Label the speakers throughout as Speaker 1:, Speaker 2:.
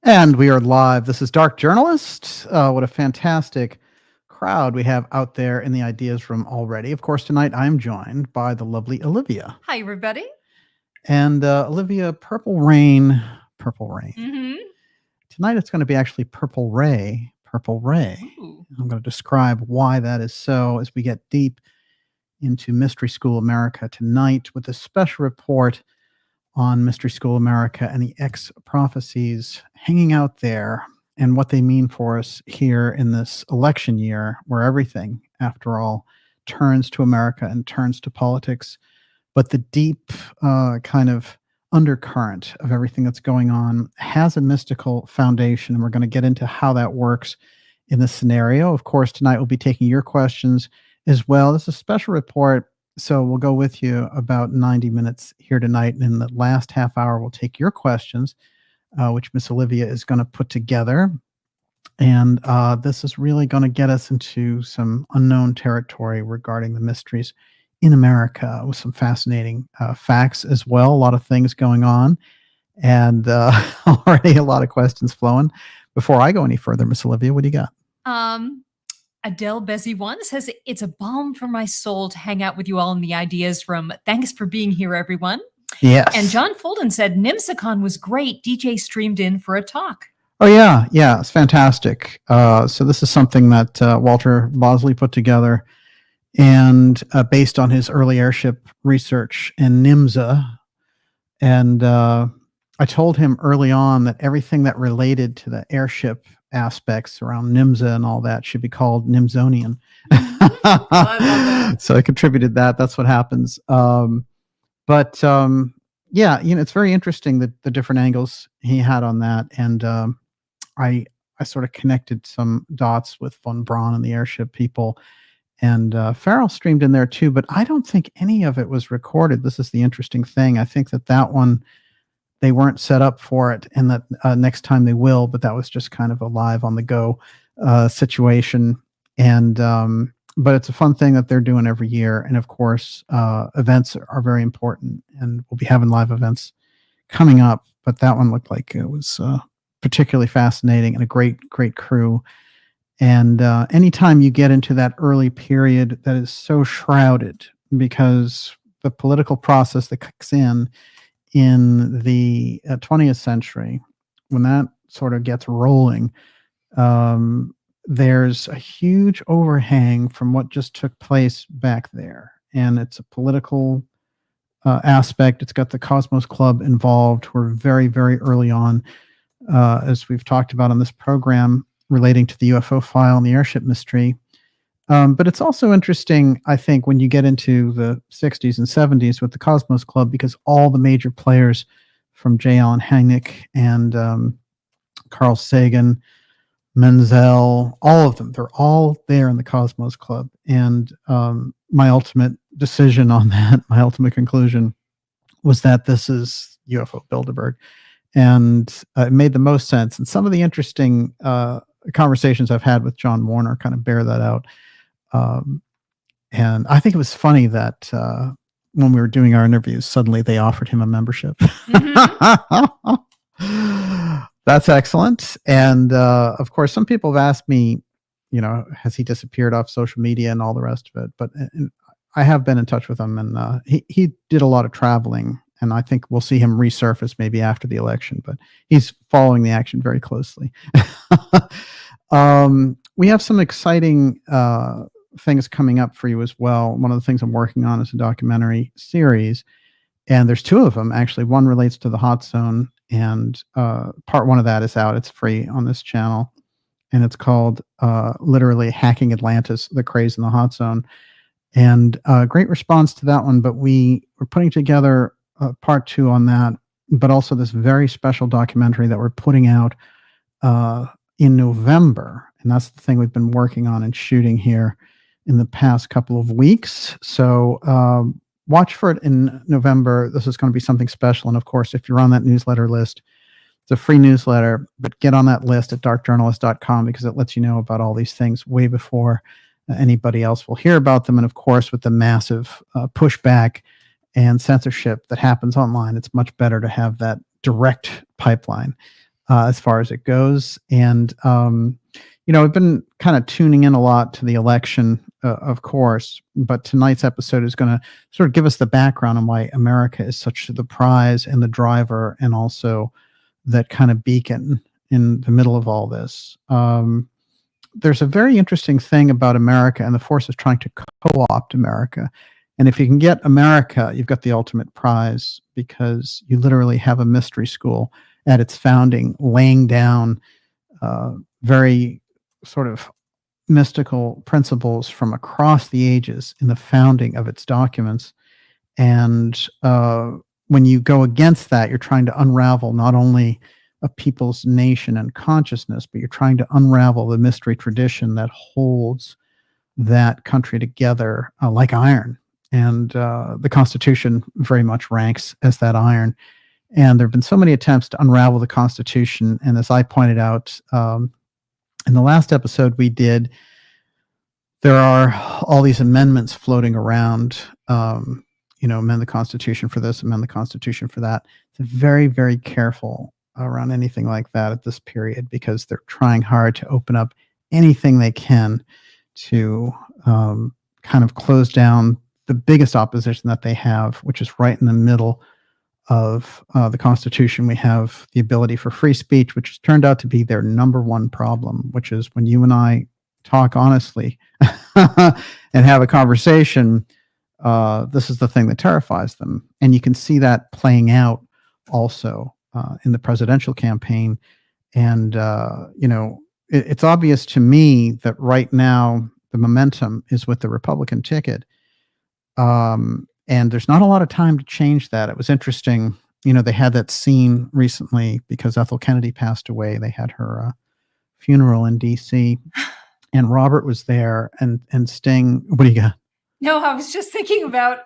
Speaker 1: And we are live. This is Dark Journalist. What a fantastic crowd we have out there in the ideas room already. Of course, tonight I'm joined by the lovely Olivia.
Speaker 2: Hi, everybody.
Speaker 1: And Olivia, Purple Rain, Purple Rain.
Speaker 2: Mm-hmm.
Speaker 1: Tonight it's going to be actually Purple Ray, Purple Ray.
Speaker 2: Ooh.
Speaker 1: I'm going to describe why that is so as we get deep into Mystery School America tonight with a special report on Mystery School America and the X-prophecies hanging out there and what they mean for us here in this election year where everything, after all, turns to America and turns to politics. But the deep kind of undercurrent of everything that's going on has a mystical foundation, and we're going to get into how that works in this scenario. Of course, tonight we'll be taking your questions as well. This is a special report, so we'll go with you about 90 minutes here tonight. And in the last half hour, we'll take your questions, which Miss Olivia is going to put together. And this is really going to get us into some unknown territory regarding the mysteries in America with some fascinating facts as well. A lot of things going on, and already a lot of questions flowing. Before I go any further, Miss Olivia, what do you got?
Speaker 2: Adele Bezzy1 says, it's a balm for my soul to hang out with you all in the ideas room. Thanks for being here, everyone.
Speaker 1: Yes.
Speaker 2: And John Fulton said, NimsaCon was great. DJ streamed in for a talk.
Speaker 1: Oh, yeah. Yeah, it's fantastic. So this is something that Walter Bosley put together, and based on his early airship research in NIMSA. And I told him early on that everything that related to the airship aspects around NIMSA and all that should be called Nimsonian. So I contributed that. That's what happens. Yeah, it's very interesting that the different angles he had on that. And I sort of connected some dots with von Braun and the airship people. And Farrell streamed in there too, but I don't think any of it was recorded. This is the interesting thing. I think that one, they weren't set up for it, and that next time they will, but that was just kind of a live on the go situation. And but it's a fun thing that they're doing every year. And of course, events are very important, and we'll be having live events coming up. But that one looked like it was particularly fascinating, and a great crew. And anytime you get into that early period that is so shrouded, because the political process that kicks in the 20th century, when that sort of gets rolling, there's a huge overhang from what just took place back there. And it's a political aspect. It's got the Cosmos Club involved. We're very, very early on, as we've talked about on this program, relating to the UFO file and the airship mystery. But it's also interesting, I think, when you get into the 60s and 70s with the Cosmos Club, because all the major players from J. Allen Hynek and Carl Sagan, Menzel, all of them, they're all there in the Cosmos Club. And my ultimate decision on that, my ultimate conclusion, was that this is UFO Bilderberg. And it made the most sense. And some of the interesting conversations I've had with John Warner kind of bear that out. And I think it was funny that when we were doing our interviews, suddenly they offered him a membership. Mm-hmm. That's excellent. And of course, some people have asked me, has he disappeared off social media and all the rest of it? But I have been in touch with him, and he did a lot of traveling, and I think we'll see him resurface maybe after the election, but he's following the action very closely. We have some exciting things coming up for you as well. One of the things I'm working on is a documentary series, and there's two of them actually. One relates to the HOTZONE, and part one of that is out. It's free on this channel, and it's called literally Hacking Atlantis, the CRAZE in the HOTZONE. And great response to that one, but we're putting together part two on that, but also this very special documentary that we're putting out in November. And that's the thing we've been working on and shooting here in the past couple of weeks. So watch for it in November. This is going to be something special. And of course, if you're on that newsletter list, it's a free newsletter, but get on that list at darkjournalist.com, because it lets you know about all these things way before anybody else will hear about them. And of course, with the massive pushback and censorship that happens online, it's much better to have that direct pipeline as far as it goes. And, I've been kind of tuning in a lot to the election, of course, but tonight's episode is going to sort of give us the background on why America is such the prize and the driver, and also that kind of beacon in the middle of all this. There's a very interesting thing about America and the forces trying to co-opt America. And if you can get America, you've got the ultimate prize, because you literally have a mystery school at its founding laying down very sort of mystical principles from across the ages in the founding of its documents. And when you go against that, you're trying to unravel not only a people's nation and consciousness, but you're trying to unravel the mystery tradition that holds that country together like iron. And the Constitution very much ranks as that iron. And there have been so many attempts to unravel the Constitution. And as I pointed out in the last episode we did, there are all these amendments floating around, amend the Constitution for this, amend the Constitution for that. It's very, very careful around anything like that at this period, because they're trying hard to open up anything they can to kind of close down the biggest opposition that they have, which is right in the middle of the Constitution. We have the ability for free speech, which has turned out to be their number one problem, which is when you and I talk honestly and have a conversation, this is the thing that terrifies them. And you can see that playing out also in the presidential campaign. And, it's obvious to me that right now the momentum is with the Republican ticket. And there's not a lot of time to change that. It was interesting. They had that scene recently because Ethel Kennedy passed away. They had her funeral in D.C. and Robert was there, and Sting. What do you got?
Speaker 2: No, I was just thinking about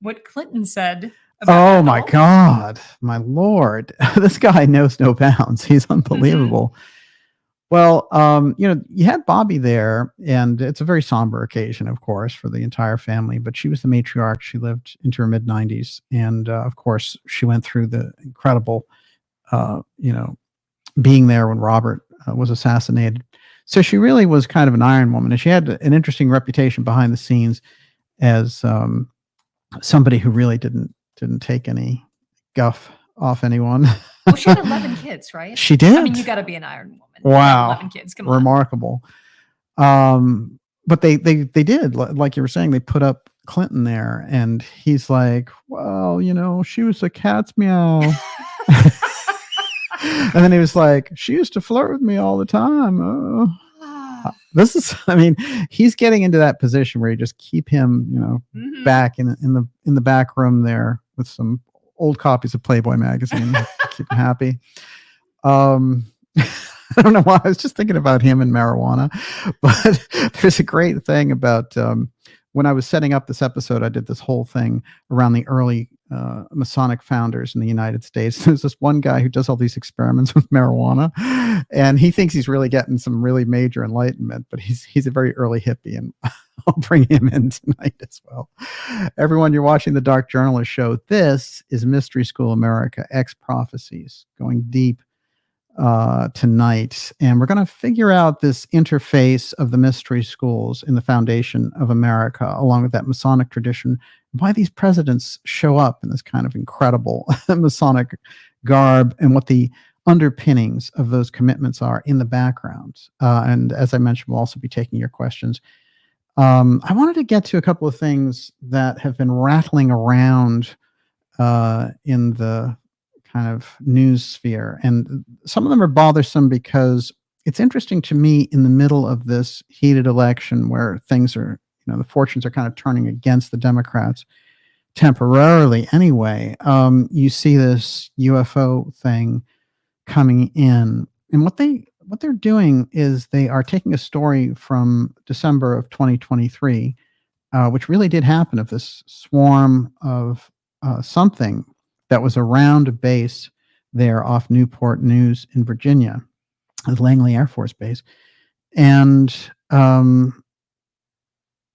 Speaker 2: what Clinton said about
Speaker 1: Oh my God, my Lord. This guy knows no bounds. He's unbelievable. Well, you had Bobby there, and it's a very somber occasion, of course, for the entire family, but she was the matriarch. She lived into her mid-90s. And of course, she went through the incredible, being there when Robert was assassinated. So she really was kind of an iron woman, and she had an interesting reputation behind the scenes as somebody who really didn't take any guff off anyone.
Speaker 2: Well, she had 11 kids, right?
Speaker 1: She did.
Speaker 2: I mean, you got to be an iron woman.
Speaker 1: Wow.
Speaker 2: 11 kids. Come on.
Speaker 1: Remarkable. But they did, like you were saying, they put up Clinton there, and he's like, well, she was a cat's meow. And then he was like, she used to flirt with me all the time. He's getting into that position where you just keep him, back in the back room there with some old copies of Playboy magazine, keep him happy. I don't know why. I was just thinking about him and marijuana, but there's a great thing about when I was setting up this episode, I did this whole thing around the early Masonic founders in the United States. There's this one guy who does all these experiments with marijuana, and he thinks he's really getting some really major enlightenment, but he's a very early hippie, and I'll bring him in tonight as well. Everyone, you're watching the Dark Journalist Show. This is Mystery School America, X Prophecies, going deep tonight, and we're going to figure out this interface of the mystery schools in the foundation of America, along with that Masonic tradition, why these presidents show up in this kind of incredible Masonic garb, and what the underpinnings of those commitments are in the background. And as I mentioned, we'll also be taking your questions. I wanted to get to a couple of things that have been rattling around in the kind of news sphere. And some of them are bothersome because it's interesting to me in the middle of this heated election where things are, the fortunes are kind of turning against the Democrats temporarily anyway. You see this UFO thing coming in, and what they're doing is they are taking a story from December of 2023, which really did happen, of this swarm of something that was around a base there off Newport News in Virginia, the Langley Air Force Base. And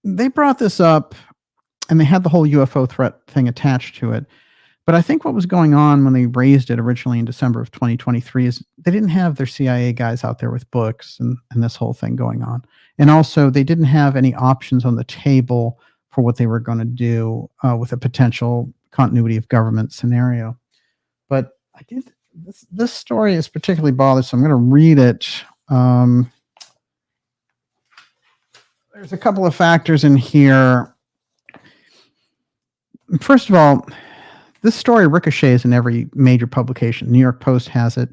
Speaker 1: they brought this up, and they had the whole UFO threat thing attached to it. But I think what was going on when they raised it originally in December of 2023 is they didn't have their CIA guys out there with books and this whole thing going on. And also, they didn't have any options on the table for what they were going to do with a potential continuity of government scenario. But I did this story is particularly bothersome. I'm going to read it. There's a couple of factors in here. First of all, this story ricochets in every major publication. New York Post has it.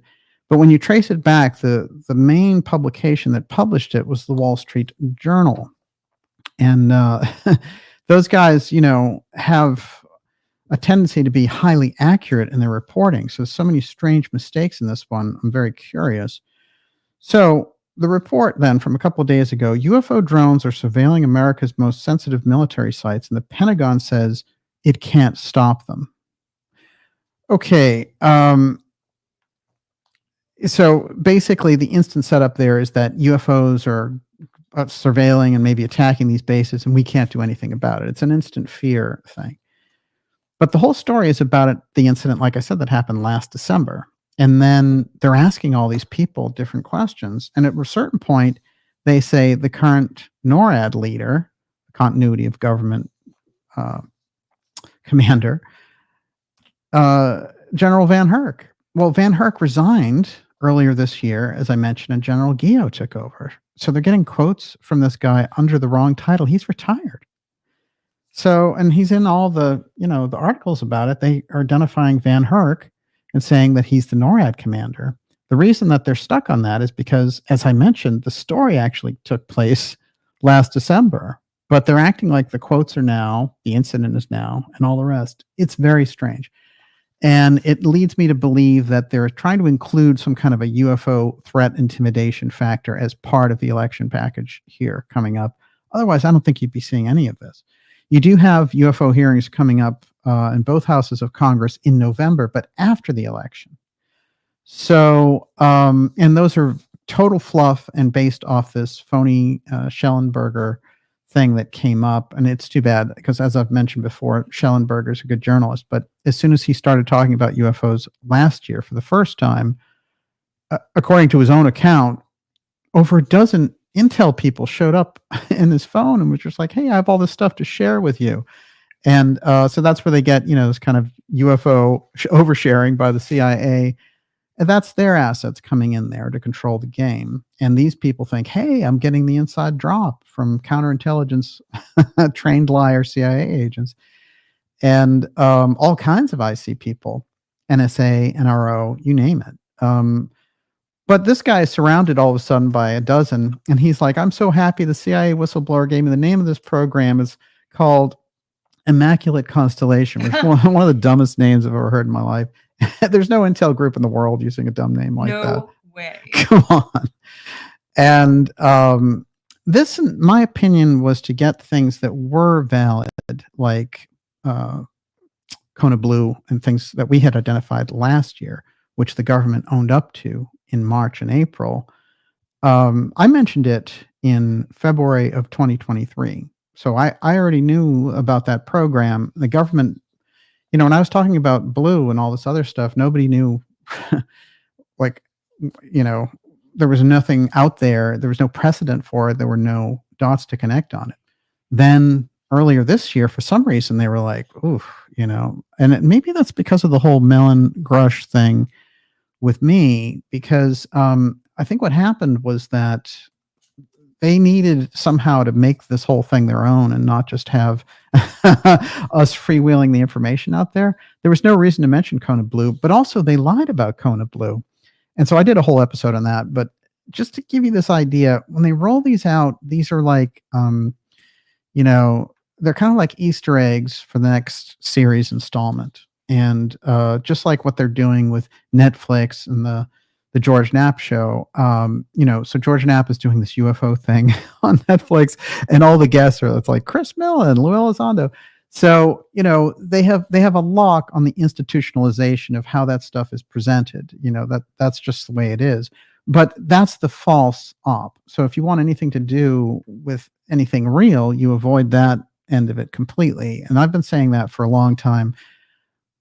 Speaker 1: But when you trace it back, the main publication that published it was the Wall Street Journal. And those guys, have a tendency to be highly accurate in their reporting. So many strange mistakes in this one. I'm very curious. So the report then from a couple of days ago, UFO drones are surveilling America's most sensitive military sites, and the Pentagon says it can't stop them. Okay. So basically the instant setup there is that UFOs are surveilling and maybe attacking these bases, and we can't do anything about it. It's an instant fear thing. But the whole story is about the incident, like I said, that happened last December. And then they're asking all these people different questions. And at a certain point, they say the current NORAD leader, continuity of government commander, General Van Herk. Well, Van Herk resigned earlier this year, as I mentioned, and General Guillot took over. So they're getting quotes from this guy under the wrong title. He's retired. So, and he's in all the articles about it. They are identifying Van Herk and saying that he's the NORAD commander. The reason that they're stuck on that is because, as I mentioned, the story actually took place last December, but they're acting like the quotes are now, the incident is now, and all the rest. It's very strange. And it leads me to believe that they're trying to include some kind of a UFO threat intimidation factor as part of the election package here coming up. Otherwise, I don't think you'd be seeing any of this. You do have UFO hearings coming up in both houses of Congress in November, but after the election. So, and those are total fluff and based off this phony Schellenberger thing that came up. And it's too bad because, as I've mentioned before, Schellenberger's a good journalist. But as soon as he started talking about UFOs last year for the first time, according to his own account, over a dozen Intel people showed up in his phone and was just like, hey, I have all this stuff to share with you. And so that's where they get, this kind of UFO oversharing by the CIA. And that's their assets coming in there to control the game. And these people think, hey, I'm getting the inside drop from counterintelligence trained liar CIA agents and all kinds of IC people, NSA, NRO, you name it. But this guy is surrounded all of a sudden by a dozen, and he's like, I'm so happy the CIA whistleblower gave me the name of this program is called Immaculate Constellation, which is one of the dumbest names I've ever heard in my life. There's no intel group in the world using a dumb name like that.
Speaker 2: No way.
Speaker 1: Come on. And this, in my opinion, was to get things that were valid, like Kona Blue and things that we had identified last year, which the government owned up to in March and April. I mentioned it in February of 2023. So I already knew about that program. The government, when I was talking about Blue and all this other stuff, nobody knew, there was nothing out there. There was no precedent for it. There were no dots to connect on it. Then earlier this year, for some reason, they were like, oof, and maybe that's because of the whole Mellon Grush thing with me, because I think what happened was that they needed somehow to make this whole thing their own and not just have us freewheeling the information out there. There was no reason to mention Kona Blue, but also they lied about Kona Blue. And so I did a whole episode on that. But just to give you this idea, when they roll these out, these are like, they're kind of like Easter eggs for the next series installment. And just like what they're doing with Netflix and the George Knapp show, so George Knapp is doing this UFO thing on Netflix, and all the guests are, it's like Chris Millen, Lou Elizondo. So, they have a lock on the institutionalization of how that stuff is presented. That's just the way it is. But that's the false op. So if you want anything to do with anything real, you avoid that end of it completely. And I've been saying that for a long time.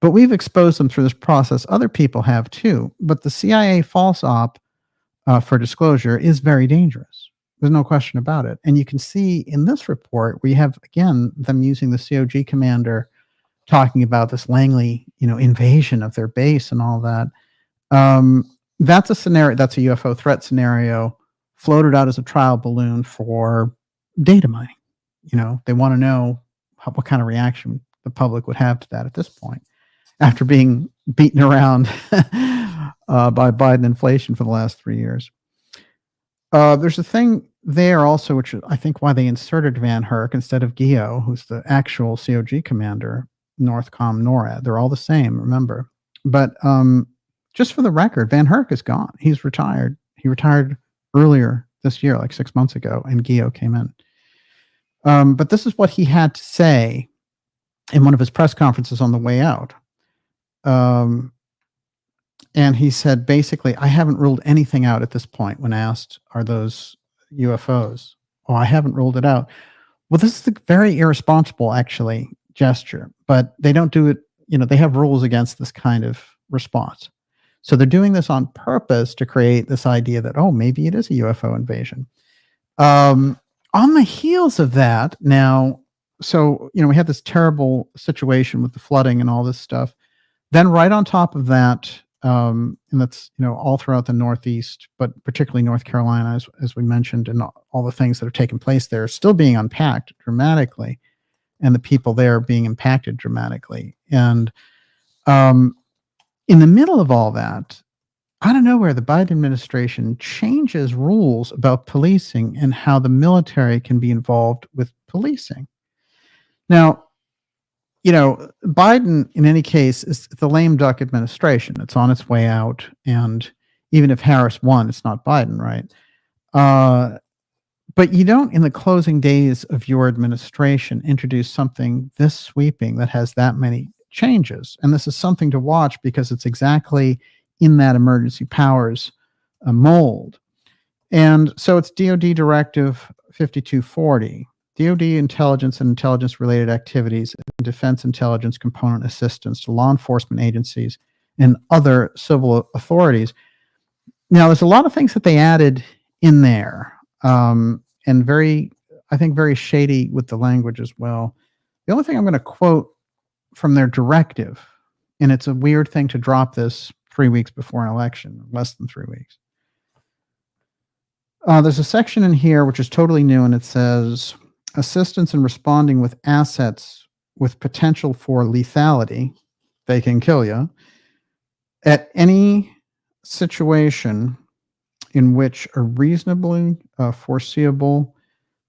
Speaker 1: But we've exposed them through this process. Other people have too. But the CIA false op for disclosure is very dangerous. There's no question about it. And you can see in this report, we have, again, them using the COG commander talking about this Langley, invasion of their base and all that. That's a scenario, that's a UFO threat scenario floated out as a trial balloon for data mining. They want to know what kind of reaction the public would have to that at this point, after being beaten around by Biden inflation for the last 3 years. There's a thing there also, which I think why they inserted Van Herk instead of Geo, who's the actual COG commander, Northcom NORAD. They're all the same, remember. But just for the record, Van Herk is gone. He's retired. He retired earlier this year, like 6 months ago, and Geo came in. But this is what he had to say in one of his press conferences on the way out. And he said, basically, I haven't ruled anything out at this point when asked, are those UFOs? Oh, I haven't ruled it out. Well, this is a very irresponsible, actually, gesture, but they don't do it. They have rules against this kind of response. So they're doing this on purpose to create this idea that, oh, maybe it is a UFO invasion. On the heels of that, now, so, we had this terrible situation with the flooding and all this stuff. Then right on top of that, and that's, all throughout the Northeast, but particularly North Carolina, as we mentioned, and all the things that have taken place there are still being unpacked dramatically, and the people there being impacted dramatically. And in the middle of all that, out of nowhere, the Biden administration changes rules about policing and how the military can be involved with policing. Now, Biden, in any case, is the lame duck administration. It's on its way out. And even if Harris won, it's not Biden, right? But you don't, in the closing days of your administration, introduce something this sweeping that has that many changes. And this is something to watch because it's exactly in that emergency powers mold. And so it's DoD Directive 5240. DoD intelligence and intelligence-related activities and defense intelligence component assistance to law enforcement agencies and other civil authorities. Now, there's a lot of things that they added in there, and I think very shady with the language as well. The only thing I'm going to quote from their directive, and it's a weird thing to drop this 3 weeks before an election, less than 3 weeks. There's a section in here which is totally new, and it says, assistance in responding with assets with potential for lethality, they can kill you, at any situation in which a reasonably foreseeable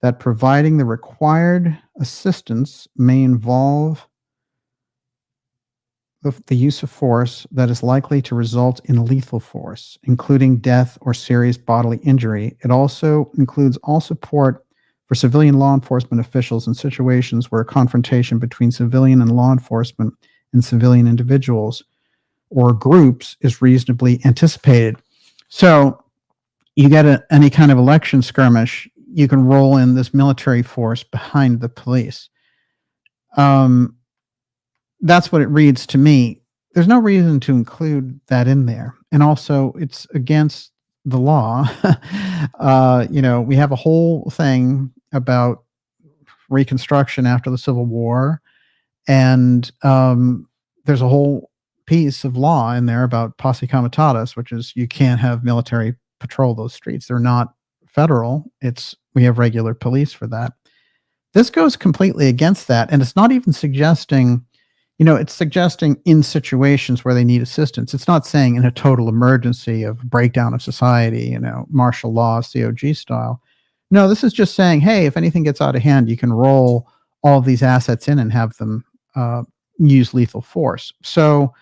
Speaker 1: that providing the required assistance may involve the use of force that is likely to result in lethal force, including death or serious bodily injury. It also includes all support for civilian law enforcement officials in situations where a confrontation between civilian and law enforcement and civilian individuals or groups is reasonably anticipated. So you get any kind of election skirmish, you can roll in this military force behind the police. That's what it reads to me. There's no reason to include that in there. And also, it's against the law. We have a whole thing about Reconstruction after the Civil War. And there's a whole piece of law in there about posse comitatus, which is you can't have military patrol those streets. They're not federal. We have regular police for that. This goes completely against that. And it's not even suggesting, it's suggesting in situations where they need assistance. It's not saying in a total emergency of breakdown of society, martial law, COG style. No, this is just saying, hey, if anything gets out of hand, you can roll all of these assets in and have them use lethal force. So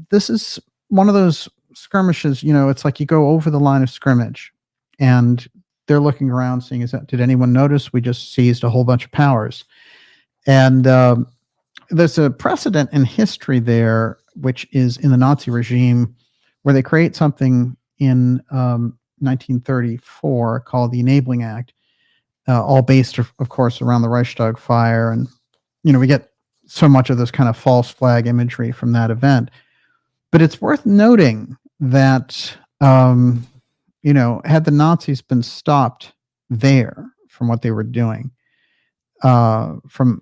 Speaker 1: this is one of those skirmishes, it's like you go over the line of scrimmage and they're looking around seeing, did anyone notice we just seized a whole bunch of powers? And there's a precedent in history there, which is in the Nazi regime, where they create something in 1934 called the Enabling Act, all based, of course, around the Reichstag fire. And, we get so much of this kind of false flag imagery from that event. But it's worth noting that, had the Nazis been stopped there from what they were doing, from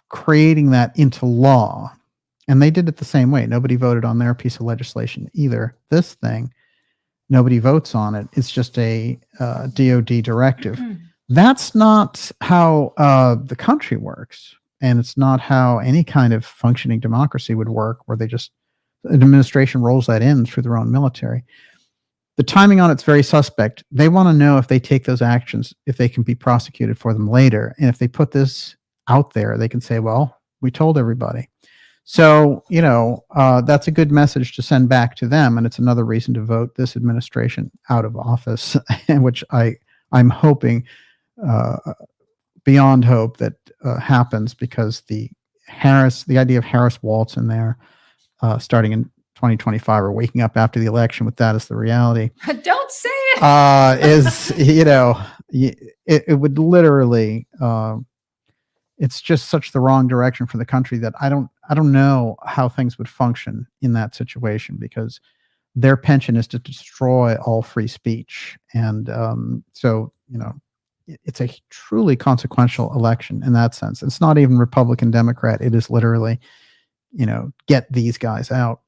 Speaker 1: creating that into law, and they did it the same way. Nobody voted on their piece of legislation either. This thing, nobody votes on it. It's just a DOD directive. That's not how the country works, and it's not how any kind of functioning democracy would work, where an administration rolls that in through their own military. The timing on it's very suspect. They want to know if they take those actions, if they can be prosecuted for them later. And if they put this out there, they can say, well, we told everybody. So, that's a good message to send back to them. And it's another reason to vote this administration out of office, which I'm hoping, beyond hope, that happens, because the idea of Harris-Walz in there, starting in 2025, or waking up after the election with that as the reality.
Speaker 2: Don't say it.
Speaker 1: It would literally, it's just such the wrong direction for the country that I don't know how things would function in that situation, because their penchant is to destroy all free speech. And it's a truly consequential election in that sense. It's not even Republican, Democrat. It is literally, get these guys out.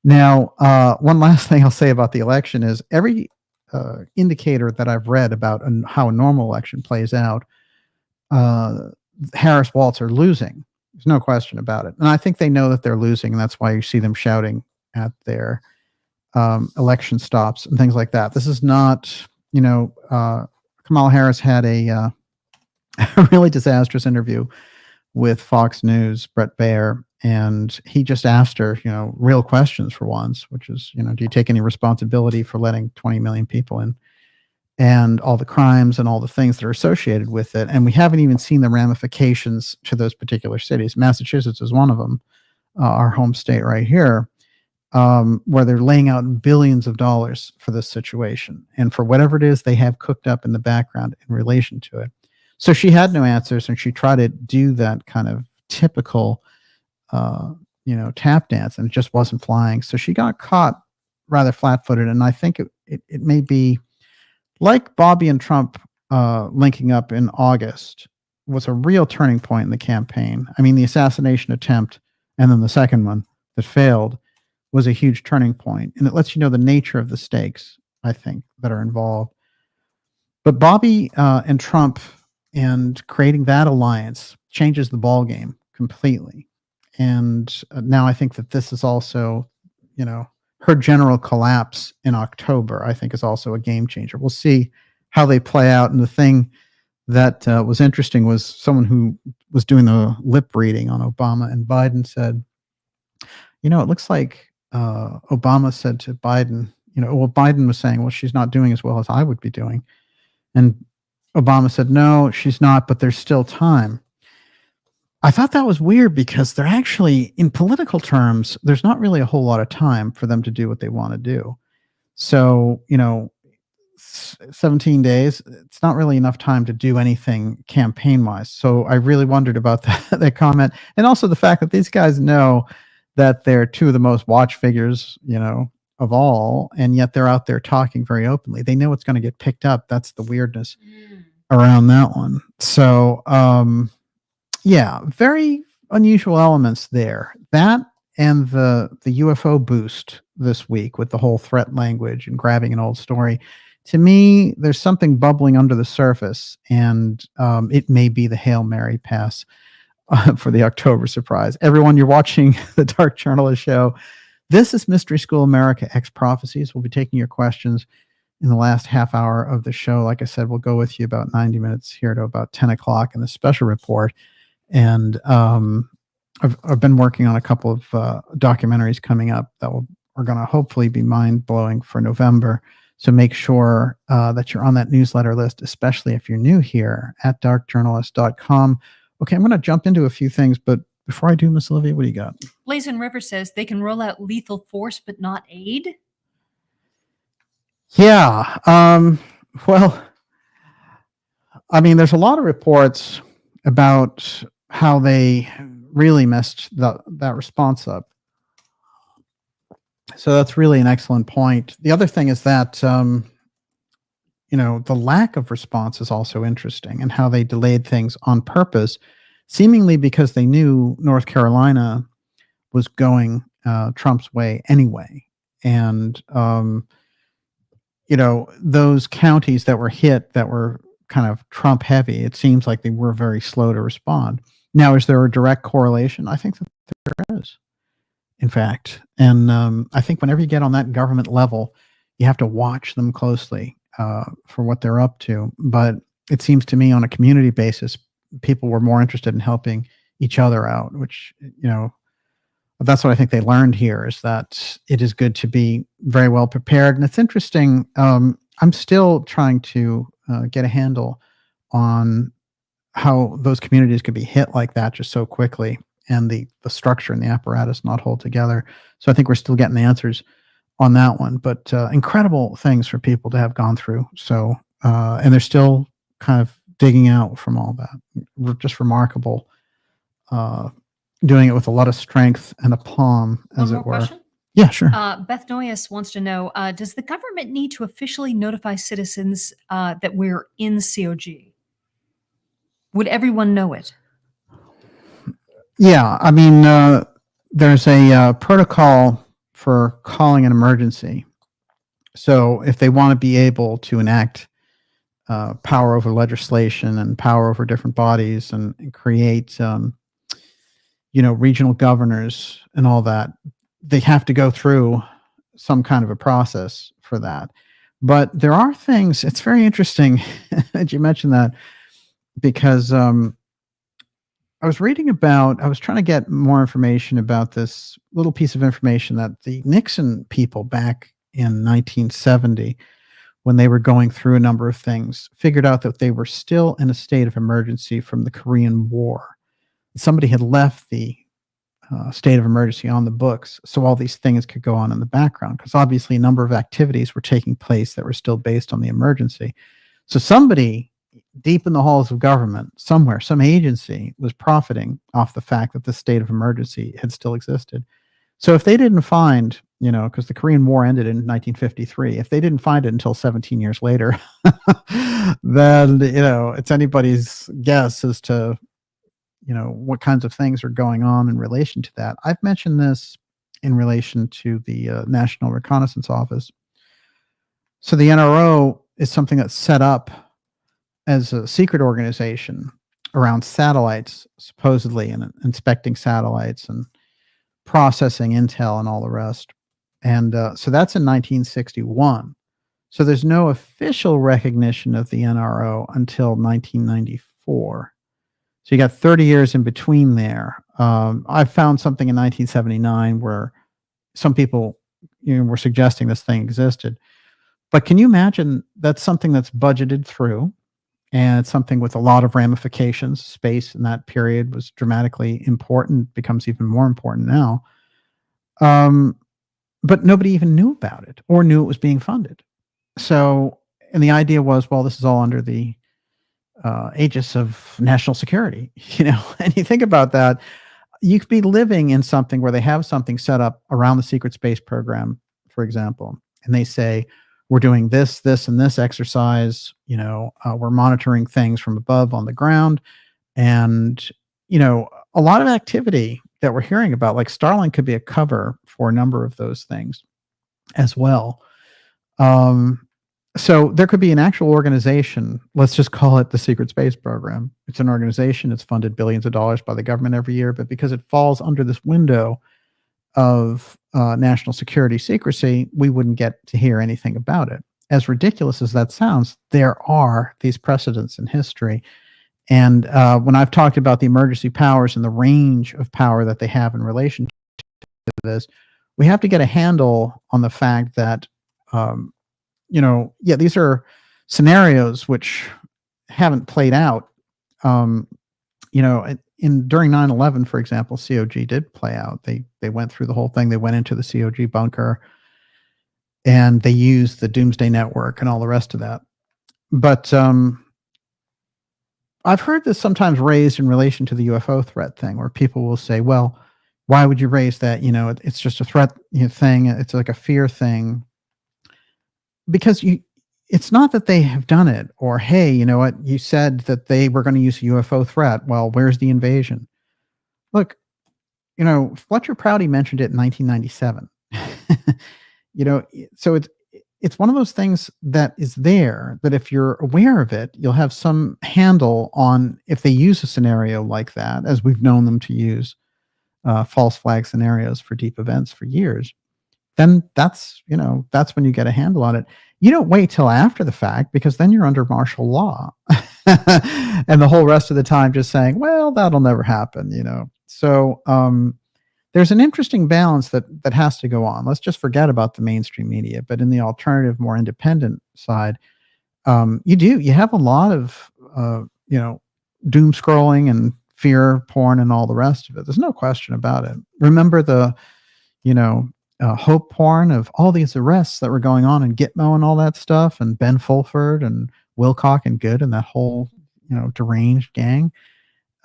Speaker 1: Now, one last thing I'll say about the election is every indicator that I've read about how a normal election plays out, Harris-Walz are losing. There's no question about it. And I think they know that they're losing, and that's why you see them shouting at their election stops and things like that. This is not, Kamala Harris had a really disastrous interview with Fox News, Brett Baier, and he just asked her, real questions for once, which is, do you take any responsibility for letting 20 million people in, and all the crimes and all the things that are associated with it? And we haven't even seen the ramifications to those particular cities. Massachusetts is one of them, our home state right here, where they're laying out billions of dollars for this situation, and for whatever it is they have cooked up in the background in relation to it. So she had no answers, and she tried to do that kind of typical, tap dance, and it just wasn't flying. So she got caught rather flat-footed, and I think it may be like Bobby and Trump linking up in August was a real turning point in the campaign. I mean, the assassination attempt, and then the second one that failed, was a huge turning point, and it lets you know the nature of the stakes, I think, that are involved. But Bobby and Trump, and creating that alliance, changes the ball game completely. And now I think that this is also, her general collapse in October, I think, is also a game changer. We'll see how they play out. And the thing that was interesting was someone who was doing the lip reading on Obama and Biden said, it looks like Obama said to Biden, Biden was saying, well, she's not doing as well as I would be doing. And Obama said, no, she's not, but there's still time. I thought that was weird, because they're actually, in political terms, there's not really a whole lot of time for them to do what they want to do. So, 17 days, it's not really enough time to do anything campaign-wise. So I really wondered about that comment. And also the fact that these guys know that they're two of the most watched figures, of all, and yet they're out there talking very openly. They know it's going to get picked up. That's the weirdness around that one. So, very unusual elements there. That and the UFO boost this week with the whole threat language and grabbing an old story. To me, there's something bubbling under the surface, and it may be the Hail Mary pass for the October surprise. Everyone, you're watching the Dark Journalist Show. This is Mystery School America X Prophecies. We'll be taking your questions in the last half hour of the show. Like I said, we'll go with you about 90 minutes here to about 10 o'clock in the special report. And I've been working on a couple of documentaries coming up that are going to hopefully be mind-blowing for November. So make sure that you're on that newsletter list, especially if you're new here at darkjournalist.com. Okay, I'm going to jump into a few things, but before I do, Miss Olivia, what do you got?
Speaker 2: Blazing River says they can roll out lethal force but not aid.
Speaker 1: Yeah. Well, I mean, there's a lot of reports about how they really messed that response up. So that's really an excellent point. The other thing is that, the lack of response is also interesting, and how they delayed things on purpose, seemingly because they knew North Carolina was going Trump's way anyway. And, those counties that were hit that were kind of Trump heavy, it seems like they were very slow to respond. Now, is there a direct correlation? I think that there is, in fact. And I think whenever you get on that government level, you have to watch them closely for what they're up to. But it seems to me on a community basis, people were more interested in helping each other out, which, that's what I think they learned here, is that it is good to be very well prepared. And it's interesting. I'm still trying to get a handle on how those communities could be hit like that just so quickly, and the structure and the apparatus not hold together. So I think we're still getting the answers on that one, but incredible things for people to have gone through. So, and they're still kind of digging out from all that. Just remarkable. Doing it with a lot of strength and aplomb, as it were.
Speaker 2: Question?
Speaker 1: Yeah, sure.
Speaker 2: Beth Noyes wants to know, does the government need to officially notify citizens that we're in COG? Would everyone know it?
Speaker 1: Yeah, I mean, there's a protocol for calling an emergency. So if they want to be able to enact power over legislation and power over different bodies, and create regional governors and all that, they have to go through some kind of a process for that. But there are things, it's very interesting that you mentioned that, because I was trying to get more information about this little piece of information that the Nixon people back in 1970, when they were going through a number of things, figured out that they were still in a state of emergency from the Korean War. Somebody had left the state of emergency on the books, so all these things could go on in the background, because obviously a number of activities were taking place that were still based on the emergency. So somebody deep in the halls of government somewhere, some agency, was profiting off the fact that the state of emergency had still existed. So if they didn't find, because the Korean War ended in 1953, if they didn't find it until 17 years later, then, it's anybody's guess as to what kinds of things are going on in relation to that. I've mentioned this in relation to the National Reconnaissance Office. So the NRO is something that's set up as a secret organization around satellites, supposedly, and inspecting satellites and processing intel and all the rest. And so that's in 1961. So there's no official recognition of the NRO until 1994. So you got 30 years in between there. I found something in 1979 where some people were suggesting this thing existed. But can you imagine that's something that's budgeted through, and it's something with a lot of ramifications? Space in that period was dramatically important, becomes even more important now. But nobody even knew about it or knew it was being funded. So, and the idea was, well, this is all under the aegis of national security, and you think about that, you could be living in something where they have something set up around the secret space program, for example, and they say, we're doing this, this, and this exercise, we're monitoring things from above on the ground. And, a lot of activity that we're hearing about, like Starlink, could be a cover for a number of those things as well. So there could be an actual organization, let's just call it the Secret Space Program. It's an organization, it's funded billions of dollars by the government every year, but because it falls under this window of national security secrecy, we wouldn't get to hear anything about it. As ridiculous as that sounds, there are these precedents in history. And when I've talked about the emergency powers and the range of power that they have in relation to this, we have to get a handle on the fact that these are scenarios which haven't played out. During 9/11, for example, COG did play out. They went through the whole thing. They went into the COG bunker, and they used the Doomsday Network and all the rest of that. But I've heard this sometimes raised in relation to the UFO threat thing, where people will say, well, why would you raise that? It's just a threat thing. It's like a fear thing. Because it's not that they have done it, or, hey, you know what? You said that they were going to use a UFO threat. Well, where's the invasion? Look, Fletcher Prouty mentioned it in 1997. So it's one of those things that is there, that if you're aware of it, you'll have some handle on if they use a scenario like that, as we've known them to use false flag scenarios for deep events for years. Then that's when you get a handle on it. You don't wait till after the fact, because then you're under martial law, and the whole rest of the time just saying, well, that'll never happen. So there's an interesting balance that has to go on. Let's just forget about the mainstream media, but in the alternative, more independent side, you have a lot of doom scrolling and fear porn and all the rest of it. There's no question about it. Remember the hope porn of all these arrests that were going on in Gitmo and all that stuff, and Ben Fulford and Wilcock and Good and that whole deranged gang.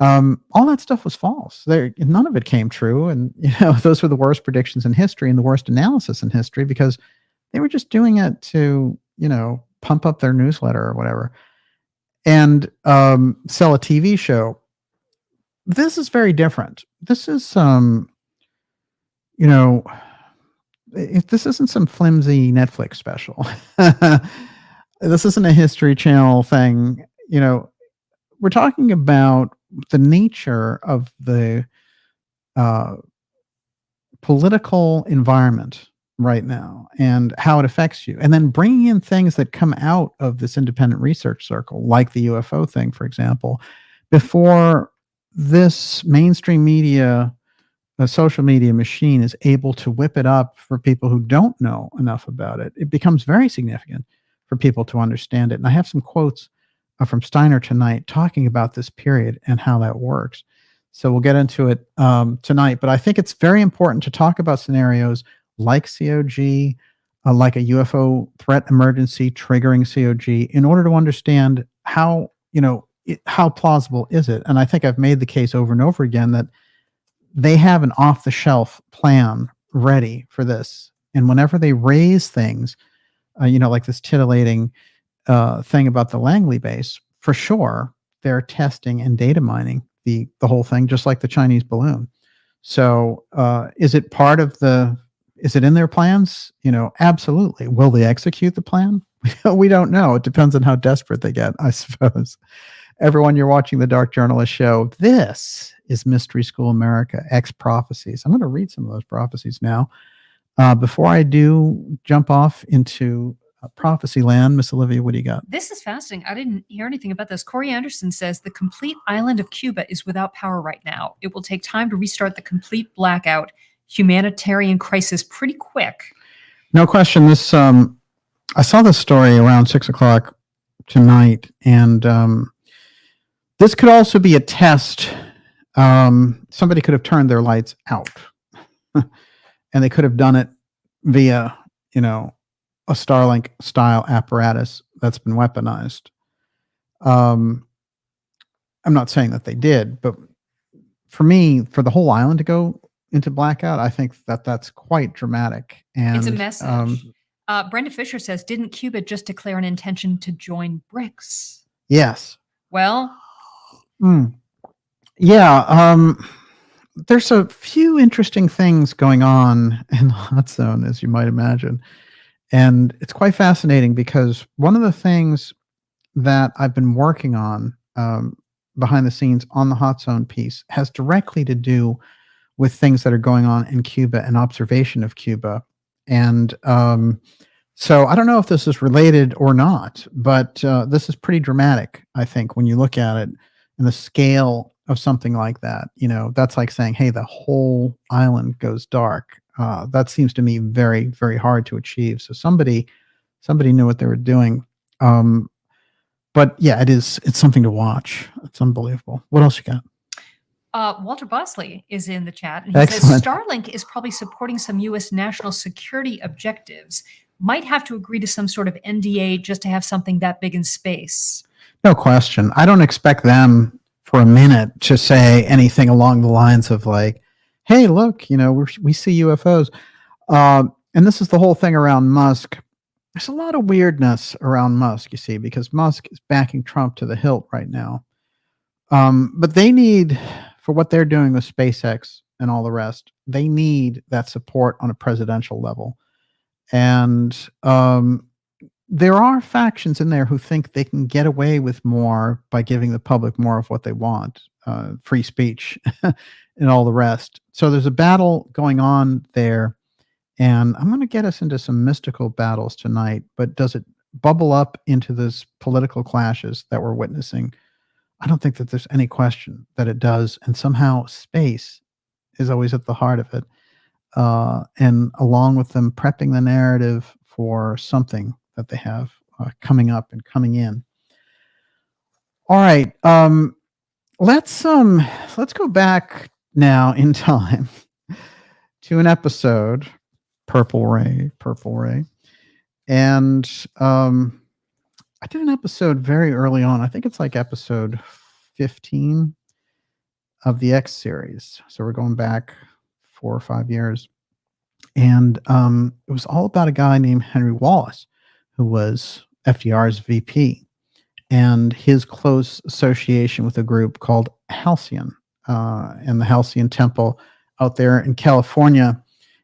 Speaker 1: All that stuff was false. None of it came true, and those were the worst predictions in history and the worst analysis in history, because they were just doing it to pump up their newsletter or whatever, and sell a TV show. This is very different. This is this isn't some flimsy Netflix special. This isn't a History Channel thing. We're talking about the nature of the political environment right now and how it affects you, and then bringing in things that come out of this independent research circle, like the UFO thing, for example, before this mainstream media, a social media machine, is able to whip it up for people who don't know enough about it. It becomes very significant for people to understand it. And I have some quotes from Steiner tonight talking about this period and how that works. So we'll get into it tonight. But I think it's very important to talk about scenarios like COG, like a UFO threat emergency triggering COG, in order to understand how plausible is it. And I think I've made the case over and over again that they have an off-the-shelf plan ready for this. And whenever they raise things, like this titillating thing about the Langley base, for sure, they're testing and data mining the whole thing, just like the Chinese balloon. So is it in their plans? Absolutely. Will they execute the plan? We don't know. It depends on how desperate they get, I suppose. Everyone, you're watching the Dark Journalist Show. This is Mystery School America, X Prophecies. I'm going to read some of those prophecies now. Before I do jump off into prophecy land, Miss Olivia, what do you got?
Speaker 2: This is fascinating. I didn't hear anything about this. Corey Anderson says the complete island of Cuba is without power right now. It will take time to restart the complete blackout. Humanitarian crisis pretty quick.
Speaker 1: No question. This I saw this story around 6:00 tonight, and this could also be a test. Somebody could have turned their lights out, and they could have done it via, a Starlink style apparatus that's been weaponized. I'm not saying that they did, but for me, for the whole island to go into blackout, I think that's quite dramatic. And
Speaker 2: it's a message. Brenda Fisher says, didn't Cuba just declare an intention to join BRICS?
Speaker 1: Yes.
Speaker 2: Well,
Speaker 1: yeah. There's a few interesting things going on in the hot zone, as you might imagine. And it's quite fascinating, because one of the things that I've been working on behind the scenes on the hot zone piece has directly to do with things that are going on in Cuba and observation of Cuba. And so I don't know if this is related or not, but this is pretty dramatic, I think, when you look at it and the scale of something like that. That's like saying, hey, the whole island goes dark. That seems to me very, very hard to achieve. So somebody knew what they were doing. But yeah, it's something to watch. It's unbelievable. What else you got?
Speaker 2: Walter Bosley is in the chat, and he
Speaker 1: Excellent.
Speaker 2: says Starlink is probably supporting some U.S. national security objectives. Might have to agree to some sort of NDA just to have something that big in space.
Speaker 1: No question. I don't expect them for a minute to say anything along the lines of like, "Hey, look, we see UFOs." And this is the whole thing around Musk. There's a lot of weirdness around Musk, you see, because Musk is backing Trump to the hilt right now. But they need, for what they're doing with SpaceX and all the rest, they need that support on a presidential level. And there are factions in there who think they can get away with more by giving the public more of what they want, free speech and all the rest. So there's a battle going on there. And I'm going to get us into some mystical battles tonight, but does it bubble up into those political clashes that we're witnessing? I don't think that there's any question that it does. And somehow space is always at the heart of it. And along with them prepping the narrative for something that they have coming up and coming in. All right. Let's go back now in time to an episode, Purple Ray. And I did an episode very early on. I think it's like episode 15 of the X series. So we're going back 4 or 5 years. And it was all about a guy named Henry Wallace, who was FDR's VP, and his close association with a group called Halcyon, and the Halcyon Temple out there in California.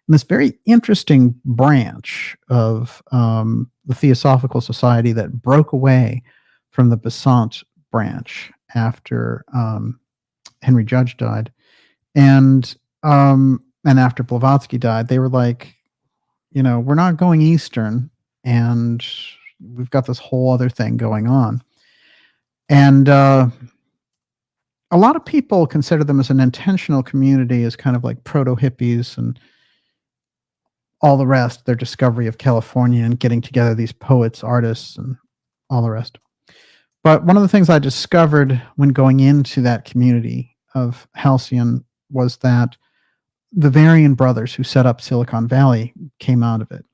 Speaker 1: And this very interesting branch of the Theosophical Society that broke away from the Besant branch after Henry Judge died. And after Blavatsky died, they were like, we're not going Eastern, and we've got this whole other thing going on. And a lot of people consider them as an intentional community, as kind of like proto-hippies and all the rest, their discovery of California and getting together these poets, artists, and all the rest. But one of the things I discovered when going into that community of Halcyon was that the Varian brothers who set up Silicon Valley came out of it,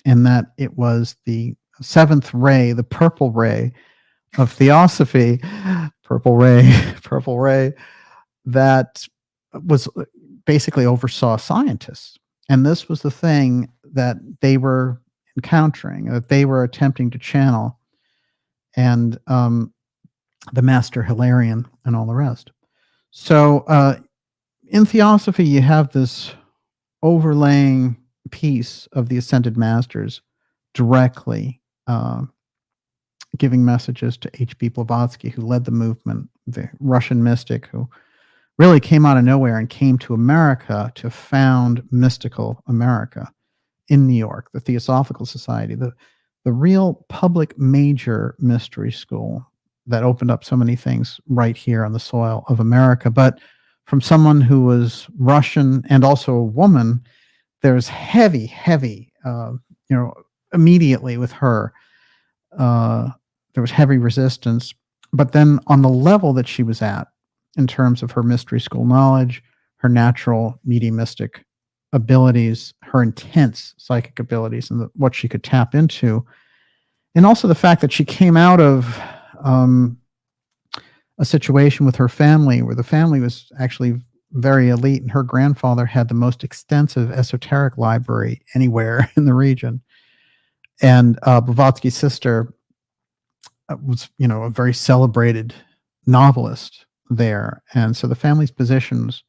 Speaker 1: and that it was the seventh ray, the purple ray of Theosophy, purple ray, that was basically oversaw scientists. And this was the thing that they were encountering, that they were attempting to channel, and the Master Hilarion and all the rest. So in Theosophy, you have this overlaying piece of the Ascended Masters directly giving messages to H.P. Blavatsky, who led the movement, the Russian mystic who really came out of nowhere and came to America to found Mystical America in New York, the Theosophical Society, the real public major mystery school that opened up so many things right here on the soil of America. But from someone who was Russian and also a woman, there's heavy, immediately with her, there was heavy resistance. But then on the level that she was at, in terms of her mystery school knowledge, her natural mediumistic abilities, her intense psychic abilities, and what she could tap into, and also the fact that she came out of a situation with her family where the family was actually very elite, and her grandfather had the most extensive esoteric library anywhere in the region. And Blavatsky's sister was, a very celebrated novelist there. And so the family's position was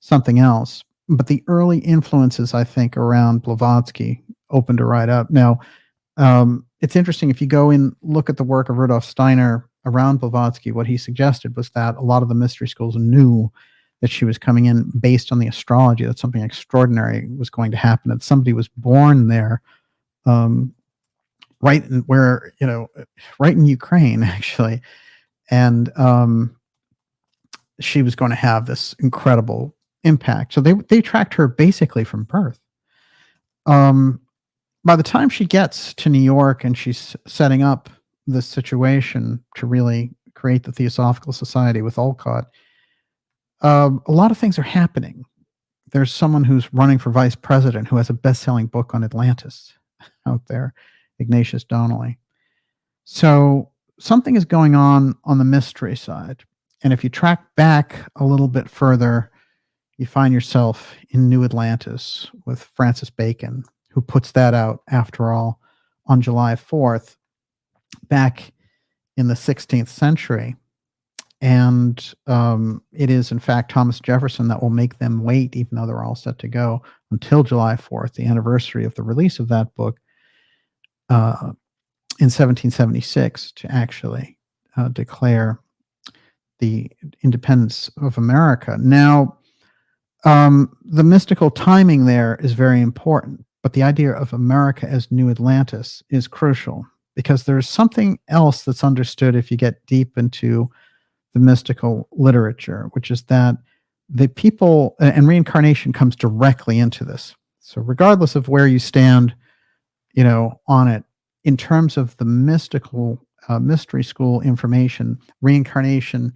Speaker 1: something else. But the early influences, I think, around Blavatsky opened her right up. Now, it's interesting, if you go and look at the work of Rudolph Steiner around Blavatsky, what he suggested was that a lot of the mystery schools knew that she was coming in based on the astrology, that something extraordinary was going to happen, that somebody was born there, right in Ukraine, actually. And she was going to have this incredible impact. So they tracked her basically from birth. By the time she gets to New York and she's setting up this situation to really create the Theosophical Society with Olcott, a lot of things are happening. There's someone who's running for vice president who has a best-selling book on Atlantis out there, Ignatius Donnelly. So something is going on the mystery side. And if you track back a little bit further, you find yourself in New Atlantis with Francis Bacon, who puts that out, after all, on July 4th, back in the 16th century. And it is, in fact, Thomas Jefferson that will make them wait, even though they're all set to go, until July 4th, the anniversary of the release of that book, in 1776, to actually declare the independence of America. Now, the mystical timing there is very important, but the idea of America as New Atlantis is crucial, because there's something else that's understood if you get deep into the mystical literature, which is that the people, and reincarnation comes directly into this. So regardless of where you stand, on it, in terms of the mystical mystery school information, reincarnation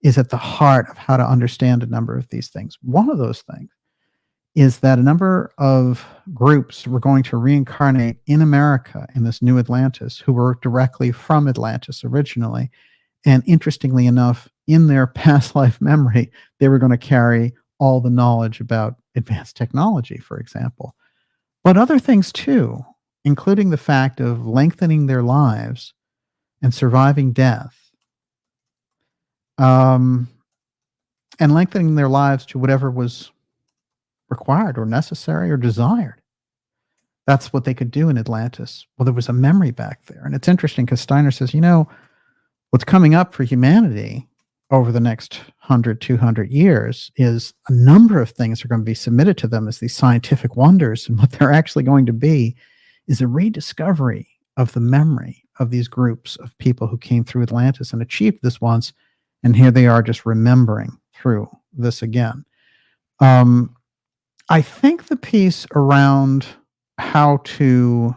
Speaker 1: is at the heart of how to understand a number of these things. One of those things is that a number of groups were going to reincarnate in America in this New Atlantis, who were directly from Atlantis originally. And interestingly enough, in their past life memory, they were going to carry all the knowledge about advanced technology, for example, but other things too, including the fact of lengthening their lives and surviving death, and lengthening their lives to whatever was required or necessary or desired. That's what they could do in Atlantis. Well, there was a memory back there. And it's interesting because Steiner says, what's coming up for humanity over the next 100, 200 years is a number of things are going to be submitted to them as these scientific wonders. And what they're actually going to be is a rediscovery of the memory of these groups of people who came through Atlantis and achieved this once. And here they are just remembering through this again. I think the piece around how to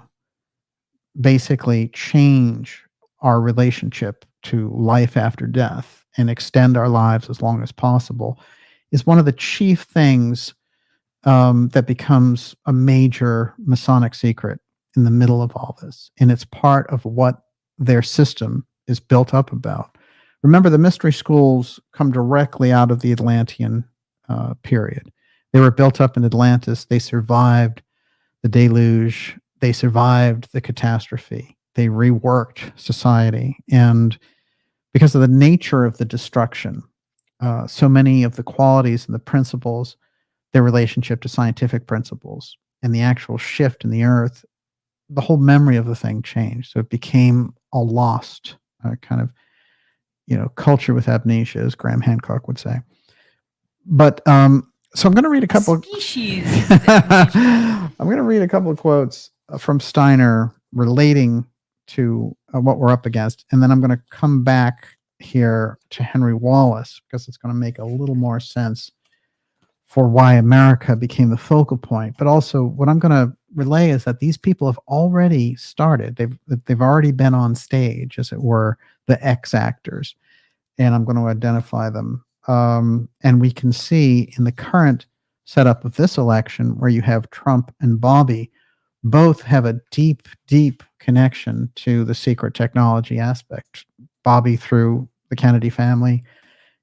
Speaker 1: basically change our relationship to life after death and extend our lives as long as possible is one of the chief things that becomes a major Masonic secret in the middle of all this. And it's part of what their system is built up about. Remember, the mystery schools come directly out of the Atlantean period. They were built up in Atlantis. They survived the deluge. They survived the catastrophe. They reworked society. And because of the nature of the destruction, so many of the qualities and the principles, their relationship to scientific principles, and the actual shift in the earth, the whole memory of the thing changed. So it became a lost kind of, culture with amnesia, as Graham Hancock would say. But so I'm going to read a couple.
Speaker 2: Species.
Speaker 1: I'm going to read a couple of quotes from Steiner relating to what we're up against, and then I'm going to come back here to Henry Wallace, because it's going to make a little more sense for why America became the focal point. But also, what I'm going to relay is that these people have already started. They've already been on stage, as it were, the X actors, and I'm going to identify them. And we can see in the current setup of this election, where you have Trump and Bobby, both have a deep, deep connection to the secret technology aspect. Bobby through the Kennedy family,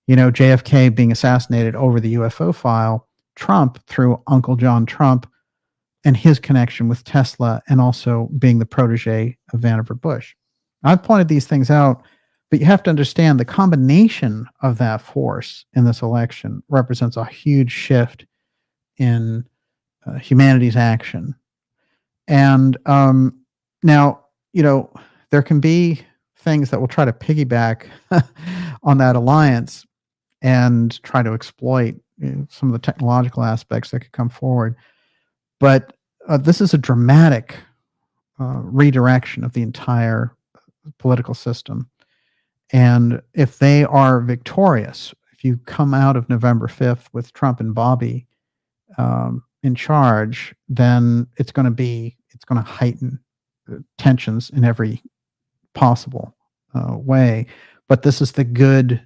Speaker 1: JFK being assassinated over the UFO file, Trump through Uncle John Trump and his connection with Tesla, and also being the protege of Vannevar Bush. I've pointed these things out, but you have to understand the combination of that force in this election represents a huge shift in humanity's action. And now, there can be things that will try to piggyback on that alliance and try to exploit some of the technological aspects that could come forward. But this is a dramatic redirection of the entire political system. And if they are victorious, if you come out of November 5th with Trump and Bobby in charge, then it's going to heighten tensions in every possible way. But this is the good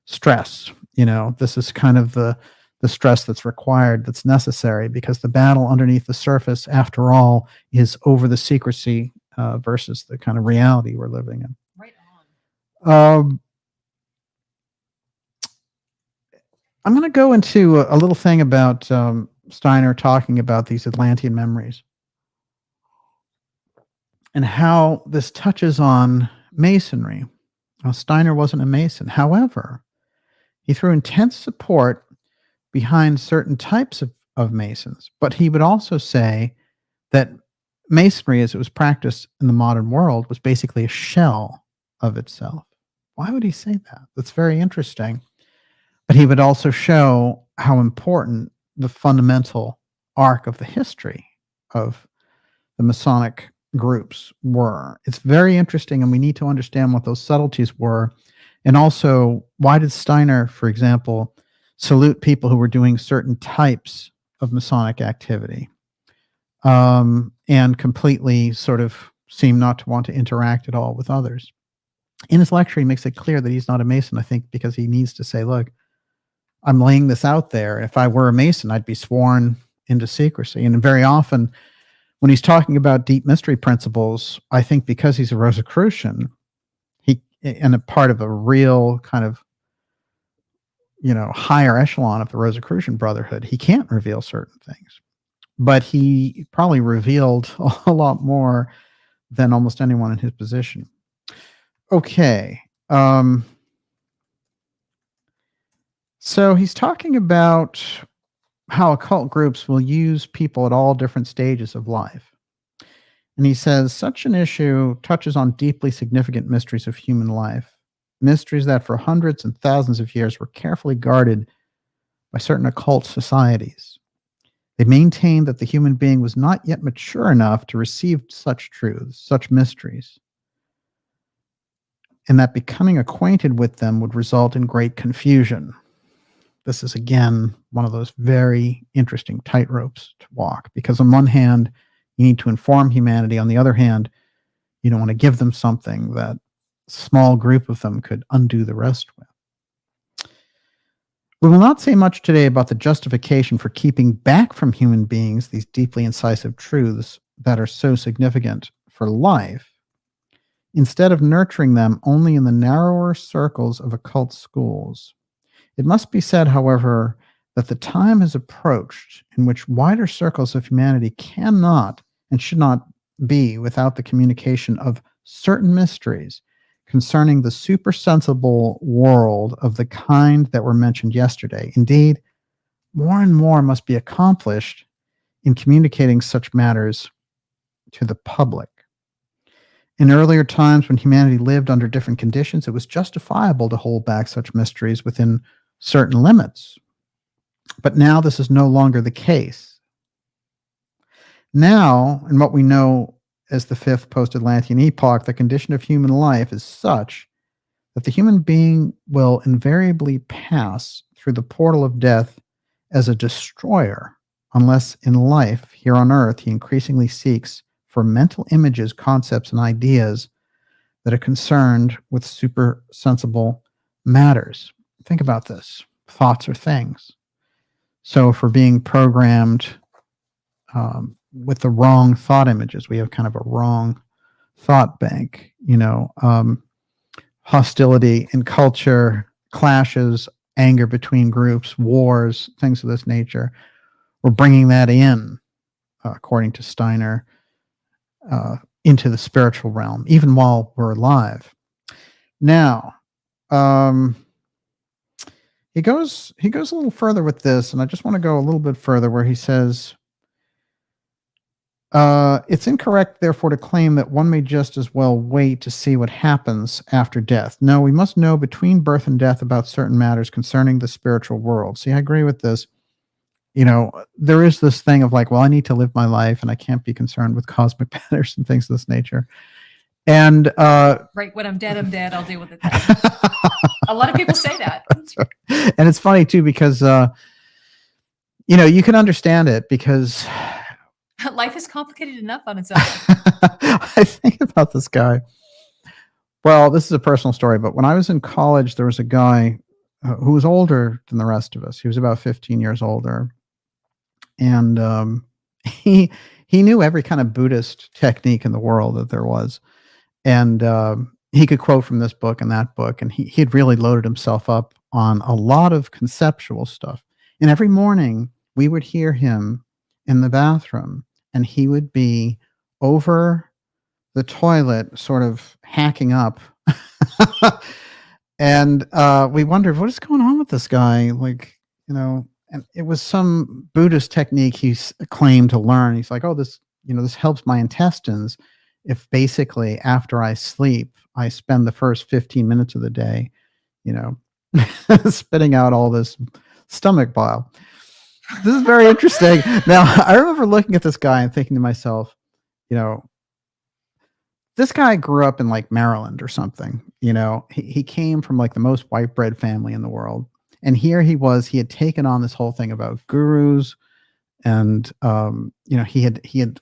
Speaker 1: stress. This is kind of the stress that's required, that's necessary, because the battle underneath the surface, after all, is over the secrecy versus the kind of reality we're living in.
Speaker 2: Right
Speaker 1: I'm going to go into a little thing about Steiner talking about these Atlantean memories and how this touches on Masonry. Now, Steiner wasn't a Mason. However, he threw intense support behind certain types of Masons, but he would also say that Masonry, as it was practiced in the modern world, was basically a shell of itself. Why would he say that? That's very interesting. But he would also show how important the fundamental arc of the history of the Masonic groups were. It's very interesting, and we need to understand what those subtleties were. And also, why did Steiner, for example, salute people who were doing certain types of Masonic activity and completely sort of seem not to want to interact at all with others? In his lecture, he makes it clear that he's not a Mason, I think, because he needs to say, look, I'm laying this out there. If I were a Mason, I'd be sworn into secrecy. And very often, when he's talking about deep mystery principles, I think because he's a Rosicrucian, and a part of a real kind of, higher echelon of the Rosicrucian Brotherhood, he can't reveal certain things. But he probably revealed a lot more than almost anyone in his position. Okay. So he's talking about how occult groups will use people at all different stages of life. And he says such an issue touches on deeply significant mysteries of human life, mysteries that for hundreds and thousands of years were carefully guarded by certain occult societies. They maintained that the human being was not yet mature enough to receive such truths, such mysteries, and that becoming acquainted with them would result in great confusion. This is, again, one of those very interesting tightropes to walk, because on one hand, you need to inform humanity. On the other hand, you don't want to give them something that a small group of them could undo the rest with. We will not say much today about the justification for keeping back from human beings these deeply incisive truths that are so significant for life, instead of nurturing them only in the narrower circles of occult schools. It must be said, however, that the time has approached in which wider circles of humanity cannot and should not be without the communication of certain mysteries concerning the supersensible world of the kind that were mentioned yesterday. Indeed, more and more must be accomplished in communicating such matters to the public. In earlier times, when humanity lived under different conditions, it was justifiable to hold back such mysteries within certain limits. But now this is no longer the case. Now, in what we know as the fifth post-Atlantean epoch, the condition of human life is such that the human being will invariably pass through the portal of death as a destroyer, unless in life here on earth he increasingly seeks for mental images, concepts, and ideas that are concerned with supersensible matters. Think about this. Thoughts are things. So if we're being programmed with the wrong thought images, we have kind of a wrong thought bank, hostility in culture, clashes, anger between groups, wars, things of this nature. We're bringing that in, according to Steiner, into the spiritual realm, even while we're alive. Now, he goes a little further with this, and I just want to go a little bit further, where he says, it's incorrect, therefore, to claim that one may just as well wait to see what happens after death. No, we must know between birth and death about certain matters concerning the spiritual world. See, I agree with this. There is this thing of like, well, I need to live my life, and I can't be concerned with cosmic matters and things of this nature. And
Speaker 2: right, when I'm dead, I'll deal with it then. A lot of people say that.
Speaker 1: That's right. And it's funny too, because you can understand it, because
Speaker 2: life is complicated enough on its own.
Speaker 1: I think about this guy. Well, this is a personal story, but when I was in college, there was a guy who was older than the rest of us. He was about 15 years older, and he knew every kind of Buddhist technique in the world that there was. And he could quote from this book and that book, and he had really loaded himself up on a lot of conceptual stuff. And every morning we would hear him in the bathroom, and he would be over the toilet, sort of hacking up. And we wondered, what is going on with this guy? Like, and it was some Buddhist technique he's claimed to learn. He's like, oh, this helps my intestines. If basically after I sleep, I spend the first 15 minutes of the day, spitting out all this stomach bile. This is very interesting. Now, I remember looking at this guy and thinking to myself, this guy grew up in like Maryland or something. He came from like the most white bread family in the world. And here he had taken on this whole thing about gurus. And, he had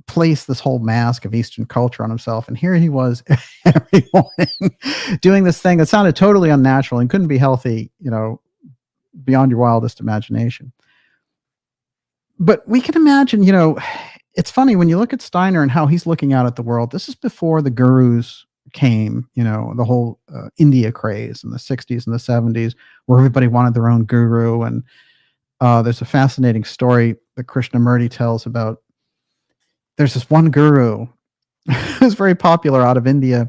Speaker 1: placed this whole mask of Eastern culture on himself. And here he was every morning doing this thing that sounded totally unnatural and couldn't be healthy, beyond your wildest imagination. But we can imagine, it's funny when you look at Steiner and how he's looking out at the world. This is before the gurus came, the whole India craze in the 60s and the 70s, where everybody wanted their own guru. And there's a fascinating story that Krishnamurti tells about. There's this one guru who's very popular out of India,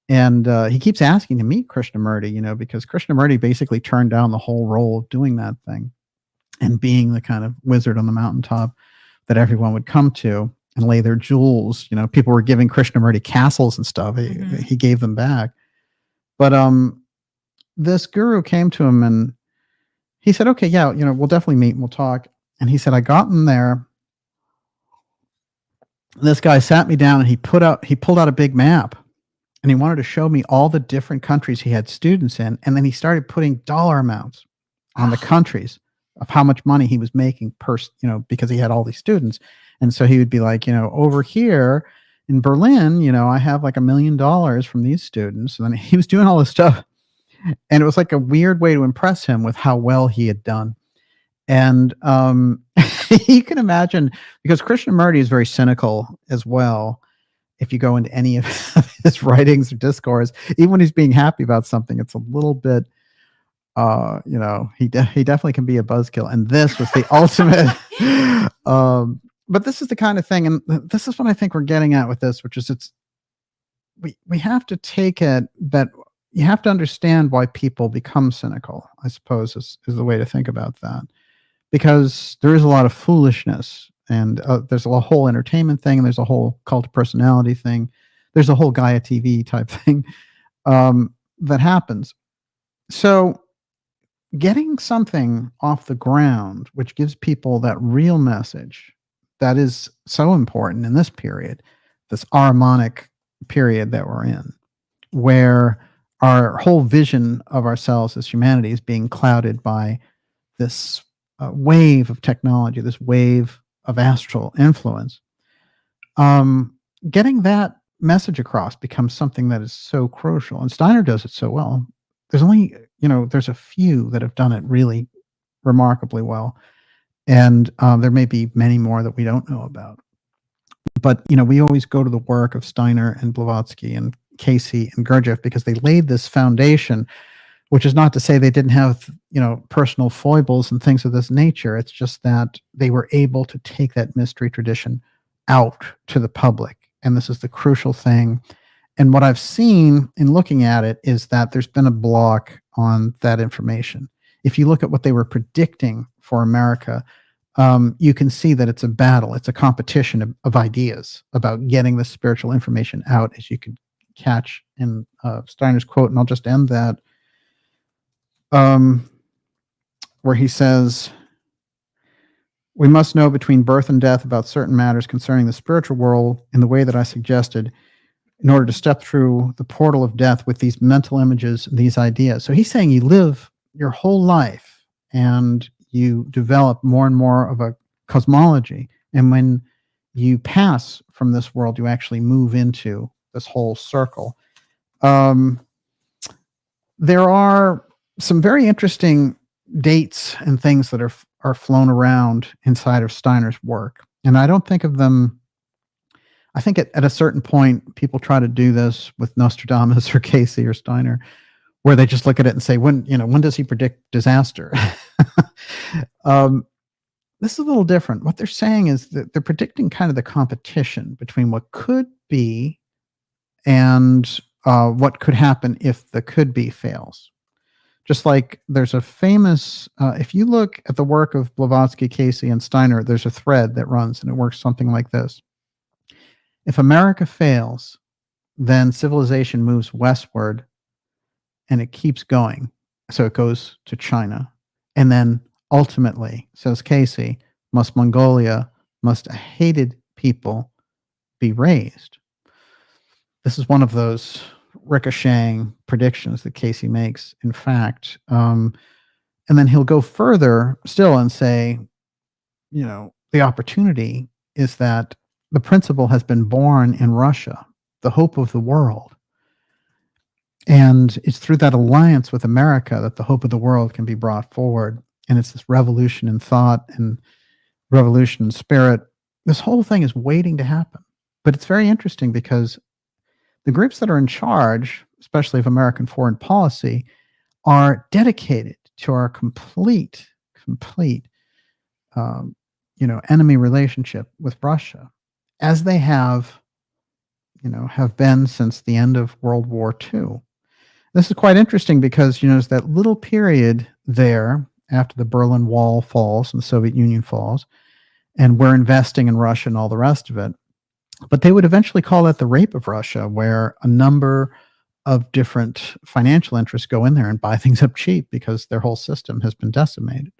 Speaker 1: and he keeps asking to meet Krishnamurti, because Krishnamurti basically turned down the whole role of doing that thing and being the kind of wizard on the mountaintop that everyone would come to and lay their jewels. People were giving Krishnamurti castles and stuff. He gave them back. But this guru came to him and he said, okay, yeah, we'll definitely meet and we'll talk. And he said, I got in there. This guy sat me down and he pulled out a big map and he wanted to show me all the different countries he had students in. And then he started putting dollar amounts on the countries of how much money he was making per, because he had all these students. And so he would be like, over here in Berlin, I have like $1 million from these students. And then he was doing all this stuff. And it was like a weird way to impress him with how well he had done. And you can imagine, because Krishnamurti is very cynical as well. If you go into any of his writings or discourse, even when he's being happy about something, it's a little bit, he definitely can be a buzzkill. And this was the ultimate. But this is the kind of thing, and this is what I think we're getting at with this, which is we have to take it that you have to understand why people become cynical, I suppose, is the way to think about that. Because there is a lot of foolishness, and there's a whole entertainment thing, and there's a whole cult of personality thing. There's a whole Gaia TV type thing that happens. So getting something off the ground, which gives people that real message that is so important in this period, this Ahrimanic period that we're in, where our whole vision of ourselves as humanity is being clouded by this wave of technology, this wave of astral influence. Getting that message across becomes something that is so crucial. And Steiner does it so well. There's only, there's a few that have done it really remarkably well. And there may be many more that we don't know about. But, we always go to the work of Steiner and Blavatsky and Casey and Gurdjieff because they laid this foundation, which is not to say they didn't have, personal foibles and things of this nature. It's just that they were able to take that mystery tradition out to the public. And this is the crucial thing. And what I've seen in looking at it is that there's been a block on that information. If you look at what they were predicting for America, you can see that it's a battle. It's a competition of ideas about getting the spiritual information out, as you could catch in Steiner's quote. And I'll just end that, where he says, we must know between birth and death about certain matters concerning the spiritual world in the way that I suggested, in order to step through the portal of death with these mental images, these ideas. So he's saying you live your whole life and you develop more and more of a cosmology. And when you pass from this world, you actually move into this whole circle. There are some very interesting dates and things that are flown around inside of Steiner's work. And I don't think of them, I think at a certain point, people try to do this with Nostradamus or Casey or Steiner, where they just look at it and say, when does he predict disaster? This is a little different. What they're saying is that they're predicting kind of the competition between what could be and what could happen if the could be fails. Just like there's a famous, if you look at the work of Blavatsky, Casey, and Steiner, there's a thread that runs, and it works something like this. If America fails, then civilization moves westward, and it keeps going. So it goes to China. And then ultimately, says Casey, must Mongolia, must a hated people be raised. This is one of those ricocheting predictions that Casey makes, in fact. And then he'll go further still and say, the opportunity is that the principle has been born in Russia, the hope of the world. And it's through that alliance with America that the hope of the world can be brought forward. And it's this revolution in thought and revolution in spirit. This whole thing is waiting to happen. But it's very interesting because the groups that are in charge, especially of American foreign policy, are dedicated to our complete, enemy relationship with Russia, as they have been since the end of World War II. This is quite interesting because, there's that little period there after the Berlin Wall falls and the Soviet Union falls, and we're investing in Russia and all the rest of it. But they would eventually call that the rape of Russia, where a number of different financial interests go in there and buy things up cheap because their whole system has been decimated.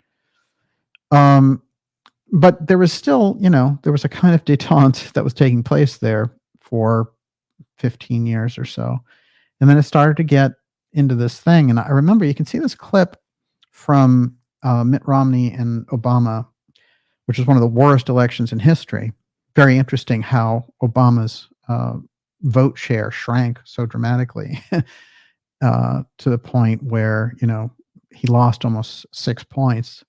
Speaker 1: But there was still, there was a kind of détente that was taking place there for 15 years or so. And then it started to get into this thing. And I remember, you can see this clip from Mitt Romney and Obama, which is one of the worst elections in history. Very interesting how Obama's vote share shrank so dramatically to the point where, he lost almost 6 points.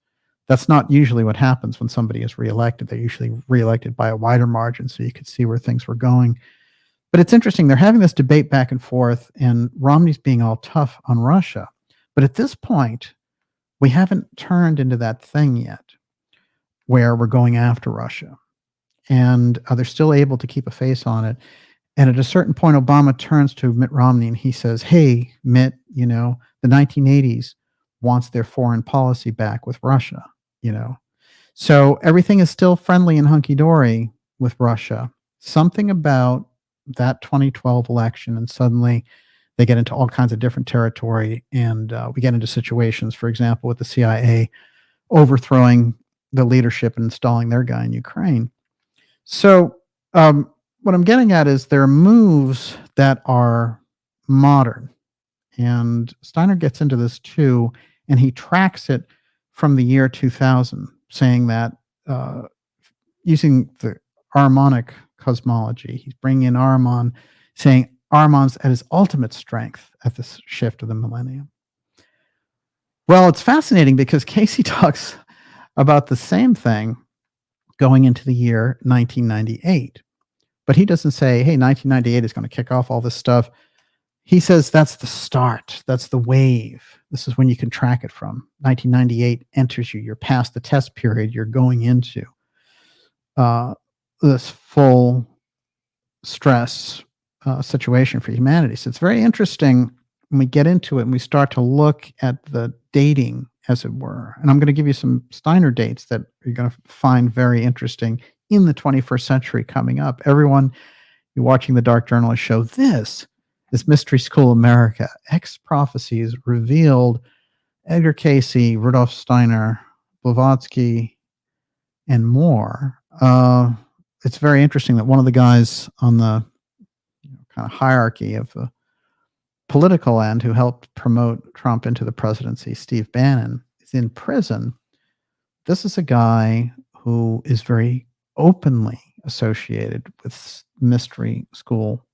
Speaker 1: That's not usually what happens when somebody is reelected. They're usually reelected by a wider margin, so you could see where things were going. But it's interesting. They're having this debate back and forth, and Romney's being all tough on Russia. But at this point, we haven't turned into that thing yet where we're going after Russia. And they're still able to keep a face on it. And at a certain point, Obama turns to Mitt Romney and he says, hey, Mitt, the 1980s wants their foreign policy back with Russia, So everything is still friendly and hunky-dory with Russia. Something about that 2012 election, and suddenly they get into all kinds of different territory, and we get into situations, for example, with the CIA overthrowing the leadership and installing their guy in Ukraine. So what I'm getting at is there are moves that are modern, and Steiner gets into this too, and he tracks it from the year 2000, saying that using the Ahrimanic cosmology, he's bringing in Ahriman, saying Ahriman's at his ultimate strength at this shift of the millennium. Well, it's fascinating because Casey talks about the same thing going into the year 1998. But he doesn't say, hey, 1998 is going to kick off all this stuff. He says that's the start. That's the wave. This is when you can track it from. 1998 enters you. You're past the test period. You're going into this full stress situation for humanity. So it's very interesting when we get into it and we start to look at the dating, as it were. And I'm going to give you some Steiner dates that you're going to find very interesting in the 21st century coming up. Everyone, you're watching the Dark Journalist show. This is Mystery School America. X prophecies revealed. Edgar Casey, Rudolph Steiner, Blavatsky, and more. It's very interesting that one of the guys on the kind of hierarchy of the political end who helped promote Trump into the presidency, Steve Bannon, is in prison. This is a guy who is very openly associated with mystery school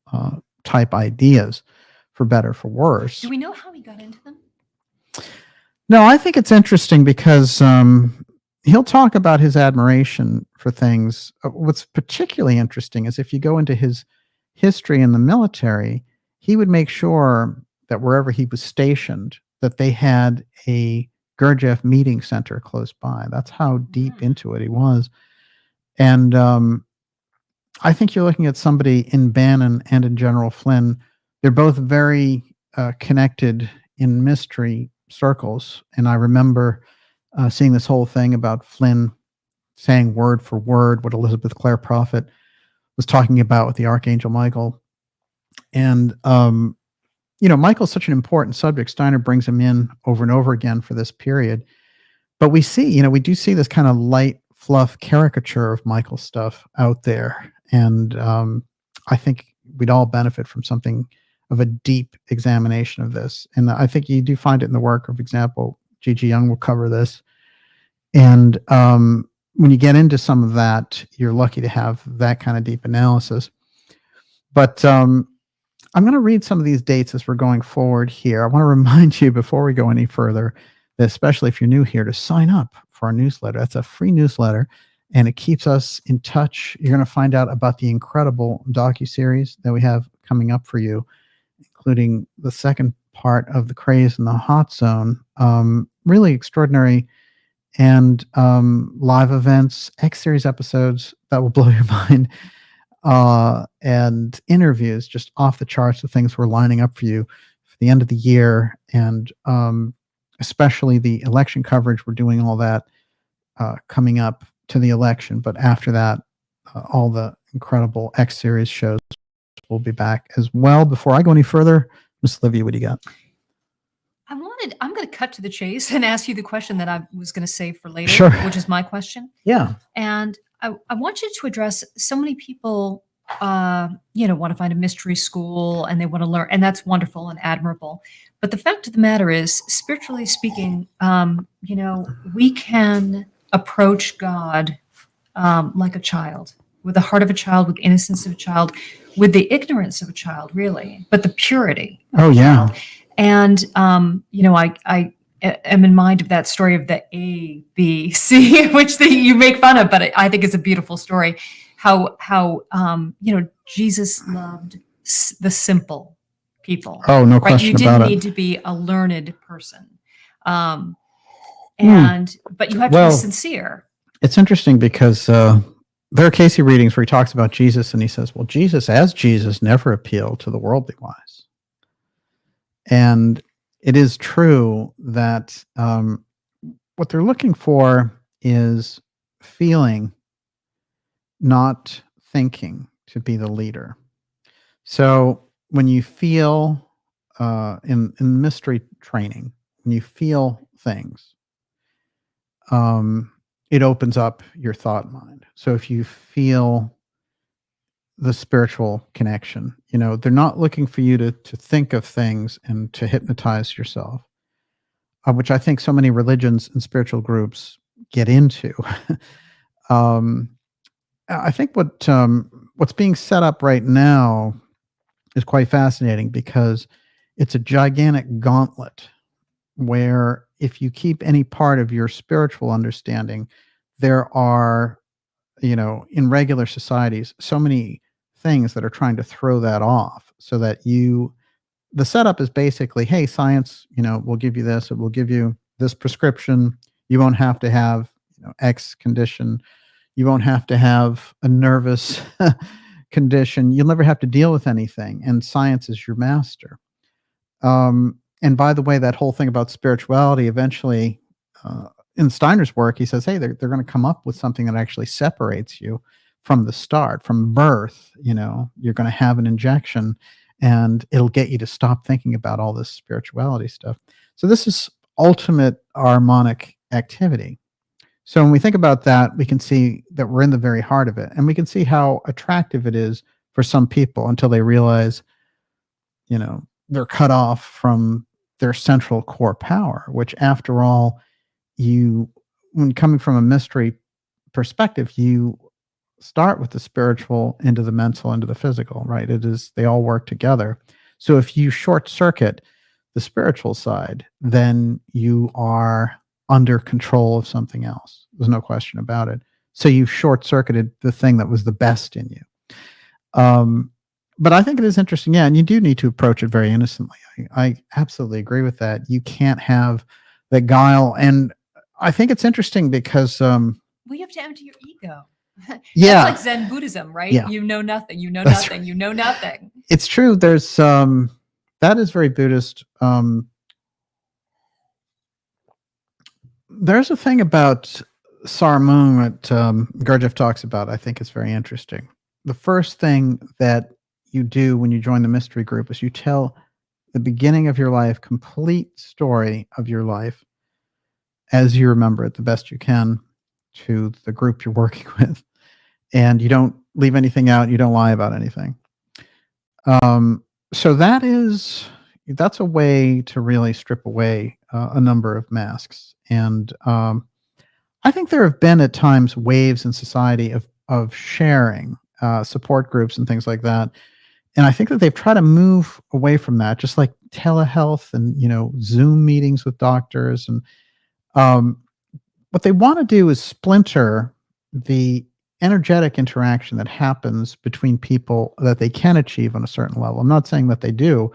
Speaker 1: type ideas, for better, for worse.
Speaker 2: Do we know how he got into them?
Speaker 1: No, I think it's interesting because he'll talk about his admiration for things. What's particularly interesting is if you go into his history in the military, he would make sure that wherever he was stationed, that they had a Gurdjieff meeting center close by. That's how deep into it he was. And I think you're looking at somebody in Bannon and in General Flynn. They're both very connected in mystery circles. And I remember seeing this whole thing about Flynn saying word for word what Elizabeth Clare Prophet was talking about with the Archangel Michael. And, Michael's such an important subject. Steiner brings him in over and over again for this period. But we see, we do see this kind of light fluff caricature of Michael's stuff out there. And I think we'd all benefit from something of a deep examination of this. And I think you do find it in the work of example, G.G. Young will cover this. And when you get into some of that, you're lucky to have that kind of deep analysis. But I'm going to read some of these dates as we're going forward here. I want to remind you before we go any further, that especially if you're new here, to sign up for our newsletter. That's a free newsletter, and it keeps us in touch. You're going to find out about the incredible docuseries that we have coming up for you, including the second part of the Craze and the Hot Zone. Really extraordinary, and live events, X-Series episodes that will blow your mind, and interviews just off the charts of things we're lining up for you for the end of the year, and especially the election coverage. We're doing all that coming up to the election, but after that, all the incredible X-Series shows will be back as well. Before I go any further, Miss Olivia, what do you got?
Speaker 2: I'm going to cut to the chase and ask you the question that I was going to save for later,
Speaker 1: Sure.
Speaker 2: which is my question.
Speaker 1: Yeah.
Speaker 2: And I want you to address, so many people, want to find a mystery school and they want to learn, and that's wonderful and admirable. But the fact of the matter is, spiritually speaking, we can approach God like a child, with the heart of a child, with the innocence of a child, with the ignorance of a child, really, but the purity of a child. And, I am in mind of that story of the A, B, C, which you make fun of, but I think it's a beautiful story. How Jesus loved the simple people.
Speaker 1: Oh, no question about it.
Speaker 2: You didn't need to be a learned person. But you have to be sincere.
Speaker 1: It's interesting because there are Casey readings where he talks about Jesus and he says, well, Jesus never appealed to the worldly wise. And it is true that what they're looking for is feeling, not thinking, to be the leader. So when you feel in mystery training, when you feel things, it opens up your thought mind. So if you feel the spiritual connection, they're not looking for you to think of things and to hypnotize yourself, which I think so many religions and spiritual groups get into. I think what's being set up right now is quite fascinating, because it's a gigantic gauntlet where if you keep any part of your spiritual understanding, there are, in regular societies, so many things that are trying to throw that off, so that the setup is basically, hey, science, we'll give you this, it will give you this prescription. You won't have to have X condition. You won't have to have a nervous condition. You'll never have to deal with anything. And science is your master. And by the way, that whole thing about spirituality, eventually, in Steiner's work, he says, hey, they're going to come up with something that actually separates you from the start, from birth. You're going to have an injection and it'll get you to stop thinking about all this spirituality stuff. So this is ultimate harmonic activity. So when we think about that, we can see that we're in the very heart of it, and we can see how attractive it is for some people until they realize, they're cut off from their central core power, which after all, when coming from a mystery perspective, you start with the spiritual into the mental into the physical, right? They all work together. So if you short circuit the spiritual side, then you are under control of something else. There's no question about it. So you've short-circuited the thing that was the best in you. But I think it is interesting. Yeah, and you do need to approach it very innocently. I absolutely agree with that. You can't have the guile. And I think it's interesting because
Speaker 2: we have to empty your ego.
Speaker 1: yeah,
Speaker 2: That's like Zen Buddhism, right?
Speaker 1: Yeah.
Speaker 2: You know nothing, you know
Speaker 1: That's
Speaker 2: nothing, you know nothing.
Speaker 1: it's true. There's that is very Buddhist. There's a thing about Saramung that Gurdjieff talks about. I think is very interesting. The first thing that you do when you join the mystery group is you tell the beginning of your life, complete story of your life as you remember it the best you can to the group you're working with. And you don't leave anything out. You don't lie about anything. So that's a way to really strip away a number of masks. And I think there have been at times waves in society of sharing support groups and things like that. And I think that they've tried to move away from that, just like telehealth and, Zoom meetings with doctors. And what they want to do is splinter the energetic interaction that happens between people that they can achieve on a certain level. I'm not saying that they do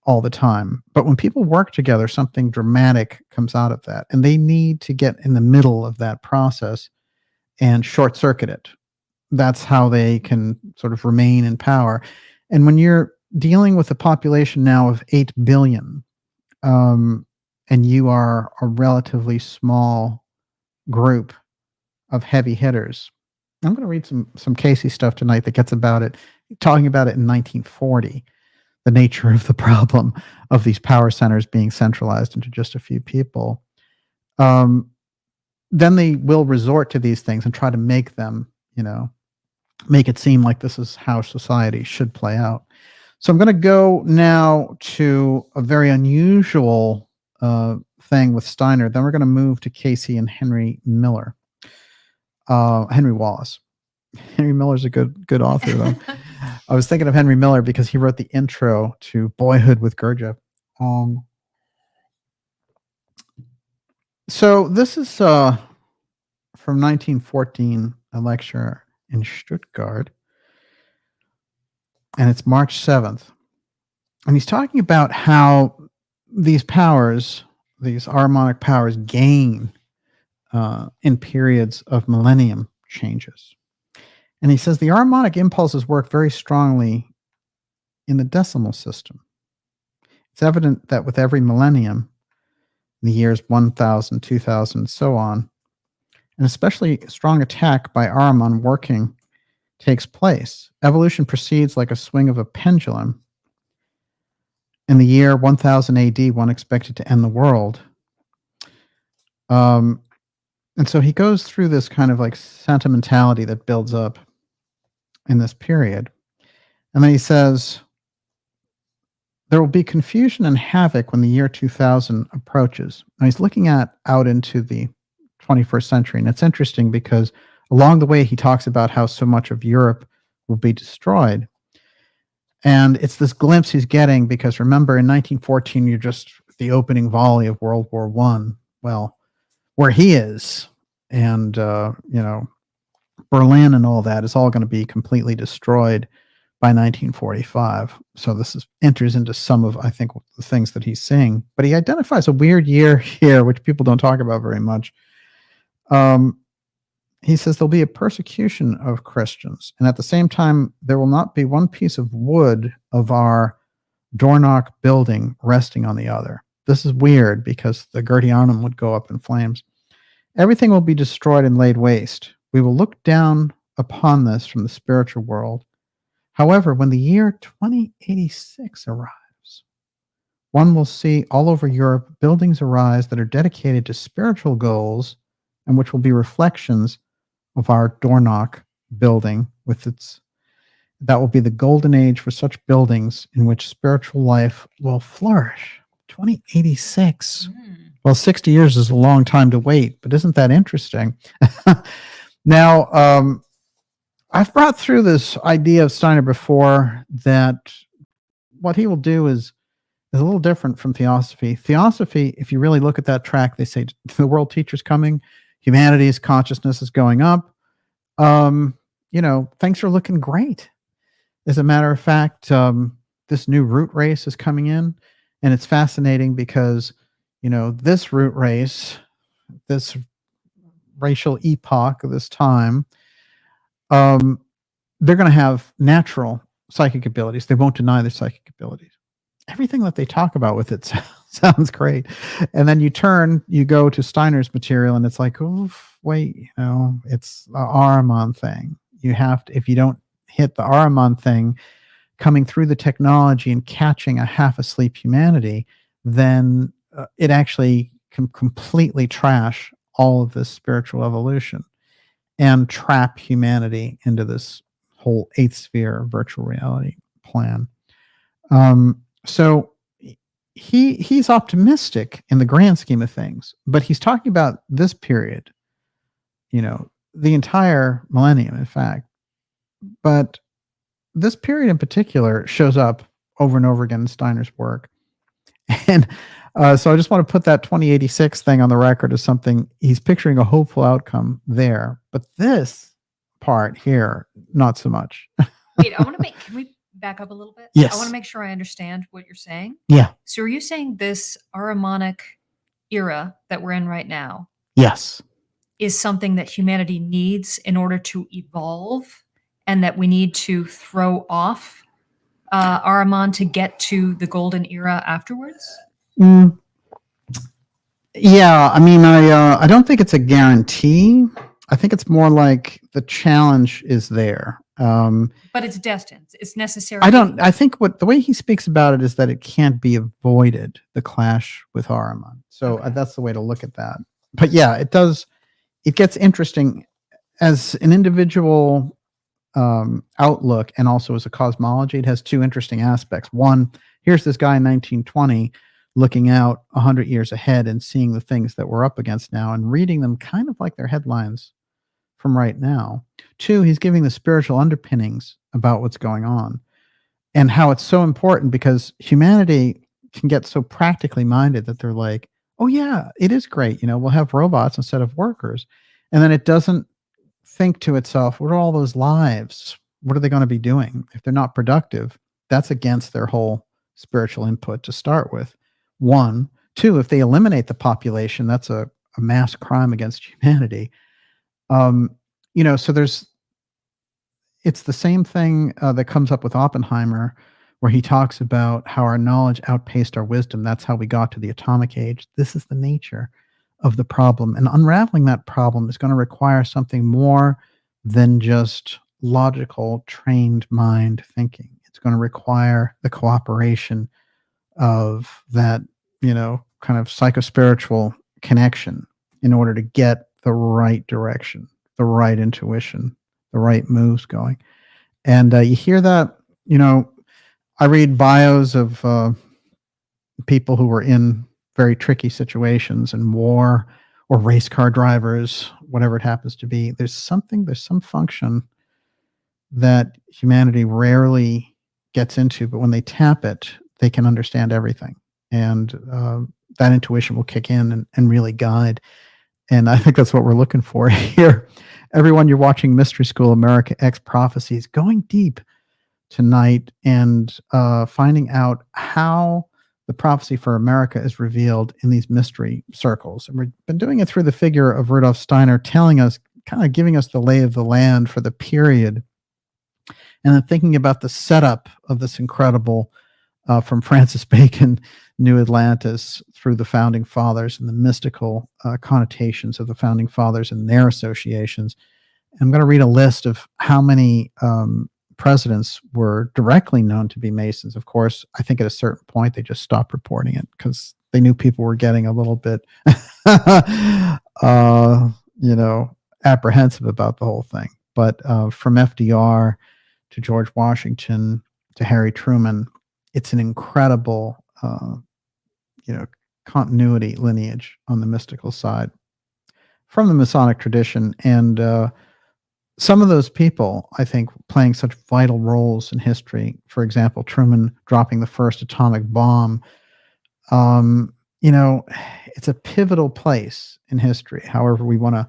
Speaker 1: all the time, but when people work together, something dramatic comes out of that. And they need to get in the middle of that process and short circuit it. That's how they can sort of remain in power. And when you're dealing with a population now of 8 billion, and you are a relatively small group of heavy hitters, I'm going to read some Casey stuff tonight that gets about it, talking about it in 1940, the nature of the problem of these power centers being centralized into just a few people. Then they will resort to these things and try to make them, make it seem like this is how society should play out. So I'm going to go now to a very unusual thing with Steiner. Then we're going to move to Casey and Henry Miller. Henry Wallace. Henry Miller's a good author, though. I was thinking of Henry Miller because he wrote the intro to Boyhood with Gurdjieff. So this is from 1914, a lecture in Stuttgart, and it's March 7th. And he's talking about how these powers, these harmonic powers, gain in periods of millennium changes. And he says the harmonic impulses work very strongly in the decimal system. It's evident that with every millennium, the years 1000, 2000, and so on, an especially strong attack by Ahriman working takes place. Evolution proceeds like a swing of a pendulum. In the year 1000 AD, one expected to end the world. And so he goes through this kind of like sentimentality that builds up in this period. And then he says, there will be confusion and havoc when the year 2000 approaches. Now he's looking out into the 21st century. And it's interesting because along the way, he talks about how so much of Europe will be destroyed. And it's this glimpse he's getting because remember, in 1914, you're just the opening volley of World War I. Well, where he is and, Berlin and all that is all going to be completely destroyed by 1945. So this enters into some of, I think, the things that he's seeing. But he identifies a weird year here, which people don't talk about very much. He says there'll be a persecution of Christians. And at the same time, there will not be one piece of wood of our Dornoch building resting on the other. This is weird because the Goetheanum would go up in flames. Everything will be destroyed and laid waste. We will look down upon this from the spiritual world. However, when the year 2086 arrives, one will see all over Europe buildings arise that are dedicated to spiritual goals and which will be reflections of our Dornoch building that will be the golden age for such buildings in which spiritual life will flourish. 2086. Well, 60 years is a long time to wait, but isn't that interesting? Now, I've brought through this idea of Steiner before that what he will do is is a little different from Theosophy. Theosophy, if you really look at that track, they say the world teacher's coming, humanity's consciousness is going up. Things are looking great. As a matter of fact, this new root race is coming in, and it's fascinating because, this root race, this racial epoch of this time, they're going to have natural psychic abilities. They won't deny their psychic abilities. Everything that they talk about with it sounds great. And then you go to Steiner's material, and it's like, oof, wait, it's the Ahriman thing. You have to, if you don't hit the Ahriman thing, coming through the technology and catching a half asleep humanity, then it actually can completely trash all of this spiritual evolution and trap humanity into this whole eighth sphere virtual reality plan. So he's optimistic in the grand scheme of things, but he's talking about this period, the entire millennium, in fact. But this period in particular shows up over and over again in Steiner's work. And so I just want to put that 2086 thing on the record as something he's picturing a hopeful outcome there. But this part here, not so much.
Speaker 2: Wait, can we back up a little bit?
Speaker 1: Yes.
Speaker 2: I want to make sure I understand what you're saying.
Speaker 1: Yeah.
Speaker 2: So are you saying this Ahrimanic era that we're in right now
Speaker 1: Yes.
Speaker 2: is something that humanity needs in order to evolve, and that we need to throw off Ahriman to get to the golden era afterwards?
Speaker 1: Yeah, I mean, I don't think it's a guarantee. I think it's more like the challenge is there.
Speaker 2: But it's destined. It's necessary.
Speaker 1: I think the way he speaks about it is that it can't be avoided, the clash with Ahriman. So that's the way to look at that. But yeah, it does. It gets interesting as an individual outlook, and also as a cosmology. It has two interesting aspects. One, here's this guy in 1920 looking out 100 years ahead and seeing the things that we're up against now and reading them kind of like they're headlines from right now. Two, he's giving the spiritual underpinnings about what's going on and how it's so important, because humanity can get so practically minded that they're like, oh yeah, it is great. We'll have robots instead of workers. And then it doesn't think to itself, what are all those lives? What are they going to be doing? If they're not productive, that's against their whole spiritual input to start with. One. Two, if they eliminate the population, that's a mass crime against humanity. So it's the same thing that comes up with Oppenheimer, where he talks about how our knowledge outpaced our wisdom. That's how we got to the atomic age. This is the nature of the problem. And unraveling that problem is going to require something more than just logical, trained mind thinking. It's going to require the cooperation of that, kind of psychospiritual connection in order to get the right direction, the right intuition, the right moves going. And you hear that, I read bios of people who were in very tricky situations in war or race car drivers, whatever it happens to be. There's some function that humanity rarely gets into, but when they tap it, they can understand everything. And that intuition will kick in and really guide. And I think that's what we're looking for here. Everyone, you're watching Mystery School America X Prophecies, going deep tonight and finding out how the prophecy for America is revealed in these mystery circles. And we've been doing it through the figure of Rudolph Steiner, telling us, kind of giving us the lay of the land for the period, and then thinking about the setup of this incredible, from Francis Bacon, New Atlantis, through the Founding Fathers and the mystical connotations of the Founding Fathers and their associations. And I'm going to read a list of how many presidents were directly known to be Masons. Of course, I think at a certain point they just stopped reporting it because they knew people were getting a little bit, apprehensive about the whole thing. But from FDR to George Washington to Harry Truman, it's an incredible, continuity lineage on the mystical side from the Masonic tradition. And some of those people, I think, playing such vital roles in history, for example, Truman dropping the first atomic bomb, you know, it's a pivotal place in history. However we want to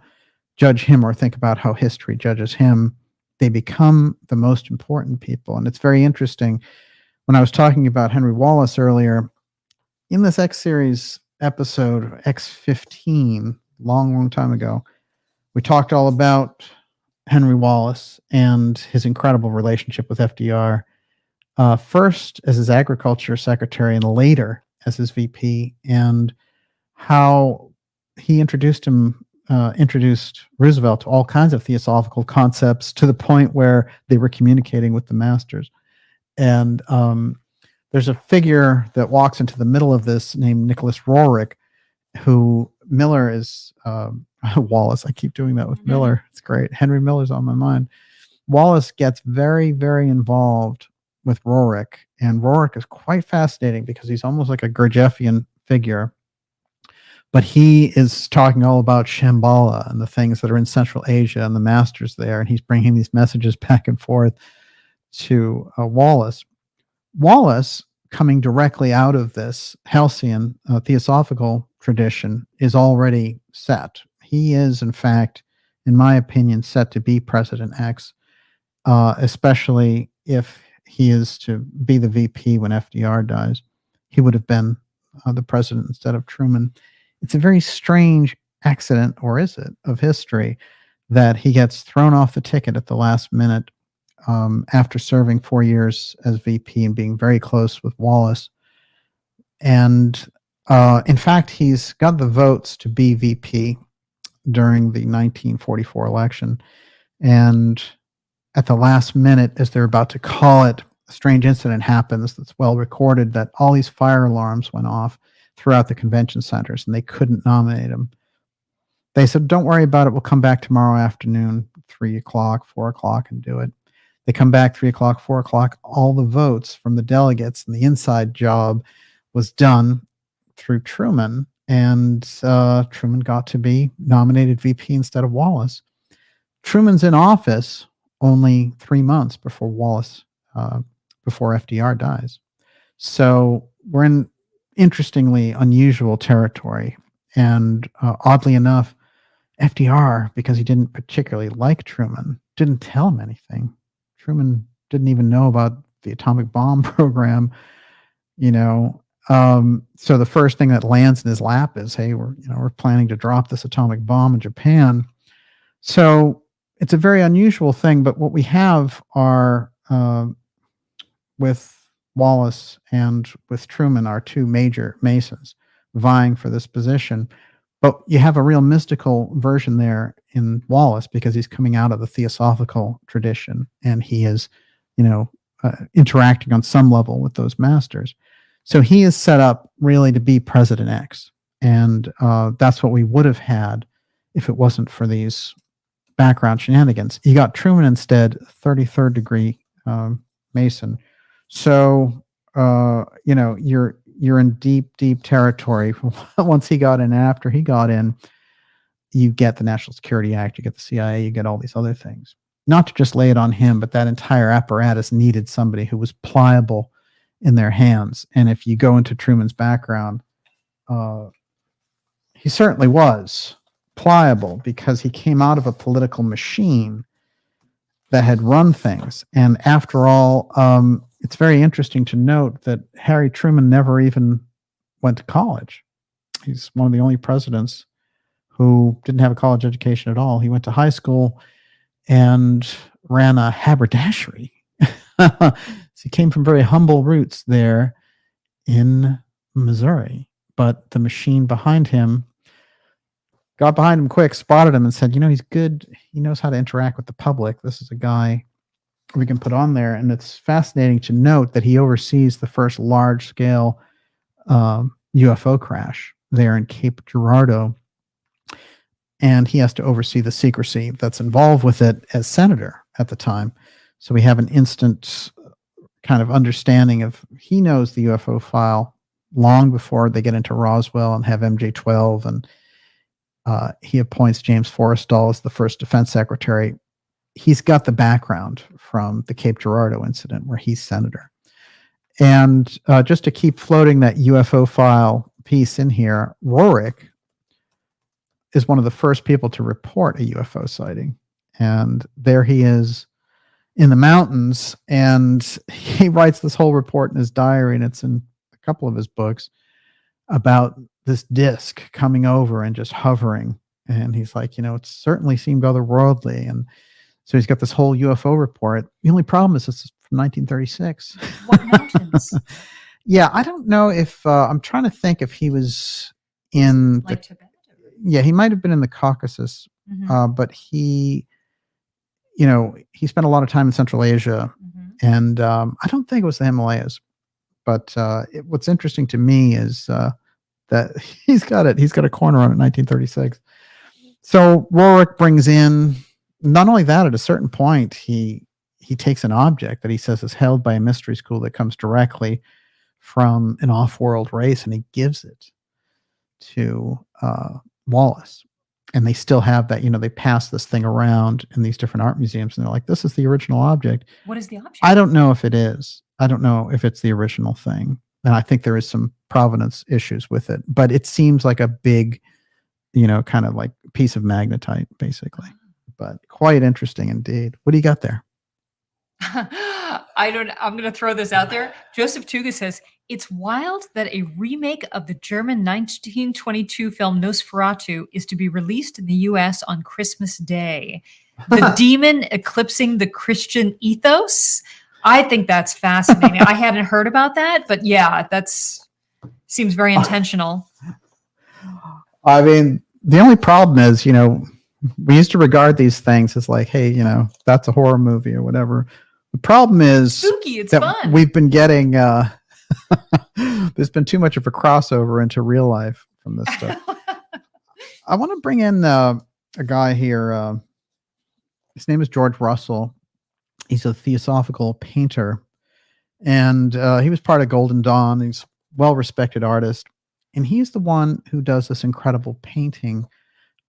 Speaker 1: judge him or think about how history judges him, they become the most important people. And it's very interesting. When I was talking about Henry Wallace earlier, in this X series episode, X15, long time ago, we talked all about Henry Wallace and his incredible relationship with FDR, first as his agriculture secretary and later as his VP, and how he introduced Roosevelt to all kinds of theosophical concepts to the point where they were communicating with the masters. And there's a figure that walks into the middle of this named Nicholas Roerich, who Miller is Wallace. I keep doing that with Miller. It's great. Henry Miller's on my mind. Wallace gets very, very involved with Roerich, and Roerich is quite fascinating because he's almost like a Gurdjieffian figure. But he is talking all about Shambhala and the things that are in Central Asia and the masters there, and he's bringing these messages back and forth to Wallace. Wallace, coming directly out of this Halcyon theosophical tradition, is already set. He is, in fact, in my opinion, set to be President X, especially if he is to be the VP when FDR dies. He would have been the president instead of Truman. It's a very strange accident, or is it, of history that he gets thrown off the ticket at the last minute after serving 4 years as VP and being very close with Wallace. And in fact, he's got the votes to be VP during the 1944 election. And at the last minute, as they're about to call it, a strange incident happens that's well recorded, that all these fire alarms went off throughout the convention centers and they couldn't nominate him. They said, don't worry about it. We'll come back tomorrow afternoon, 3 o'clock, 4 o'clock, and do it. They come back 3 o'clock, 4 o'clock. All the votes from the delegates and the inside job was done through Truman, and Truman got to be nominated VP instead of Wallace. Truman's in office only 3 months before before FDR dies. So we're in interestingly unusual territory. And oddly enough, FDR, because he didn't particularly like Truman, didn't tell him anything. Truman didn't even know about the atomic bomb program, so the first thing that lands in his lap is, hey, we're planning to drop this atomic bomb in Japan. So it's a very unusual thing, but what we have are with Wallace and with Truman are two major Masons vying for this position. But you have a real mystical version there in Wallace because he's coming out of the theosophical tradition and he is, interacting on some level with those masters. So he is set up really to be President X. And that's what we would have had if it wasn't for these background shenanigans. You got Truman instead, 33rd degree Mason. So, you're in deep territory. Once he got in, after he got in, you get the National Security Act, you get the CIA, you get all these other things. Not to just lay it on him, but that entire apparatus needed somebody who was pliable in their hands. And if you go into Truman's background, he certainly was pliable because he came out of a political machine that had run things. And after all, it's very interesting to note that Harry Truman never even went to college. He's one of the only presidents who didn't have a college education at all. He went to high school and ran a haberdashery. So he came from very humble roots there in Missouri. But the machine behind him got behind him quick, spotted him, and said, he's good. He knows how to interact with the public. This is a guy we can put on there. And it's fascinating to note that he oversees the first large-scale UFO crash there in Cape Girardeau. And he has to oversee the secrecy that's involved with it as senator at the time. So we have an instant kind of understanding of, he knows the UFO file long before they get into Roswell and have MJ-12. And he appoints James Forrestal as the first defense secretary. he's got the background from the Cape Girardeau incident where he's senator. And just to keep floating that UFO file piece in here, Rorik is one of the first people to report a UFO sighting. And there he is in the mountains, and he writes this whole report in his diary, and it's in a couple of his books, about this disc coming over and just hovering. And he's like, it certainly seemed otherworldly. And so he's got this whole UFO report. The only problem is it's from 1936.
Speaker 2: What mountains?
Speaker 1: Yeah, I don't know if I'm trying to think if he was in
Speaker 2: Like Tibet?
Speaker 1: Yeah, he might have been in the Caucasus, but he spent a lot of time in Central Asia, and I don't think it was the Himalayas. But what's interesting to me is that he's got a corner on it, 1936. So Rorik brings in, not only that, at a certain point, he takes an object that he says is held by a mystery school that comes directly from an off-world race, and he gives it to Wallace. And they still have that, they pass this thing around in these different art museums, and they're like, this is the original object.
Speaker 2: What is the object?
Speaker 1: I don't know if it is. I don't know if it's the original thing. And I think there is some provenance issues with it, but it seems like a big, kind of like piece of magnetite, basically. But quite interesting indeed. What do you got there?
Speaker 2: I'm going to throw this out there. Joseph Tuga says, it's wild that a remake of the German 1922 film Nosferatu is to be released in the U.S. on Christmas Day. The demon eclipsing the Christian ethos. I think that's fascinating. I hadn't heard about that, but yeah, seems very intentional.
Speaker 1: I mean, the only problem is, we used to regard these things as like, hey, that's a horror movie or whatever. The problem is
Speaker 2: spooky. It's
Speaker 1: that
Speaker 2: fun.
Speaker 1: We've been getting, there's been too much of a crossover into real life from this stuff. I want to bring in a guy here. His name is George Russell. He's a theosophical painter, and he was part of Golden Dawn. He's a well-respected artist, and he's the one who does this incredible painting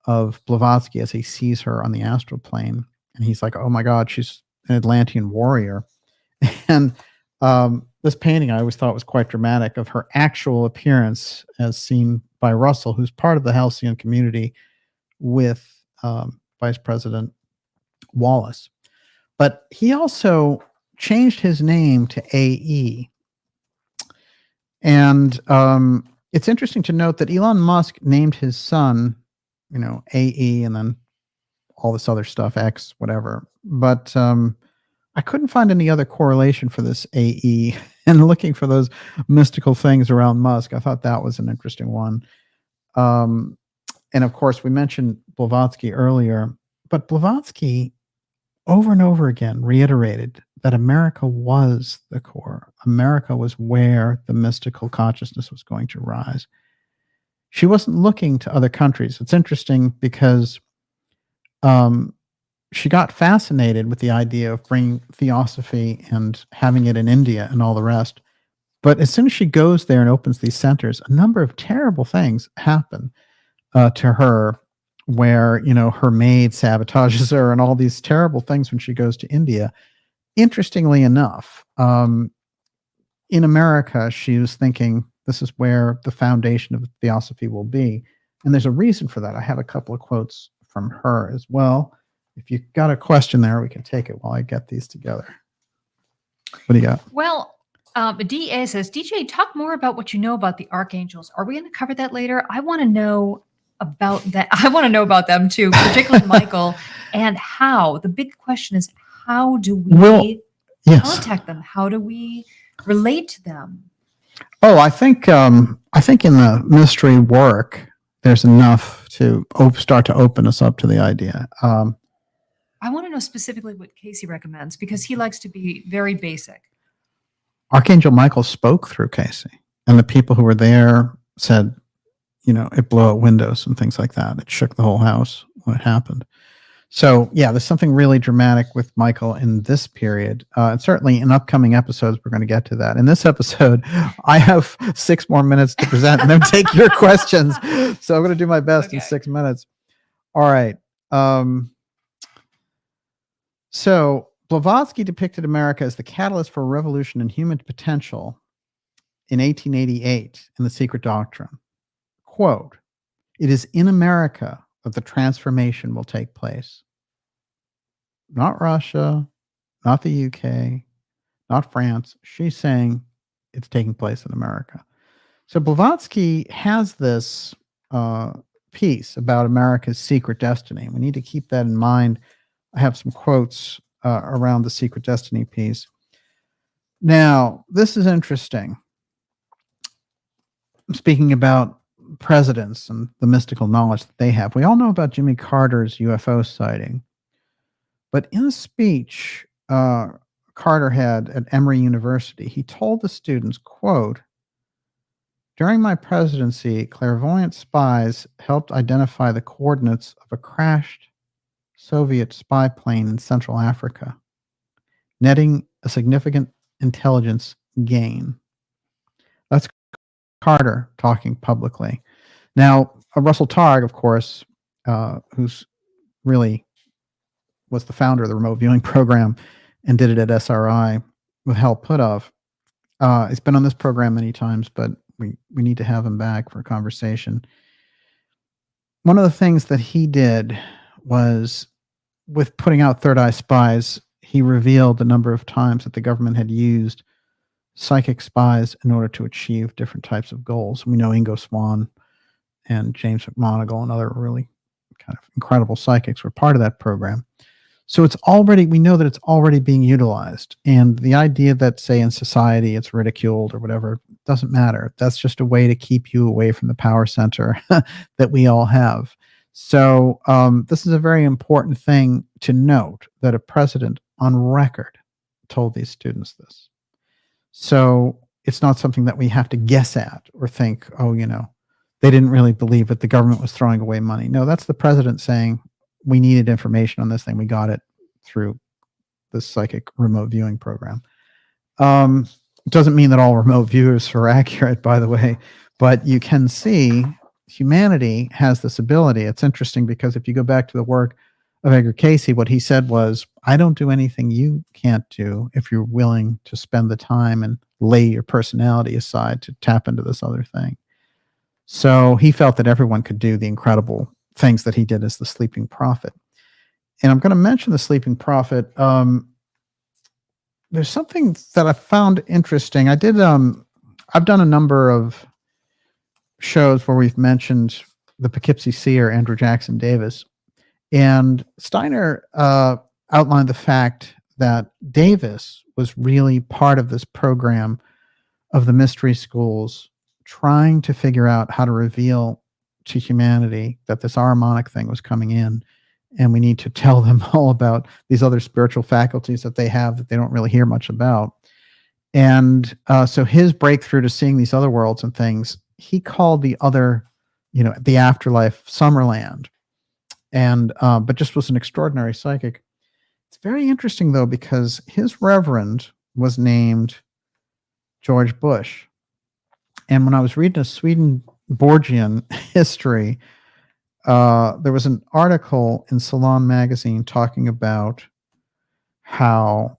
Speaker 1: of Blavatsky as he sees her on the astral plane. And he's like, oh my God, she's an Atlantean warrior. And this painting I always thought was quite dramatic of her actual appearance as seen by Russell, who's part of the Halcyon community with Vice President Wallace. But he also changed his name to AE. And it's interesting to note that Elon Musk named his son, AE, and then all this other stuff, X, whatever. But I couldn't find any other correlation for this AE. And looking for those mystical things around Musk, I thought that was an interesting one. And of course, we mentioned Blavatsky earlier, but Blavatsky over and over again reiterated that America was the core. America was where the mystical consciousness was going to rise. She wasn't looking to other countries. It's interesting because she got fascinated with the idea of bringing theosophy and having it in India and all the rest. But as soon as she goes there and opens these centers, a number of terrible things happen to her, where, her maid sabotages her and all these terrible things when she goes to India. Interestingly enough, in America, she was thinking this is where the foundation of theosophy will be. And there's a reason for that. I have a couple of quotes from her as well. If you've got a question there, we can take it while I get these together. What do you got?
Speaker 2: Well, DA says, DJ, talk more about what you know about the archangels. Are we going to cover that later? I want to know about that. I want to know about them too, particularly Michael, and how. The big question is, how do we contact them? How do we relate to them?
Speaker 1: Oh, I think in the mystery work, there's enough to start to open us up to the idea.
Speaker 2: I want to know specifically what Casey recommends, because he likes to be very basic.
Speaker 1: Archangel Michael spoke through Casey, and the people who were there said, it blew out windows and things like that. It shook the whole house when it happened. So yeah, there's something really dramatic with Michael in this period. And certainly in upcoming episodes, we're going to get to that. In this episode, I have 6 more minutes to present and then take your questions. So I'm going to do my best in 6 minutes. All right. So Blavatsky depicted America as the catalyst for a revolution in human potential in 1888 in The Secret Doctrine. Quote, "It is in America that the transformation will take place. Not Russia, not the UK, not France." She's saying it's taking place in America. So Blavatsky has this piece about America's secret destiny. We need to keep that in mind. I have some quotes around the secret destiny piece. Now, this is interesting. Speaking about presidents and the mystical knowledge that they have, we all know about Jimmy Carter's UFO sighting. But in a speech Carter had at Emory University, he told the students, quote, "During my presidency, clairvoyant spies helped identify the coordinates of a crashed Soviet spy plane in Central Africa, netting a significant intelligence gain." That's Carter talking publicly. Now, Russell Targ, of course, who's really was the founder of the remote viewing program and did it at SRI with Hal Puthoff. He's been on this program many times, but we need to have him back for a conversation. One of the things that he did was, with putting out Third Eye Spies, he revealed the number of times that the government had used psychic spies in order to achieve different types of goals. We know Ingo Swann and James McMoneagle and other really kind of incredible psychics were part of that program. So we know that it's already being utilized. And the idea that, say, in society it's ridiculed or whatever, doesn't matter. That's just a way to keep you away from the power center that we all have. So this is a very important thing to note, that a president on record told these students this. So it's not something that we have to guess at or think, oh, they didn't really believe that the government was throwing away money. No, that's the president saying, we needed information on this thing. We got it through the psychic remote viewing program. It doesn't mean that all remote viewers are accurate, by the way, but you can see humanity has this ability. It's interesting because if you go back to the work of Edgar Cayce, what he said was, I don't do anything you can't do if you're willing to spend the time and lay your personality aside to tap into this other thing. So he felt that everyone could do the incredible things that he did as the sleeping prophet. And I'm going to mention the sleeping prophet. There's something that I found interesting. I've done a number of shows where we've mentioned the Poughkeepsie seer, Andrew Jackson Davis. And Steiner outlined the fact that Davis was really part of this program of the mystery schools, trying to figure out how to reveal to humanity that this Ahrimanic thing was coming in, and we need to tell them all about these other spiritual faculties that they have that they don't really hear much about. And so his breakthrough to seeing these other worlds and things, he called the other, the afterlife, Summerland, and but just was an extraordinary psychic. It's very interesting though, because his reverend was named George Bush. And when I was reading a Swedenborgian history, there was an article in Salon magazine talking about how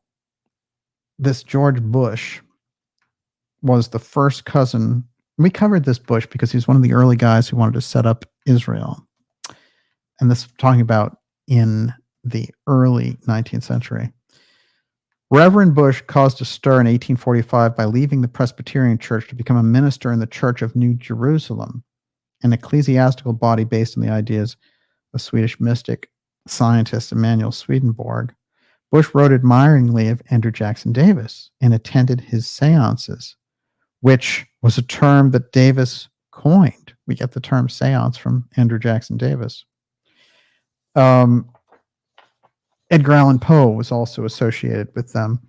Speaker 1: this George Bush was the first cousin. We covered this Bush because he's one of the early guys who wanted to set up Israel. And this talking about in the early 19th century. Reverend Bush caused a stir in 1845 by leaving the Presbyterian Church to become a minister in the Church of New Jerusalem, an ecclesiastical body based on the ideas of Swedish mystic scientist Emanuel Swedenborg. Bush wrote admiringly of Andrew Jackson Davis and attended his seances, which was a term that Davis coined. We get the term seance from Andrew Jackson Davis. Edgar Allan Poe was also associated with them.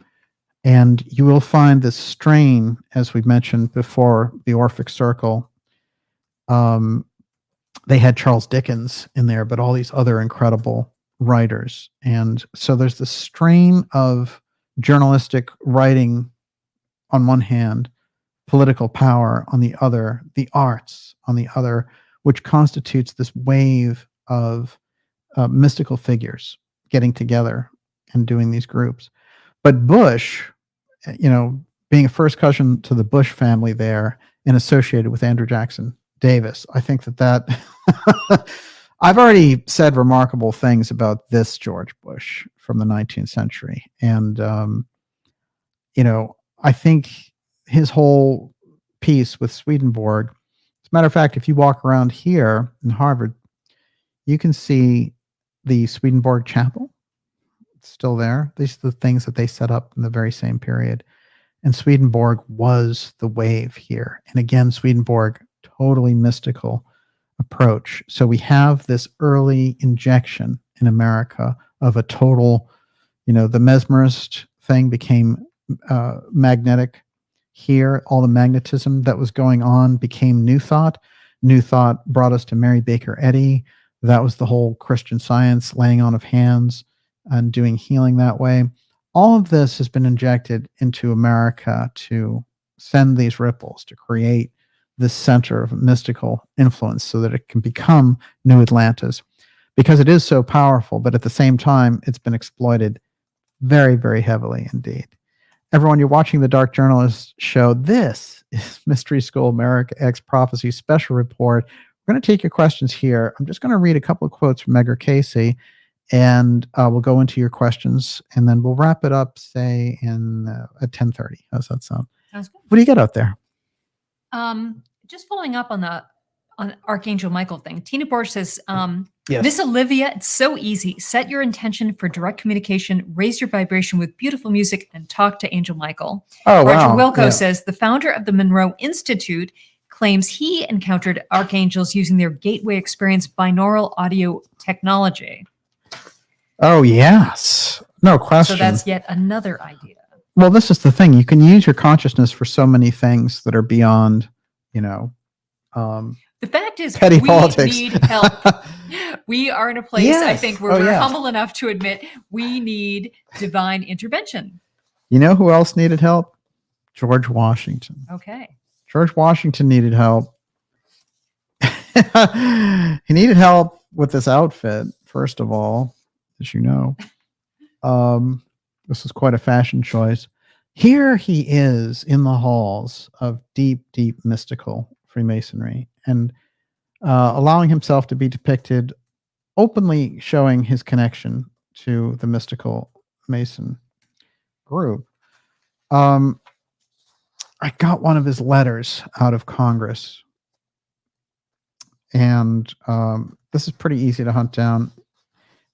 Speaker 1: And you will find this strain, as we mentioned before, the Orphic Circle. They had Charles Dickens in there, but all these other incredible writers. And so there's this strain of journalistic writing on one hand, political power on the other, the arts on the other, which constitutes this wave of mystical figures getting together and doing these groups. But Bush, being a first cousin to the Bush family there and associated with Andrew Jackson Davis, I think that I've already said remarkable things about this George Bush from the 19th century. And, I think his whole piece with Swedenborg, as a matter of fact, if you walk around here in Harvard, you can see the Swedenborg Chapel. It's still there. These are the things that they set up in the very same period. And Swedenborg was the wave here. And again, Swedenborg, totally mystical approach. So we have this early injection in America of a total, the mesmerist thing became magnetic here. All the magnetism that was going on became New Thought. New Thought brought us to Mary Baker Eddy. That was the whole Christian Science, laying on of hands and doing healing that way. All of this has been injected into America to send these ripples, to create this center of mystical influence so that it can become New Atlantis, because it is so powerful, but at the same time, it's been exploited very, very heavily indeed. Everyone, you're watching the Dark Journalist show. This is Mystery School America X Prophecy Special Report. We're going to take your questions here. I'm just going to read a couple of quotes from Edgar Cayce, and we'll go into your questions, and then we'll wrap it up, say, at 10:30. How's that sound?
Speaker 2: Sounds good.
Speaker 1: What do you got out there?
Speaker 2: Just following up on Archangel Michael thing. Tina Borge says,
Speaker 1: Yes.
Speaker 2: Miss Olivia, it's so easy. Set your intention for direct communication, raise your vibration with beautiful music, and talk to Angel Michael.
Speaker 1: Oh,
Speaker 2: Roger
Speaker 1: wow.
Speaker 2: Wilco says, the founder of the Monroe Institute claims he encountered archangels using their Gateway Experience binaural audio technology.
Speaker 1: Oh, yes. No question.
Speaker 2: So that's yet another idea.
Speaker 1: Well, this is the thing. You can use your consciousness for so many things that are beyond,
Speaker 2: the fact is,
Speaker 1: petty
Speaker 2: we
Speaker 1: politics.
Speaker 2: need help. We are in a place, I
Speaker 1: Yes.
Speaker 2: think, where we're humble enough to admit we need divine intervention.
Speaker 1: You know who else needed help? George Washington.
Speaker 2: Okay.
Speaker 1: George Washington needed help. He needed help with this outfit, first of all, as you know. This is quite a fashion choice. Here he is in the halls of deep, deep mystical Freemasonry, and allowing himself to be depicted, openly showing his connection to the mystical Mason group. I got one of his letters out of Congress, and this is pretty easy to hunt down.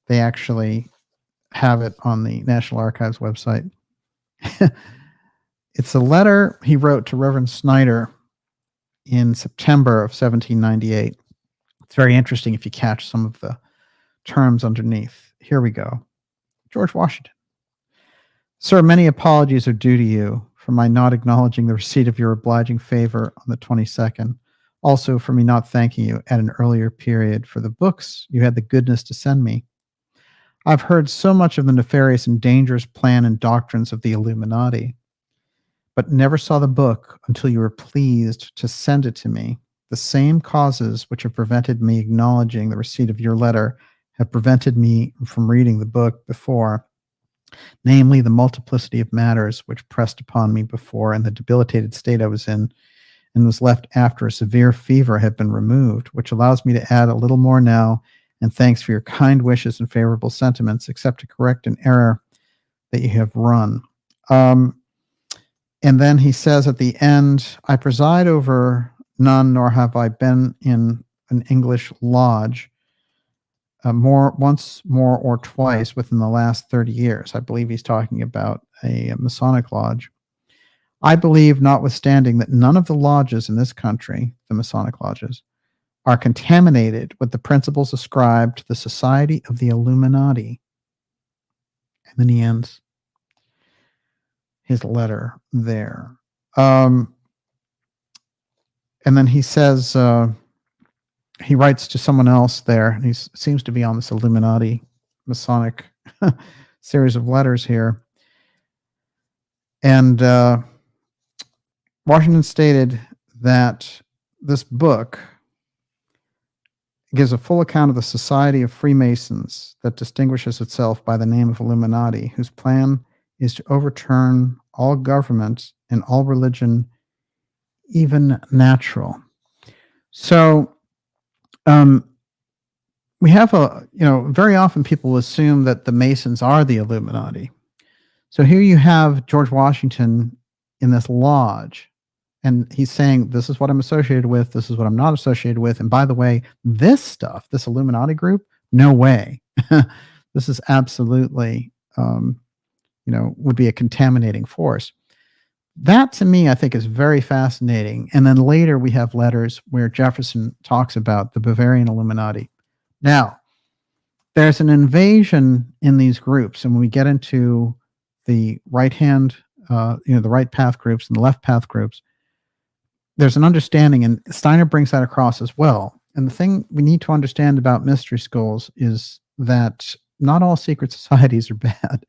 Speaker 1: They actually have it on the National Archives website. It's a letter he wrote to Reverend Snyder in September of 1798. It's very interesting if you catch some of the terms underneath. Here we go. George Washington. Sir, many apologies are due to you for my not acknowledging the receipt of your obliging favor on the 22nd. Also for me not thanking you at an earlier period for the books you had the goodness to send me. I've heard so much of the nefarious and dangerous plan and doctrines of the Illuminati, but never saw the book until you were pleased to send it to me. The same causes which have prevented me acknowledging the receipt of your letter have prevented me from reading the book before, namely the multiplicity of matters which pressed upon me before and the debilitated state I was in and was left after a severe fever had been removed, which allows me to add a little more now, and thanks for your kind wishes and favorable sentiments, except to correct an error that you have run. And then he says at the end, I preside over none, nor have I been in an English lodge once more or twice within the last 30 years. I believe he's talking about a Masonic lodge. I believe, notwithstanding, that none of the lodges in this country, the Masonic lodges, are contaminated with the principles ascribed to the Society of the Illuminati. And then he ends his letter there. And then he says, he writes to someone else there, and he seems to be on this Illuminati Masonic series of letters here. And Washington stated that this book It gives a full account of the Society of Freemasons that distinguishes itself by the name of Illuminati, whose plan is to overturn all government and all religion, even natural. So we have very often people assume that the Masons are the Illuminati. So here you have George Washington in this lodge, and he's saying, this is what I'm associated with, this is what I'm not associated with, and by the way, this stuff, this Illuminati group, no way. This is absolutely, would be a contaminating force. That, to me, I think is very fascinating. And then later we have letters where Jefferson talks about the Bavarian Illuminati. Now, there's an invasion in these groups, and when we get into the right-hand, the right path groups and the left path groups, there's an understanding, and Steiner brings that across as well. And the thing we need to understand about mystery schools is that not all secret societies are bad,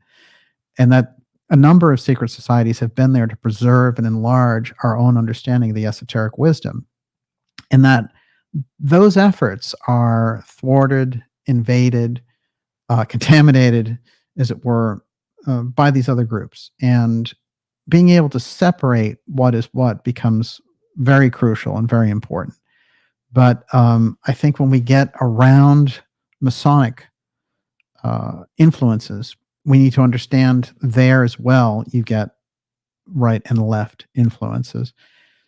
Speaker 1: and that a number of secret societies have been there to preserve and enlarge our own understanding of the esoteric wisdom, and that those efforts are thwarted, invaded, contaminated, as it were, by these other groups. And being able to separate what is what becomes very crucial and very important. But I think when we get around Masonic influences, we need to understand there as well, you get right and left influences.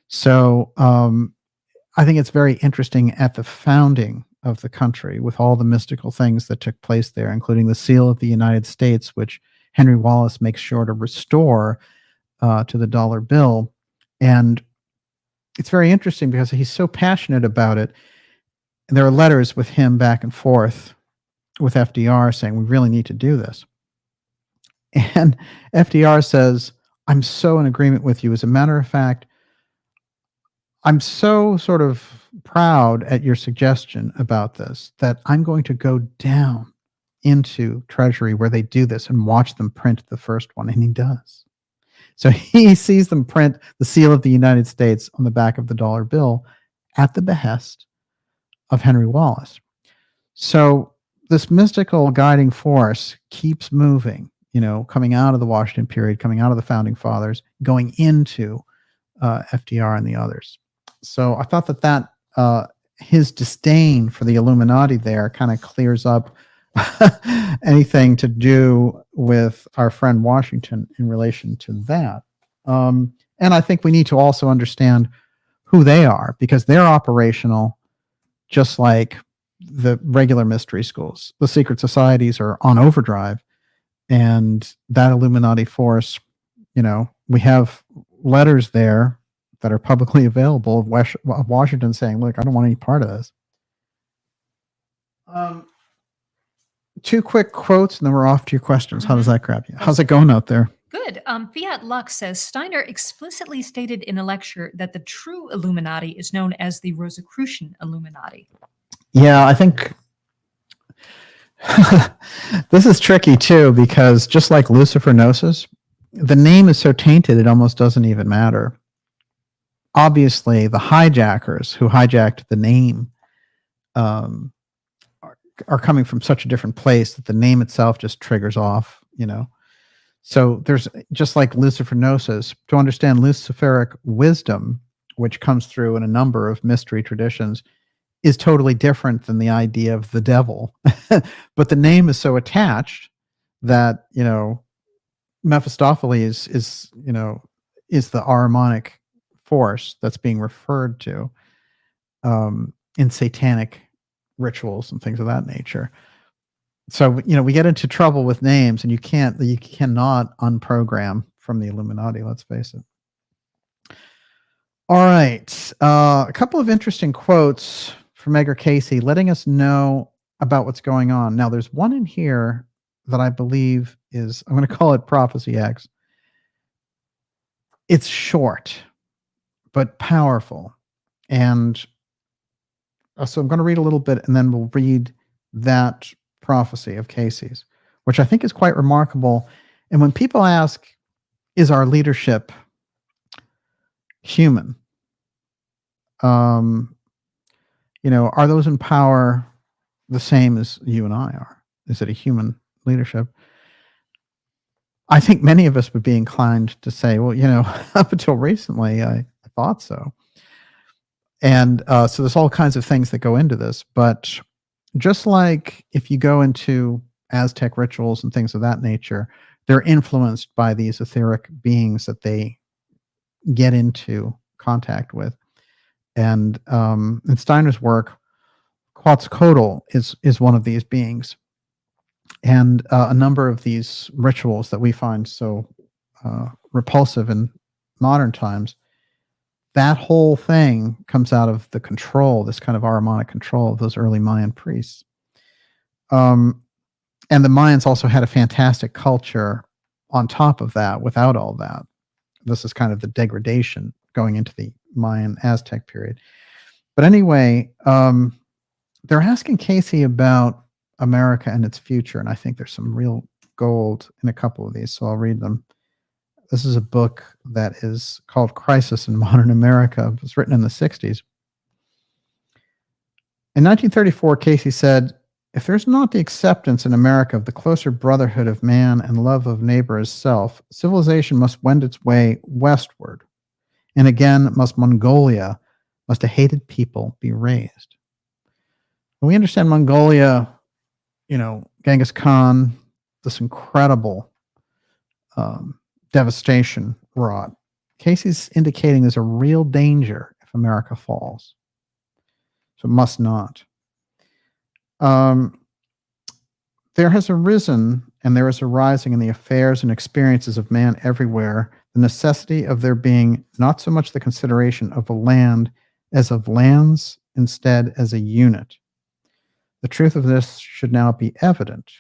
Speaker 1: So I think it's very interesting at the founding of the country with all the mystical things that took place there, including the seal of the United States, which Henry Wallace makes sure to restore to the dollar bill. And it's very interesting because he's so passionate about it. And there are letters with him back and forth with FDR saying, we really need to do this. And FDR says, I'm so in agreement with you. As a matter of fact, I'm so sort of proud at your suggestion about this that I'm going to go down into Treasury where they do this and watch them print the first one. And he does. So he sees them print the seal of the United States on the back of the dollar bill at the behest of Henry Wallace. So this mystical guiding force keeps moving, coming out of the Washington period, coming out of the founding fathers, going into FDR and the others. So I thought that his disdain for the Illuminati there kind of clears up anything to do with our friend Washington in relation to that. And I think we need to also understand who they are, because they're operational just like the regular mystery schools. The secret societies are on overdrive, and that Illuminati force, we have letters there that are publicly available of Washington saying, look, I don't want any part of this. Two quick quotes, and then we're off to your questions. How does that grab you? How's it going out there?
Speaker 2: Good. Fiat Lux says, Steiner explicitly stated in a lecture that the true Illuminati is known as the Rosicrucian Illuminati.
Speaker 1: Yeah, I think this is tricky too, because just like Lucifer Gnosis, the name is so tainted it almost doesn't even matter. Obviously, the hijackers who hijacked the name are coming from such a different place that the name itself just triggers off, So there's, just like Lucifer Gnosis, to understand Luciferic wisdom, which comes through in a number of mystery traditions, is totally different than the idea of the devil. But the name is so attached that, Mephistopheles is the Ahrimanic force that's being referred to in satanic rituals and things of that nature. So, we get into trouble with names, and you cannot unprogram from the Illuminati, let's face it. All right. A couple of interesting quotes from Edgar Casey letting us know about what's going on. Now, there's one in here that I believe is, I'm going to call it Prophecy X. It's short, but powerful. And so I'm going to read a little bit, and then we'll read that prophecy of Casey's, which I think is quite remarkable. And when people ask, is our leadership human? Are those in power the same as you and I are? Is it a human leadership? I think many of us would be inclined to say, well, up until recently, I thought so. And so there's all kinds of things that go into this. But just like if you go into Aztec rituals and things of that nature, they're influenced by these etheric beings that they get into contact with. And in Steiner's work, Quetzalcoatl is one of these beings. And a number of these rituals that we find so repulsive in modern times, that whole thing comes out of the control, this kind of Ahrimanic control of those early Mayan priests. And the Mayans also had a fantastic culture on top of that, without all that. This is kind of the degradation going into the Mayan Aztec period. But anyway, they're asking Casey about America and its future, and I think there's some real gold in a couple of these, so I'll read them. This is a book that is called Crisis in Modern America. It was written in the 60s. In 1934, Casey said, "If there's not the acceptance in America of the closer brotherhood of man and love of neighbor as self, civilization must wend its way westward. And again, must a hated people be raised." We understand Mongolia, Genghis Khan, this incredible devastation wrought. Casey's indicating there's a real danger if America falls. So it must not. There has arisen, and there is arising in the affairs and experiences of man everywhere, the necessity of there being not so much the consideration of a land as of lands, instead as a unit. The truth of this should now be evident.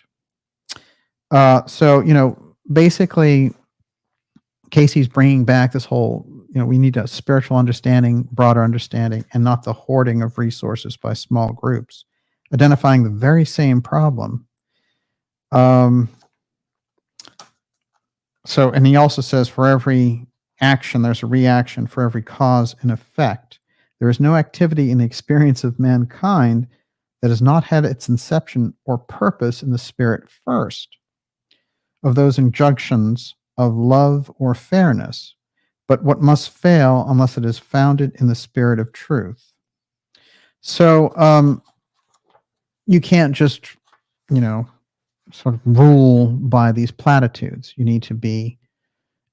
Speaker 1: So, basically, Casey's bringing back this whole, we need a spiritual understanding, broader understanding, and not the hoarding of resources by small groups, identifying the very same problem. And he also says, for every action, there's a reaction. For every cause, an effect. There is no activity in the experience of mankind that has not had its inception or purpose in the spirit first, of those injunctions of love or fairness, but what must fail unless it is founded in the spirit of truth. So you can't just, sort of rule by these platitudes. You need to be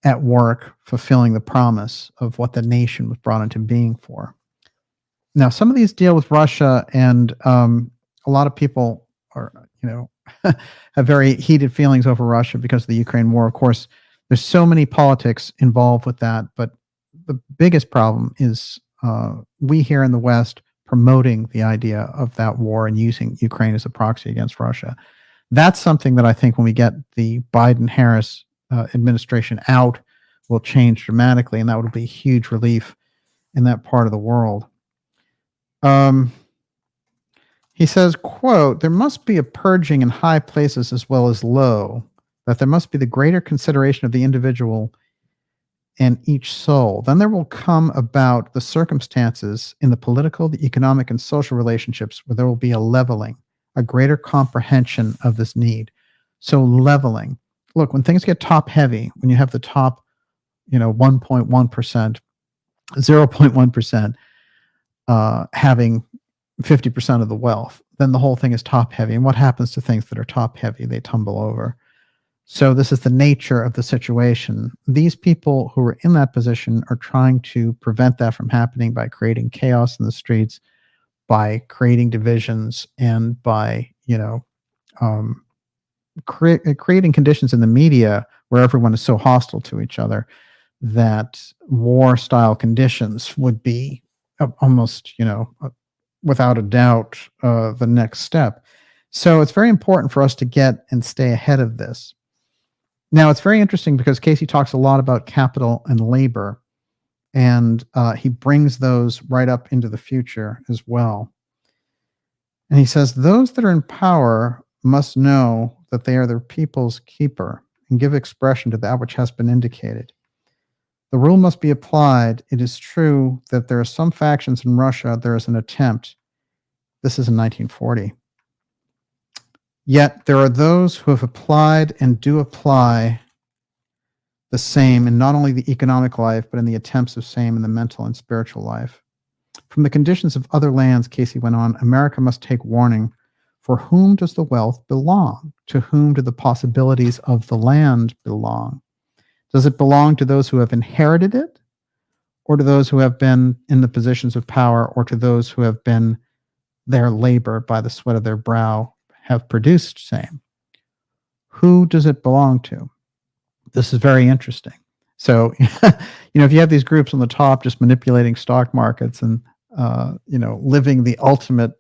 Speaker 1: at work fulfilling the promise of what the nation was brought into being for. Now, some of these deal with Russia, and a lot of people are, have very heated feelings over Russia because of the Ukraine war. Of course, there's so many politics involved with that, but the biggest problem is we here in the West promoting the idea of that war and using Ukraine as a proxy against Russia. That's something that I think when we get the Biden-Harris administration out will change dramatically, and that would be a huge relief in that part of the world. He says, quote, "There must be a purging in high places as well as low, that there must be the greater consideration of the individual and each soul. Then there will come about the circumstances in the political, the economic, and social relationships where there will be a leveling, a greater comprehension of this need." So leveling. Look, when things get top heavy, when you have the top, 1.1%, 0.1%, having 50% of the wealth, then the whole thing is top heavy. And what happens to things that are top heavy? They tumble over. So this is the nature of the situation. These people who are in that position are trying to prevent that from happening by creating chaos in the streets, by creating divisions, and by, creating conditions in the media where everyone is so hostile to each other that war-style conditions would be almost, without a doubt, the next step. So it's very important for us to get and stay ahead of this. Now, it's very interesting because Casey talks a lot about capital and labor, and he brings those right up into the future as well. And he says, "Those that are in power must know that they are their people's keeper and give expression to that which has been indicated. The rule must be applied. It is true that there are some factions in Russia, there is an attempt, This is in 1940. Yet there are those who have applied and do apply the same in not only the economic life, but in the attempts of same in the mental and spiritual life. From the conditions of other lands, Casey went on, America must take warning. For whom does the wealth belong? To whom do the possibilities of the land belong? Does it belong to those who have inherited it, or to those who have been in the positions of power, or to those who have been their labor by the sweat of their brow have produced same? Who does it belong to? This is very interesting. So, if you have these groups on the top just manipulating stock markets and, living the ultimate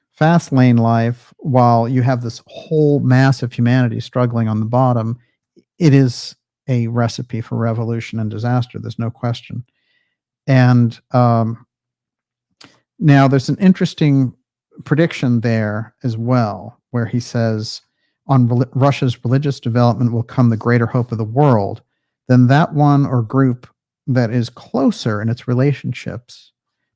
Speaker 1: fast lane life while you have this whole mass of humanity struggling on the bottom, it is a recipe for revolution and disaster. There's no question. And now there's an interesting prediction there as well, where he says, on Russia's religious development will come the greater hope of the world. Then that one or group that is closer in its relationships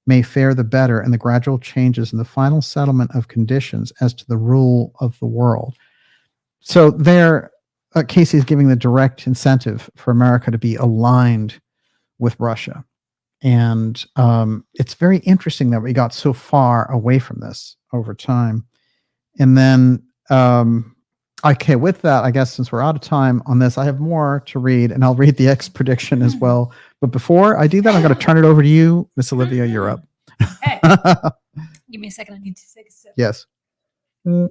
Speaker 1: may fare the better in the gradual changes in the final settlement of conditions as to the rule of the world. So there, Casey is giving the direct incentive for America to be aligned with Russia. And it's very interesting that we got so far away from this over time. And then, okay, with that, I guess since we're out of time on this, I have more to read, and I'll read the X prediction as well. But before I do that, I'm going to turn it over to you, Miss Olivia. You're up.
Speaker 2: Hey, give me a second. I need to take a sip.
Speaker 1: Yes. And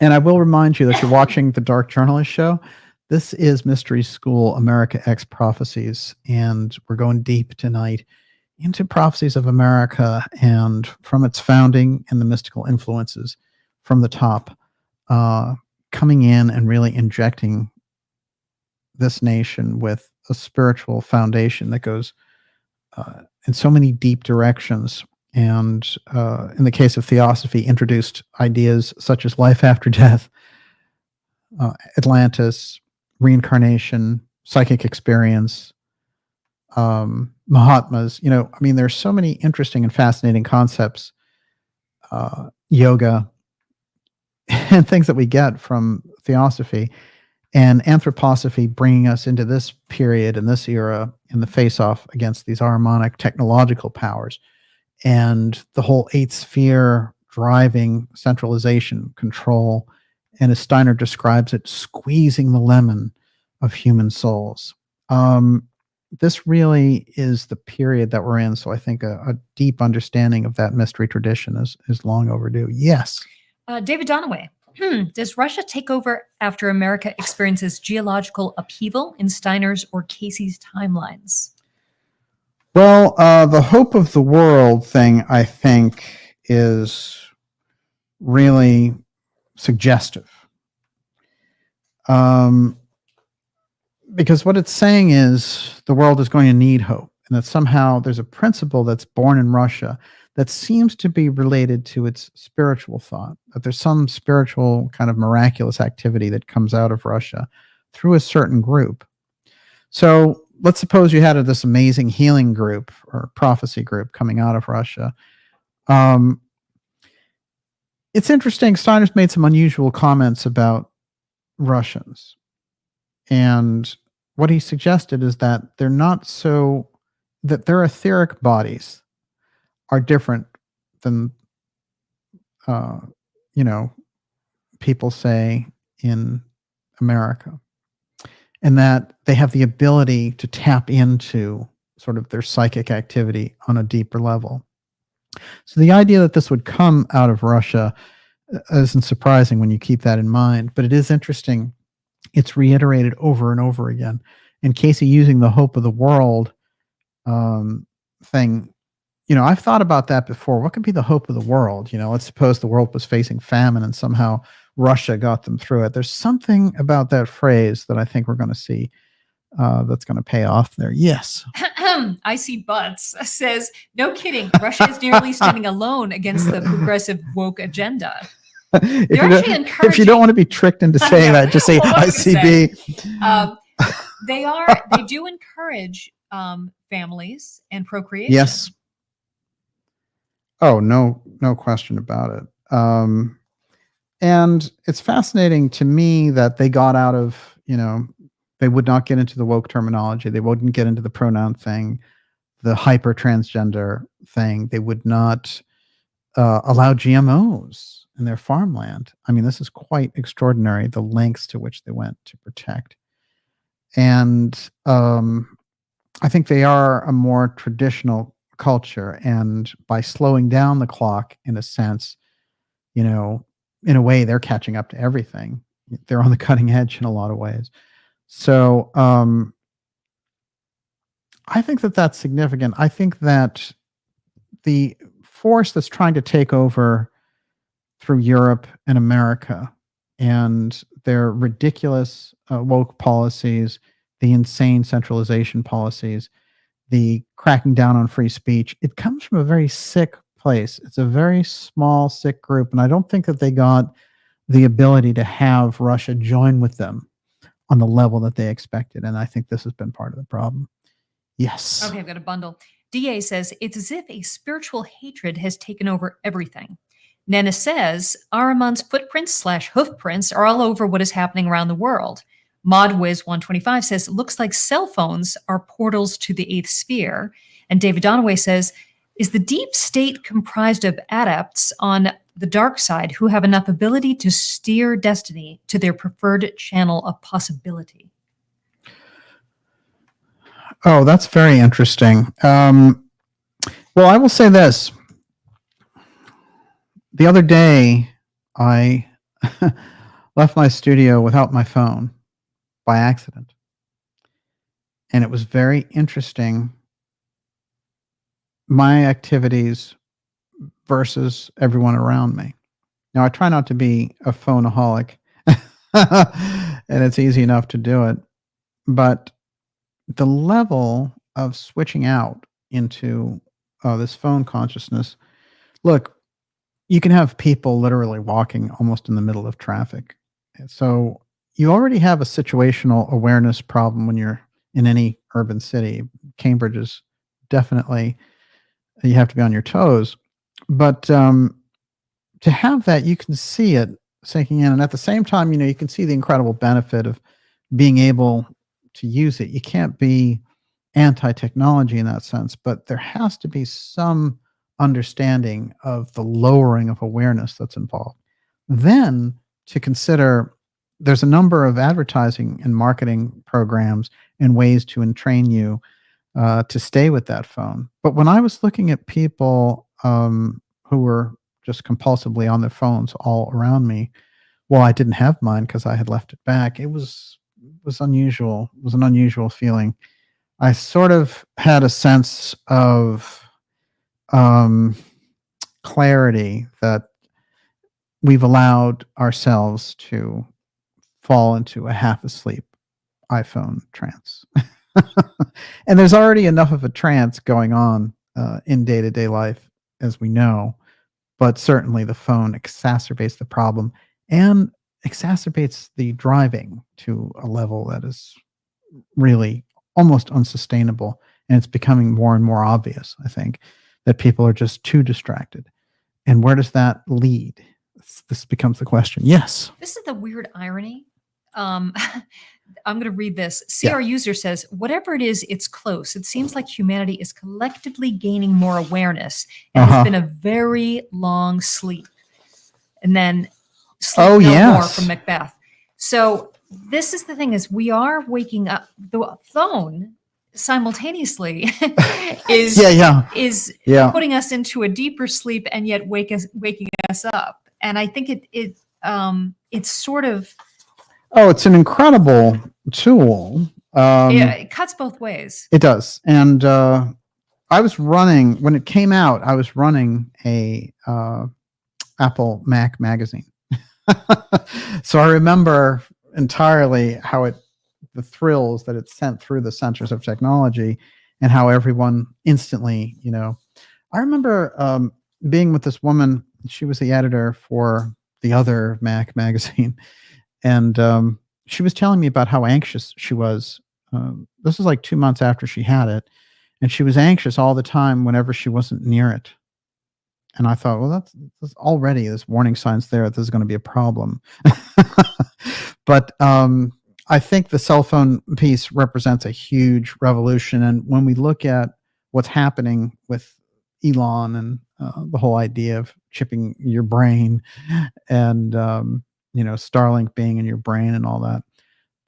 Speaker 1: I will remind you that you're watching the Dark Journalist Show. This is Mystery School America X Prophecies, and we're going deep tonight into prophecies of America and from its founding and the mystical influences from the top, coming in and really injecting this nation with a spiritual foundation that goes in so many deep directions. And in the case of Theosophy, introduced ideas such as life after death, Atlantis, reincarnation, psychic experience, Mahatmas. There's so many interesting and fascinating concepts, yoga, and things that we get from Theosophy, and Anthroposophy bringing us into this period and this era in the face-off against these Ahrimanic technological powers, and the whole eighth sphere driving centralization, control, and as Steiner describes it, squeezing the lemon of human souls. This really is the period that we're in, so I think a deep understanding of that mystery tradition is long overdue. Yes.
Speaker 2: David Donaway. Does Russia take over after America experiences geological upheaval in Steiner's or Casey's timelines?
Speaker 1: Well, the hope of the world thing, I think, is really suggestive. Because what it's saying is the world is going to need hope, and that somehow there's a principle that's born in Russia that seems to be related to its spiritual thought, that there's some spiritual kind of miraculous activity that comes out of Russia through a certain group. So let's suppose you had this amazing healing group or prophecy group coming out of Russia. It's interesting. Steiner's made some unusual comments about Russians. And what he suggested is that they're not so, that their etheric bodies are different than, people say in America. And that they have the ability to tap into sort of their psychic activity on a deeper level. So the idea that this would come out of Russia isn't surprising when you keep that in mind, but it is interesting. It's reiterated over and over again. And Casey using the hope of the world thing, I've thought about that before. What could be the hope of the world? Let's suppose the world was facing famine and somehow Russia got them through it. There's something about that phrase that I think we're going to see that's going to pay off there. Yes.
Speaker 2: I see Butts says, no kidding. Russia is nearly standing alone against the progressive woke agenda.
Speaker 1: If you don't want to be tricked into saying that, just say ICB.
Speaker 2: They do encourage families and procreation.
Speaker 1: Yes. Oh, no question about it. And it's fascinating to me that they got out of, they would not get into the woke terminology. They wouldn't get into the pronoun thing, the hyper transgender thing. They would not allow GMOs in their farmland. I mean, this is quite extraordinary, the lengths to which they went to protect. And I think they are a more traditional culture. And by slowing down the clock, in a sense, in a way, they're catching up to everything. They're on the cutting edge in a lot of ways. So I think that that's significant. I think that the force that's trying to take over through Europe and America and their ridiculous woke policies, the insane centralization policies, the cracking down on free speech, it comes from a very sick place. It's a very small, sick group. And I don't think that they got the ability to have Russia join with them on the level that they expected. And I think this has been part of the problem. Yes.
Speaker 2: Okay, I've got a bundle. DA says, it's as if a spiritual hatred has taken over everything. Nana says, Ahriman's footprints / hoofprints are all over what is happening around the world. ModWiz125 says, it looks like cell phones are portals to the eighth sphere. And David Donaway says, is the deep state comprised of adepts on the dark side who have enough ability to steer destiny to their preferred channel of possibility?
Speaker 1: Oh, that's very interesting. Well, I will say this. The other day, I left my studio without my phone by accident. And it was very interesting, my activities versus everyone around me. Now, I try not to be a phoneaholic, and it's easy enough to do it. But the level of switching out into this phone consciousness, look, you can have people literally walking almost in the middle of traffic. So you already have a situational awareness problem when you're in any urban city. Cambridge is definitely, you have to be on your toes. But to have that, you can see it sinking in. And at the same time, you can see the incredible benefit of being able to use it. You can't be anti-technology in that sense, but there has to be some understanding of the lowering of awareness that's involved. Then to consider, there's a number of advertising and marketing programs and ways to entrain you to stay with that phone. But when I was looking at people who were just compulsively on their phones all around me, well, I didn't have mine because I had left it back. It was unusual. It was an unusual feeling. I sort of had a sense of clarity that we've allowed ourselves to fall into a half asleep iPhone trance. And there's already enough of a trance going on in day-to-day life, as we know, but certainly the phone exacerbates the problem and exacerbates the driving to a level that is really almost unsustainable. And it's becoming more and more obvious, I think, that people are just too distracted. And where does that lead? This becomes the question. Yes.
Speaker 2: This is the weird irony. I'm going to read this. CR user says, whatever it is, it's close. It seems like humanity is collectively gaining more awareness. And it's been a very long sleep. And then sleep more from Macbeth. So this is the thing, is we are waking up. The phone simultaneously is putting us into a deeper sleep and yet waking us up. And I think it's sort of,
Speaker 1: it's an incredible tool.
Speaker 2: It cuts both ways.
Speaker 1: It does. And I was running, when it came out, I was running a Apple Mac magazine. So I remember entirely how the thrills that it sent through the centers of technology and how everyone instantly, I remember being with this woman. She was the editor for the other Mac magazine. And she was telling me about how anxious she was. This was like 2 months after she had it. And she was anxious all the time whenever she wasn't near it. And I thought, well, that's already there's warning signs there. This is going to be a problem. But I think the cell phone piece represents a huge revolution. And when we look at what's happening with Elon and the whole idea of chipping your brain and, Starlink being in your brain and all that,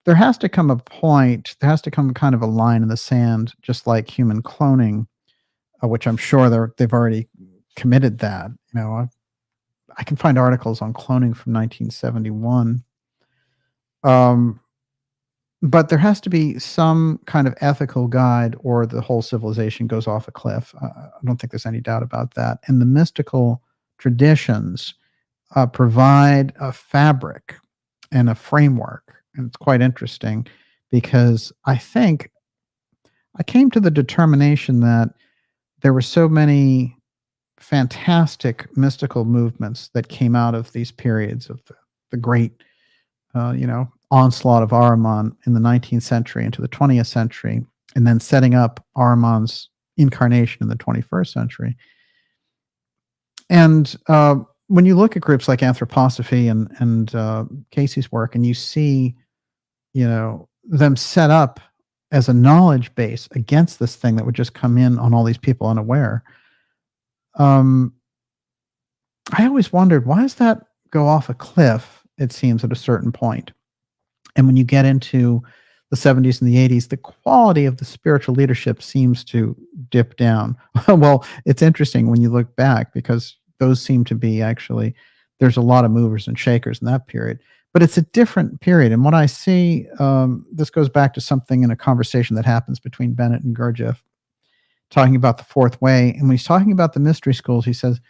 Speaker 1: there has to come a point, there has to come kind of a line in the sand, just like human cloning, which I'm sure they've already committed that. I can find articles on cloning from 1971. But there has to be some kind of ethical guide, or the whole civilization goes off a cliff. I don't think there's any doubt about that. And the mystical traditions provide a fabric and a framework. And it's quite interesting because I think I came to the determination that there were so many fantastic mystical movements that came out of these periods of the great, onslaught of Ahriman in the 19th century into the 20th century, and then setting up Ahriman's incarnation in the 21st century. And when you look at groups like Anthroposophy and Casey's work, and you see, them set up as a knowledge base against this thing that would just come in on all these people unaware, I always wondered, why does that go off a cliff, it seems, at a certain point? And when you get into the 70s and the 80s, the quality of the spiritual leadership seems to dip down. Well, it's interesting when you look back, because those seem to be actually, there's a lot of movers and shakers in that period. But it's a different period. And what I see, this goes back to something in a conversation that happens between Bennett and Gurdjieff, talking about the fourth way. And when he's talking about the mystery schools, he says,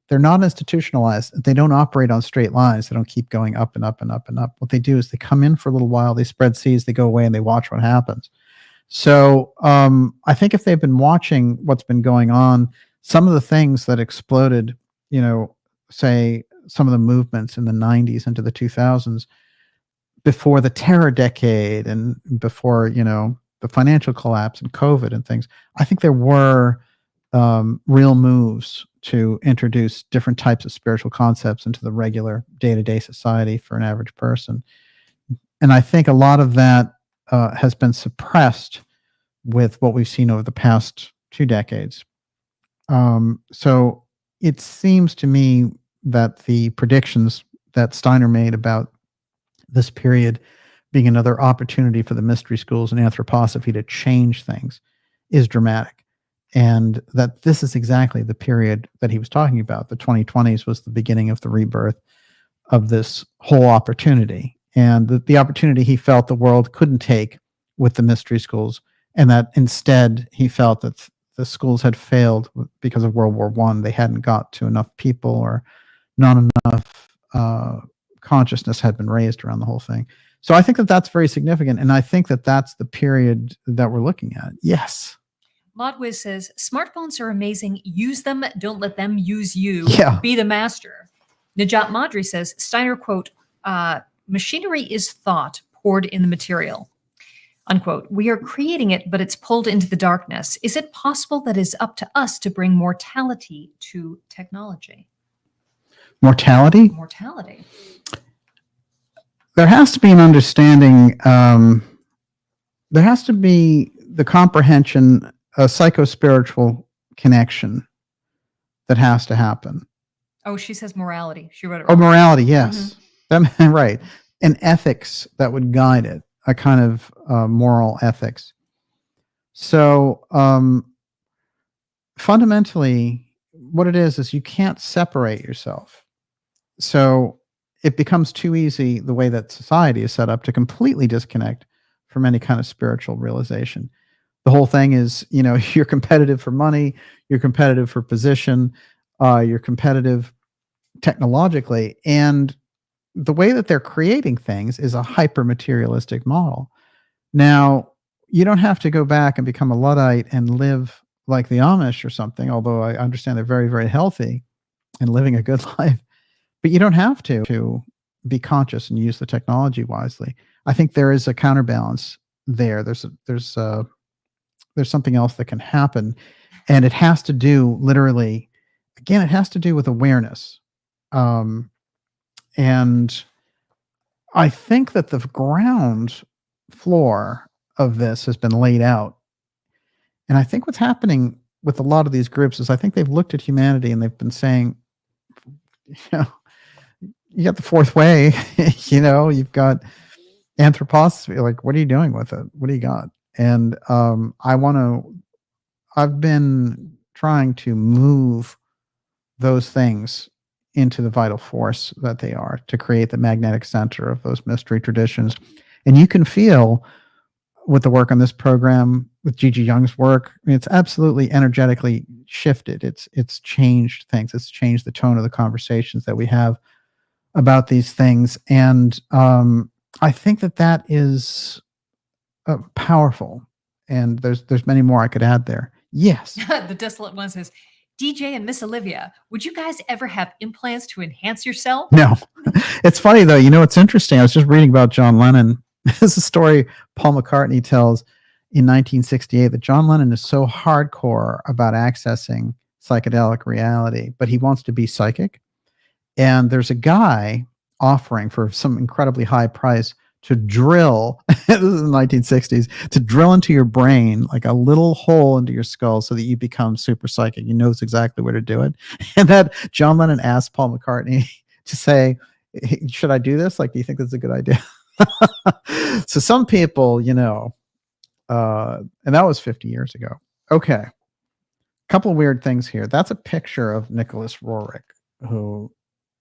Speaker 1: they're not institutionalized. They don't operate on straight lines. They don't keep going up and up and up and up. What they do is they come in for a little while, they spread seeds, they go away, and they watch what happens. So I think if they've been watching what's been going on, some of the things that exploded, say some of the movements in the 90s into the 2000s, before the terror decade and before, the financial collapse and COVID and things, I think there were real moves to introduce different types of spiritual concepts into the regular day-to-day society for an average person. And I think a lot of that has been suppressed with what we've seen over the past 2 decades. So it seems to me that the predictions that Steiner made about this period being another opportunity for the mystery schools and anthroposophy to change things is dramatic. And that this is exactly the period that he was talking about. The 2020s was the beginning of the rebirth of this whole opportunity. And the opportunity he felt the world couldn't take with the mystery schools, and that instead he felt that the schools had failed because of World War I. They hadn't got to enough people, or not enough consciousness had been raised around the whole thing. So I think that that's very significant. And I think that that's the period that we're looking at. Yes.
Speaker 2: Modwiz says, smartphones are amazing. Use them. Don't let them use you.
Speaker 1: Yeah.
Speaker 2: Be the master. Najat Madri says, Steiner, quote, machinery is thought poured in the material, unquote. We are creating it, but it's pulled into the darkness. Is it possible that it's up to us to bring mortality to technology?
Speaker 1: Mortality?
Speaker 2: Mortality.
Speaker 1: There has to be an understanding. There has to be the comprehension, a psycho-spiritual connection that has to happen.
Speaker 2: Oh, she says morality. She wrote it
Speaker 1: wrong. Oh, morality, yes.
Speaker 2: Mm-hmm.
Speaker 1: Right. An ethics that would guide it, a kind of moral ethics. So fundamentally, what it is you can't separate yourself. So it becomes too easy, the way that society is set up, to completely disconnect from any kind of spiritual realization. The whole thing is, you're competitive for money, you're competitive for position, you're competitive technologically, and the way that they're creating things is a hyper-materialistic model. Now, you don't have to go back and become a Luddite and live like the Amish or something, although I understand they're very, very healthy and living a good life. But you don't have to be conscious and use the technology wisely. I think there is a counterbalance there. There's something else that can happen, and it has to do literally, again, it has to do with awareness. And I think that the ground floor of this has been laid out. And I think what's happening with a lot of these groups is I think they've looked at humanity and they've been saying, you know, you got the fourth way, you know, you've got anthroposophy. Like, what are you doing with it? What do you got? And I've been trying to move those things into the vital force that they are, to create the magnetic center of those mystery traditions. And you can feel with the work on this program, with Gigi Young's work, I mean, it's absolutely energetically shifted. It's changed things. It's changed the tone of the conversations that we have about these things. And I think that is powerful. And there's many more I could add there. Yes.
Speaker 2: The Desolate One says, DJ and Miss Olivia, would you guys ever have implants to enhance yourself?
Speaker 1: No. It's funny, though. You know, it's interesting. I was just reading about John Lennon. This is a story Paul McCartney tells in 1968 that John Lennon is so hardcore about accessing psychedelic reality, but he wants to be psychic. And there's a guy offering for some incredibly high price to drill, this is in the 1960s, to drill into your brain like a little hole into your skull so that you become super psychic. He knows exactly where to do it. And that John Lennon asked Paul McCartney to say, hey, should I do this? Like, do you think that's a good idea? So some people, you know, and that was 50 years ago. Okay. Couple weird things here. That's a picture of Nicholas Roerich, who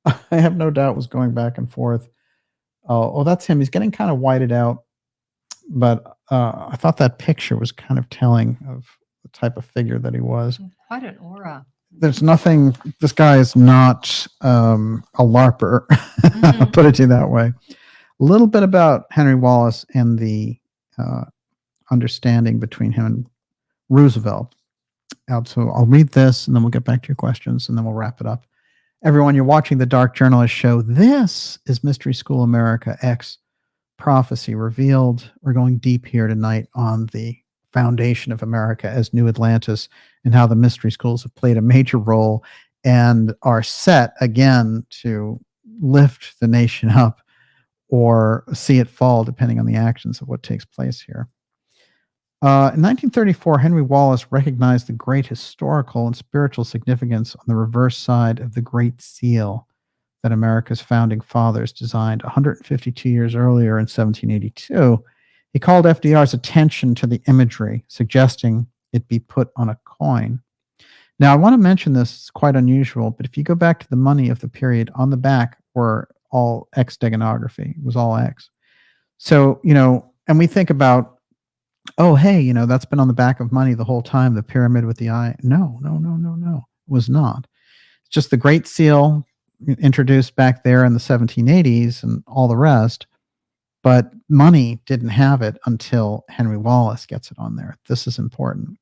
Speaker 1: I have no doubt was going back and forth. Oh, that's him. He's getting kind of whited out, but I thought that picture was kind of telling of the type of figure that he was.
Speaker 2: Quite an aura.
Speaker 1: There's nothing. This guy is not a LARPer. I'll put it to you that way. A little bit about Henry Wallace and the understanding between him and Roosevelt. So I'll read this, and then we'll get back to your questions, and then we'll wrap it up. Everyone, you're watching the Dark Journalist Show. This is Mystery School America X Prophecy Revealed. We're going deep here tonight on the foundation of America as New Atlantis and how the mystery schools have played a major role and are set again to lift the nation up or see it fall, depending on the actions of what takes place here. In 1934, Henry Wallace recognized the great historical and spiritual significance on the reverse side of the Great Seal that America's founding fathers designed 152 years earlier in 1782. He called FDR's attention to the imagery, suggesting it be put on a coin. Now, I want to mention this, it's quite unusual, but if you go back to the money of the period, on the back were all X steganography. It was all X. So, you know, and we think about, oh, hey, you know, that's been on the back of money the whole time, the pyramid with the eye. No. It was not. It's just the Great Seal introduced back there in the 1780s and all the rest. But money didn't have it until Henry Wallace gets it on there. This is important.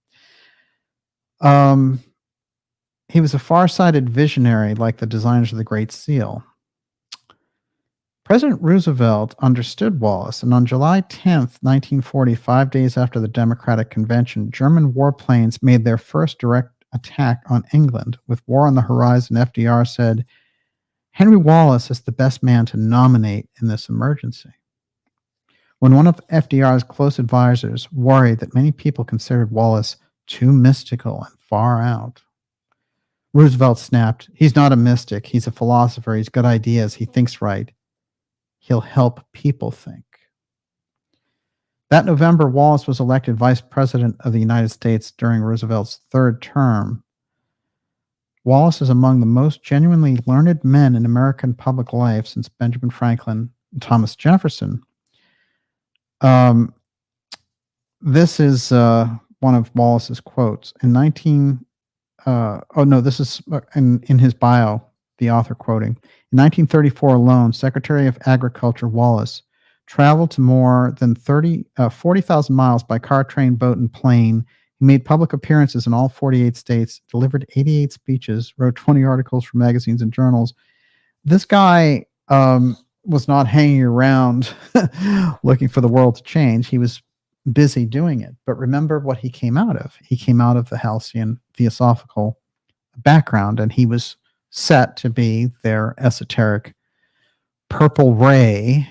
Speaker 1: He was a far-sighted visionary like the designers of the Great Seal. President Roosevelt understood Wallace, and on July 10th, 1940, 5 days after the Democratic Convention, German warplanes made their first direct attack on England. With war on the horizon, FDR said, Henry Wallace is the best man to nominate in this emergency. When one of FDR's close advisors worried that many people considered Wallace too mystical and far out, Roosevelt snapped, he's not a mystic, he's a philosopher, he's got ideas, he thinks right. He'll help people think. That November, Wallace was elected Vice President of the United States during Roosevelt's third term. Wallace is among the most genuinely learned men in American public life since Benjamin Franklin and Thomas Jefferson. This is one of Wallace's quotes. This is in his bio, the author quoting. In 1934 alone, Secretary of Agriculture Wallace traveled to more than 40,000 miles by car, train, boat, and plane. He made public appearances in all 48 states, delivered 88 speeches, wrote 20 articles for magazines and journals. This guy was not hanging around looking for the world to change. He was busy doing it. But remember what he came out of. He came out of the halcyon Theosophical background, and he was set to be their esoteric purple ray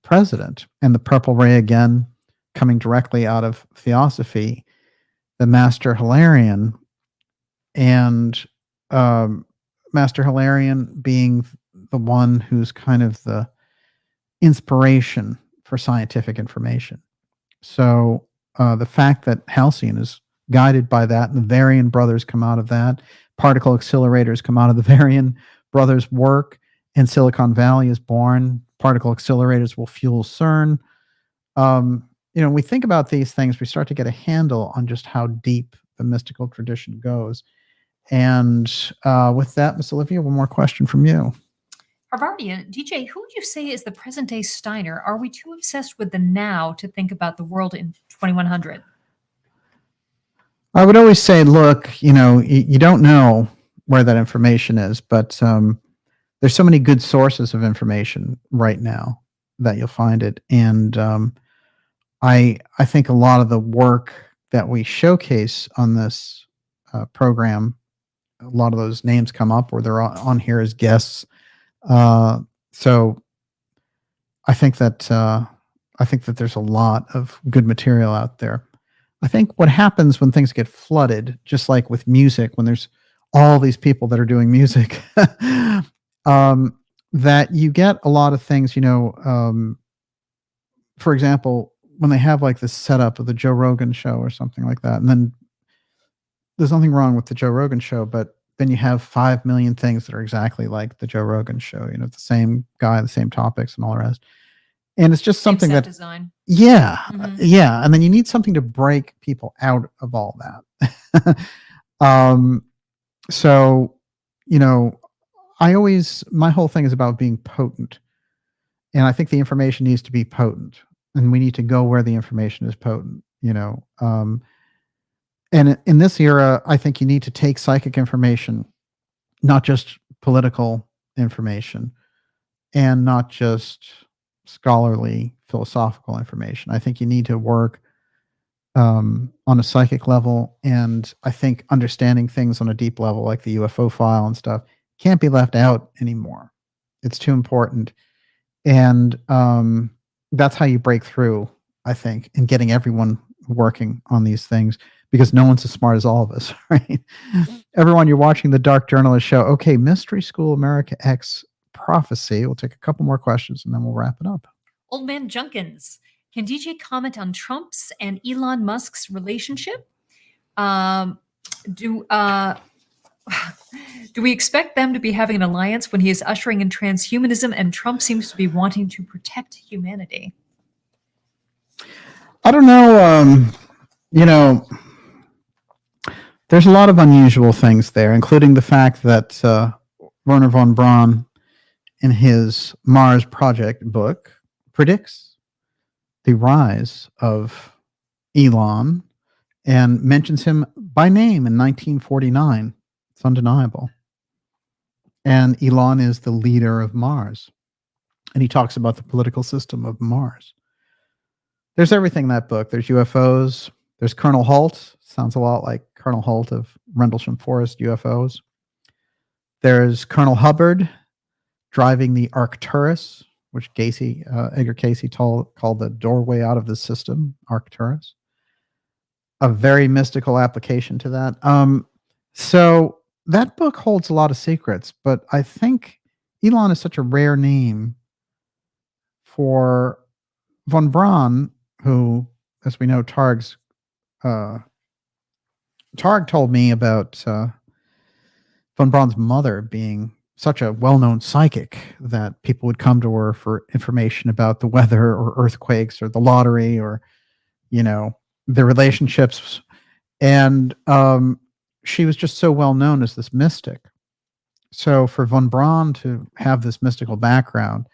Speaker 1: president. And the purple ray, again, coming directly out of Theosophy, the Master Hilarion, and Master Hilarion being the one who's kind of the inspiration for scientific information. So the fact that Halcyon is guided by that, and the Varian brothers come out of that, particle accelerators come out of the Varian brothers' work, and Silicon Valley is born. Particle accelerators will fuel CERN. We think about these things, we start to get a handle on just how deep the mystical tradition goes. And with that, Miss Olivia, one more question from you.
Speaker 2: Harvardian, DJ, who would you say is the present day Steiner? Are we too obsessed with the now to think about the world in 2100?
Speaker 1: I would always say, look, you don't know where that information is, but there's so many good sources of information right now that you'll find it. And I think a lot of the work that we showcase on this program, a lot of those names come up, or they're on here as guests. So I think that there's a lot of good material out there. I think what happens when things get flooded, just like with music, when there's all these people that are doing music, that you get a lot of things, for example, when they have like this setup of the Joe Rogan show or something like that, and then there's nothing wrong with the Joe Rogan show, but then you have 5 million things that are exactly like the Joe Rogan show, the same guy, the same topics and all the rest. And it's just something that
Speaker 2: design.
Speaker 1: Yeah. Yeah. And then you need something to break people out of all that. So, my whole thing is about being potent. And I think the information needs to be potent, and we need to go where the information is potent, and in this era, I think you need to take psychic information, not just political information, and not just scholarly philosophical information. I think you need to work on a psychic level, and I think understanding things on a deep level, like the UFO file and stuff, can't be left out anymore. It's too important. And that's how you break through, I think, in getting everyone working on these things, because no one's as smart as all of us, right? Everyone, you're watching the Dark Journalist Show. Okay, Mystery School America X Prophecy. We'll take a couple more questions and then we'll wrap it up.
Speaker 2: Old Man Junkins, can DJ comment on Trump's and Elon Musk's relationship? Do we expect them to be having an alliance when he is ushering in transhumanism and Trump seems to be wanting to protect humanity?
Speaker 1: I don't know. There's a lot of unusual things there, including the fact that Werner von Braun, in his Mars Project book, predicts the rise of Elon and mentions him by name in 1949. It's undeniable. And Elon is the leader of Mars. And he talks about the political system of Mars. There's everything in that book. There's UFOs. There's Colonel Holt. Sounds a lot like Colonel Holt of Rendlesham Forest UFOs. There's Colonel Hubbard driving the Arcturus, which Edgar Casey called the doorway out of the system, Arcturus. A very mystical application to that. So that book holds a lot of secrets, but I think Elon is such a rare name for von Braun, who, as we know, Targ told me about von Braun's mother being such a well-known psychic that people would come to her for information about the weather or earthquakes or the lottery or, the relationships. And she was just so well known as this mystic. So for von Braun to have this mystical background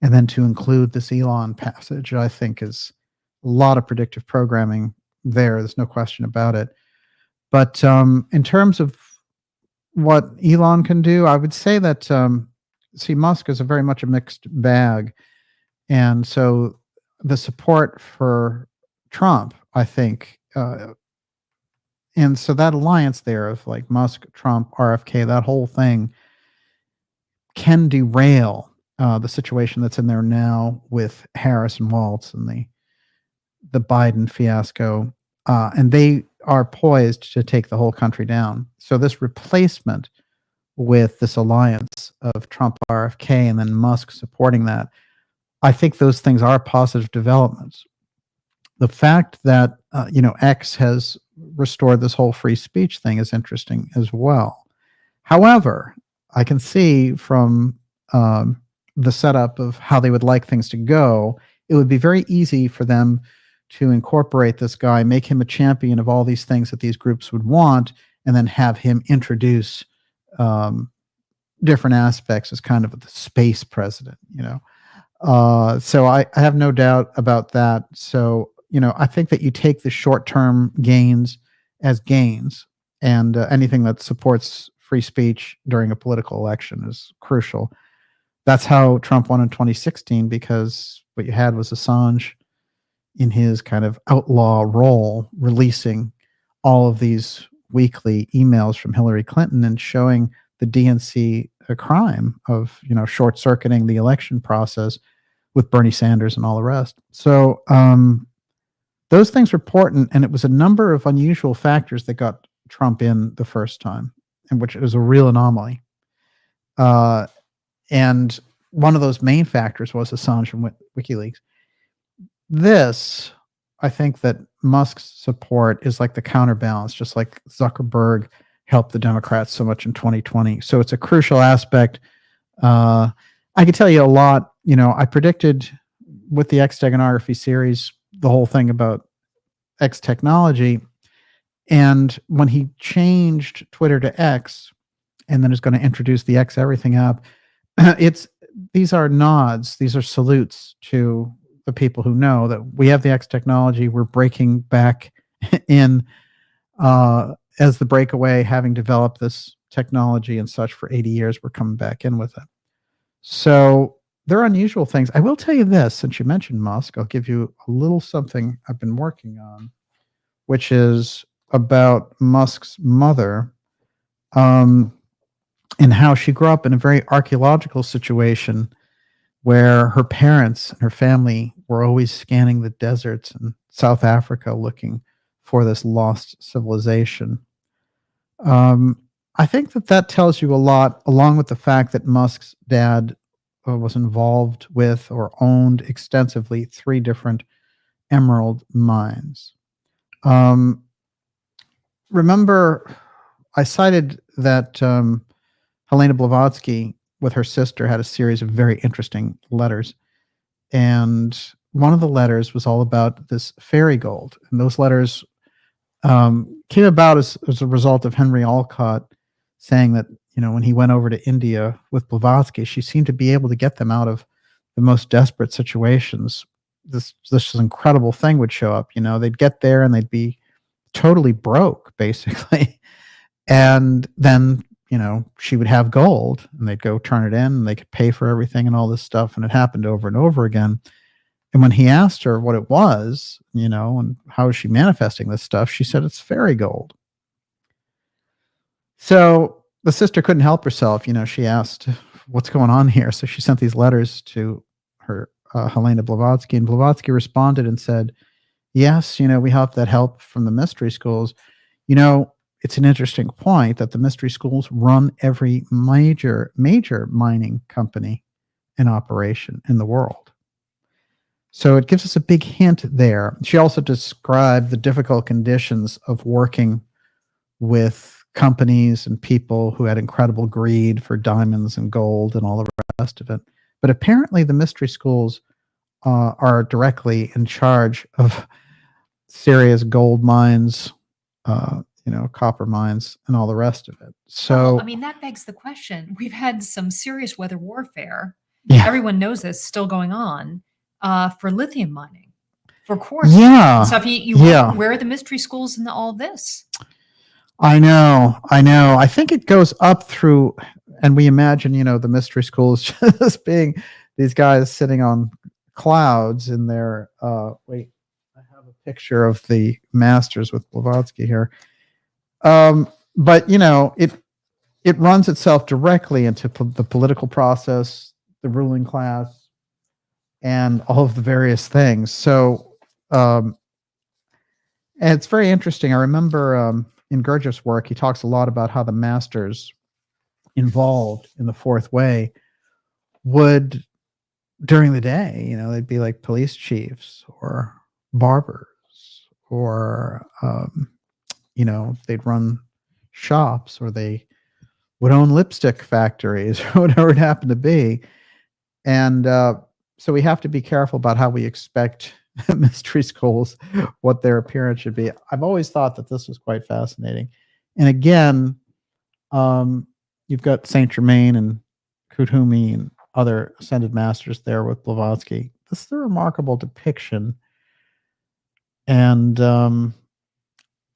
Speaker 1: and then to include this Elon passage, I think is a lot of predictive programming there. There's no question about it. But in terms of what Elon can do, I would say that, Musk is very much a mixed bag. And so the support for Trump, I think, And so that alliance there of like Musk, Trump, RFK, that whole thing can derail the situation that's in there now with Harris and Waltz and the Biden fiasco. And they are poised to take the whole country down. So this replacement with this alliance of Trump, RFK, and then Musk supporting that, I think those things are positive developments. The fact that X has restored this whole free speech thing is interesting as well. However, I can see from the setup of how they would like things to go, it would be very easy for them to incorporate this guy, make him a champion of all these things that these groups would want, and then have him introduce different aspects as kind of the space president, So I have no doubt about that. So, I think that you take the short-term gains as gains, and anything that supports free speech during a political election is crucial. That's how Trump won in 2016, because what you had was Assange in his kind of outlaw role, releasing all of these weekly emails from Hillary Clinton and showing the DNC a crime of, short-circuiting the election process with Bernie Sanders and all the rest. So those things were important, and it was a number of unusual factors that got Trump in the first time, and which was a real anomaly. And one of those main factors was Assange and WikiLeaks. This, I think that Musk's support is like the counterbalance, just like Zuckerberg helped the Democrats so much in 2020. So it's a crucial aspect. I could tell you a lot. I predicted with the X Steganography series the whole thing about X technology. And when he changed Twitter to X, and then is going to introduce the X Everything app, these are nods, these are salutes to the people who know that we have the X technology. We're breaking back in as the breakaway, having developed this technology and such for 80 years. We're coming back in with it. So there are unusual things. I will tell you this, since you mentioned Musk, I'll give you a little something I've been working on, which is about Musk's mother, and how she grew up in a very archaeological situation where her parents and her family were always scanning the deserts in South Africa looking for this lost civilization. I think that tells you a lot, along with the fact that Musk's dad was involved with or owned extensively 3 different emerald mines. Remember, I cited that Helena Blavatsky with her sister had a series of very interesting letters. And one of the letters was all about this fairy gold. And those letters came about as a result of Henry Alcott saying that, when he went over to India with Blavatsky, she seemed to be able to get them out of the most desperate situations. This incredible thing would show up. They'd get there and they'd be totally broke, basically. And then, she would have gold and they'd go turn it in and they could pay for everything and all this stuff. And it happened over and over again. And when he asked her what it was, and how is she manifesting this stuff, she said it's fairy gold. So the sister couldn't help herself. She asked, what's going on here? So she sent these letters to her Helena Blavatsky, and Blavatsky responded and said, yes, we have that help from the mystery schools. It's an interesting point that the mystery schools run every major mining company in operation in the world. So it gives us a big hint there. She also described the difficult conditions of working with companies and people who had incredible greed for diamonds and gold and all the rest of it. But apparently the mystery schools are directly in charge of serious gold mines, copper mines and all the rest of it. So,
Speaker 2: well, that begs the question. We've had some serious weather warfare.
Speaker 1: Yeah.
Speaker 2: Everyone knows this still going on for lithium mining, for quartz.
Speaker 1: Yeah.
Speaker 2: So where are the mystery schools in all this?
Speaker 1: I know. I think it goes up through, and we imagine, the mystery schools just being these guys sitting on clouds in their, wait, I have a picture of the masters with Blavatsky here. But it runs itself directly into the political process, the ruling class, and all of the various things. So, and it's very interesting. I remember in Gurdjieff's work, he talks a lot about how the masters involved in the fourth way would, during the day, they'd be like police chiefs or barbers, or they'd run shops, or they would own lipstick factories, or whatever it happened to be. And so we have to be careful about how we expect mystery schools, what their appearance should be. I've always thought that this was quite fascinating. And again, you've got Saint Germain and Kuthumi and other ascended masters there with Blavatsky. This is a remarkable depiction. And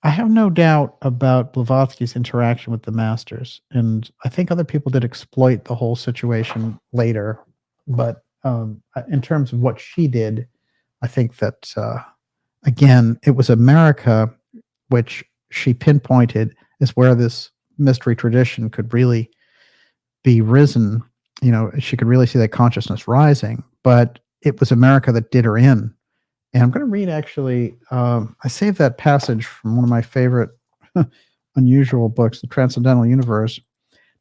Speaker 1: I have no doubt about Blavatsky's interaction with the masters. And I think other people did exploit the whole situation later. But in terms of what she did, I think that, again, it was America, which she pinpointed as where this mystery tradition could really be risen. She could really see that consciousness rising, but it was America that did her in. And I'm going to read, actually, I saved that passage from one of my favorite unusual books, The Transcendental Universe,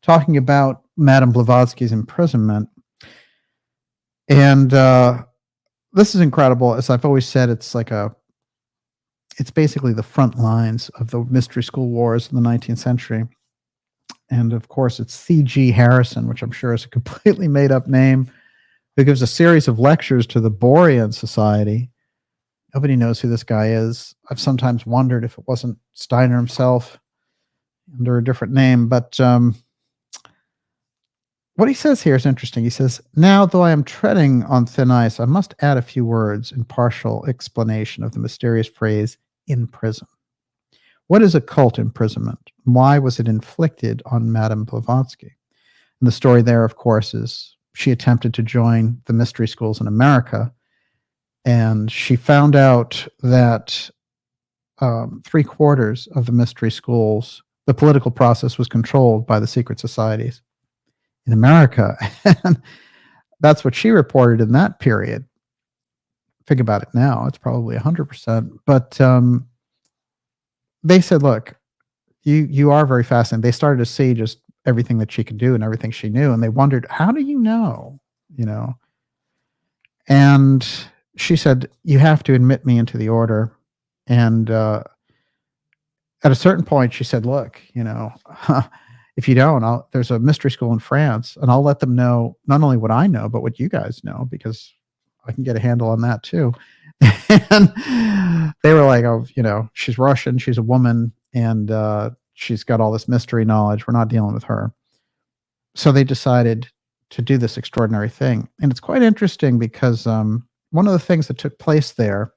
Speaker 1: talking about Madame Blavatsky's imprisonment. And this is incredible. As I've always said, it's basically the front lines of the mystery school wars in the 19th century. And of course, it's C.G. Harrison, which I'm sure is a completely made up name, who gives a series of lectures to the Borean Society. Nobody knows who this guy is. I've sometimes wondered if it wasn't Steiner himself under a different name. But what he says here is interesting. He says, "Now, though I am treading on thin ice, I must add a few words in partial explanation of the mysterious phrase, in prison. What is occult imprisonment? Why was it inflicted on Madame Blavatsky?" And the story there, of course, is she attempted to join the mystery schools in America, and she found out that 3/4 of the mystery schools, the political process was controlled by the secret societies in America. And that's what she reported in that period. Think about it now, it's probably 100%. But they said, look, you are very fascinating. They started to see just everything that she could do and everything she knew. And they wondered, how do you know? And she said, you have to admit me into the order. And at a certain point, she said, look, if you don't, there's a mystery school in France, and I'll let them know not only what I know, but what you guys know, because I can get a handle on that too. And they were like, oh, she's Russian, she's a woman, and she's got all this mystery knowledge. We're not dealing with her. So they decided to do this extraordinary thing. And it's quite interesting because one of the things that took place there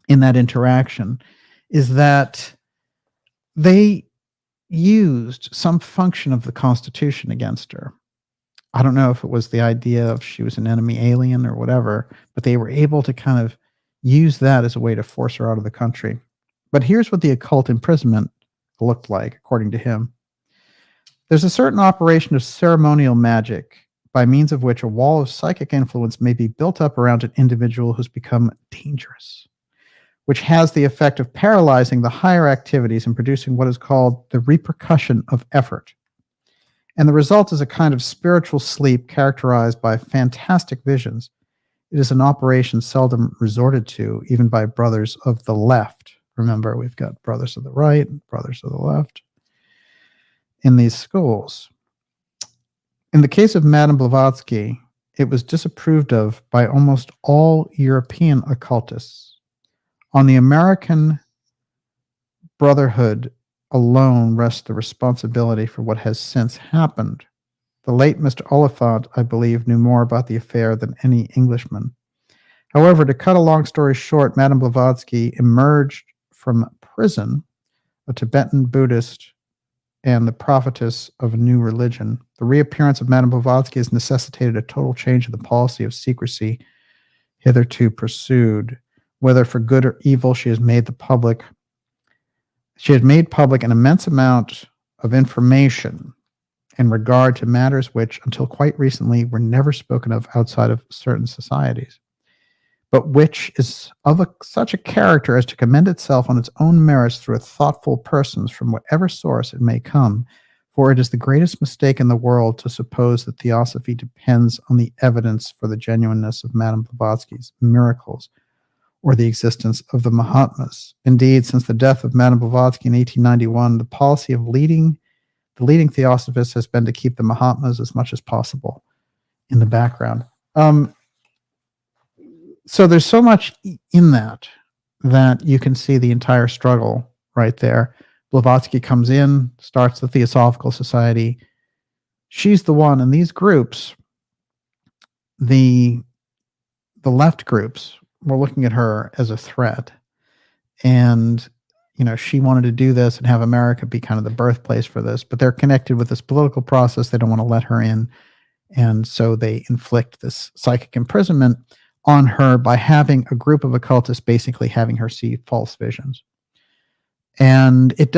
Speaker 1: in that interaction is that they used some function of the Constitution against her. I don't know if it was the idea of she was an enemy alien or whatever, but they were able to kind of use that as a way to force her out of the country. But here's what the occult imprisonment looked like, according to him. There's a certain operation of ceremonial magic by means of which a wall of psychic influence may be built up around an individual who's become dangerous, which has the effect of paralyzing the higher activities and producing what is called the repercussion of effort. And the result is a kind of spiritual sleep characterized by fantastic visions. It is an operation seldom resorted to, even by brothers of the left. Remember, we've got brothers of the right and brothers of the left in these schools. In the case of Madame Blavatsky, it was disapproved of by almost all European occultists. On the American Brotherhood alone rests the responsibility for what has since happened. The late Mr. Oliphant, I believe, knew more about the affair than any Englishman. However, to cut a long story short, Madame Blavatsky emerged from prison, a Tibetan Buddhist and the prophetess of a new religion. The reappearance of Madame Blavatsky has necessitated a total change of the policy of secrecy hitherto pursued. Whether for good or evil, she has made the public She had made public an immense amount of information in regard to matters which, until quite recently, were never spoken of outside of certain societies, but which is of such a character as to commend itself on its own merits through thoughtful persons from whatever source it may come, for it is the greatest mistake in the world to suppose that Theosophy depends on the evidence for the genuineness of Madame Blavatsky's miracles or the existence of the Mahatmas. Indeed, since the death of Madame Blavatsky in 1891, the policy of the leading Theosophists has been to keep the Mahatmas as much as possible in the background. So there's so much in that you can see the entire struggle right there. Blavatsky comes in, starts the Theosophical Society. She's the one, and these groups, the left groups, were looking at her as a threat. And, she wanted to do this and have America be kind of the birthplace for this, but they're connected with this political process. They don't want to let her in. And so they inflict this psychic imprisonment on her by having a group of occultists basically having her see false visions. And it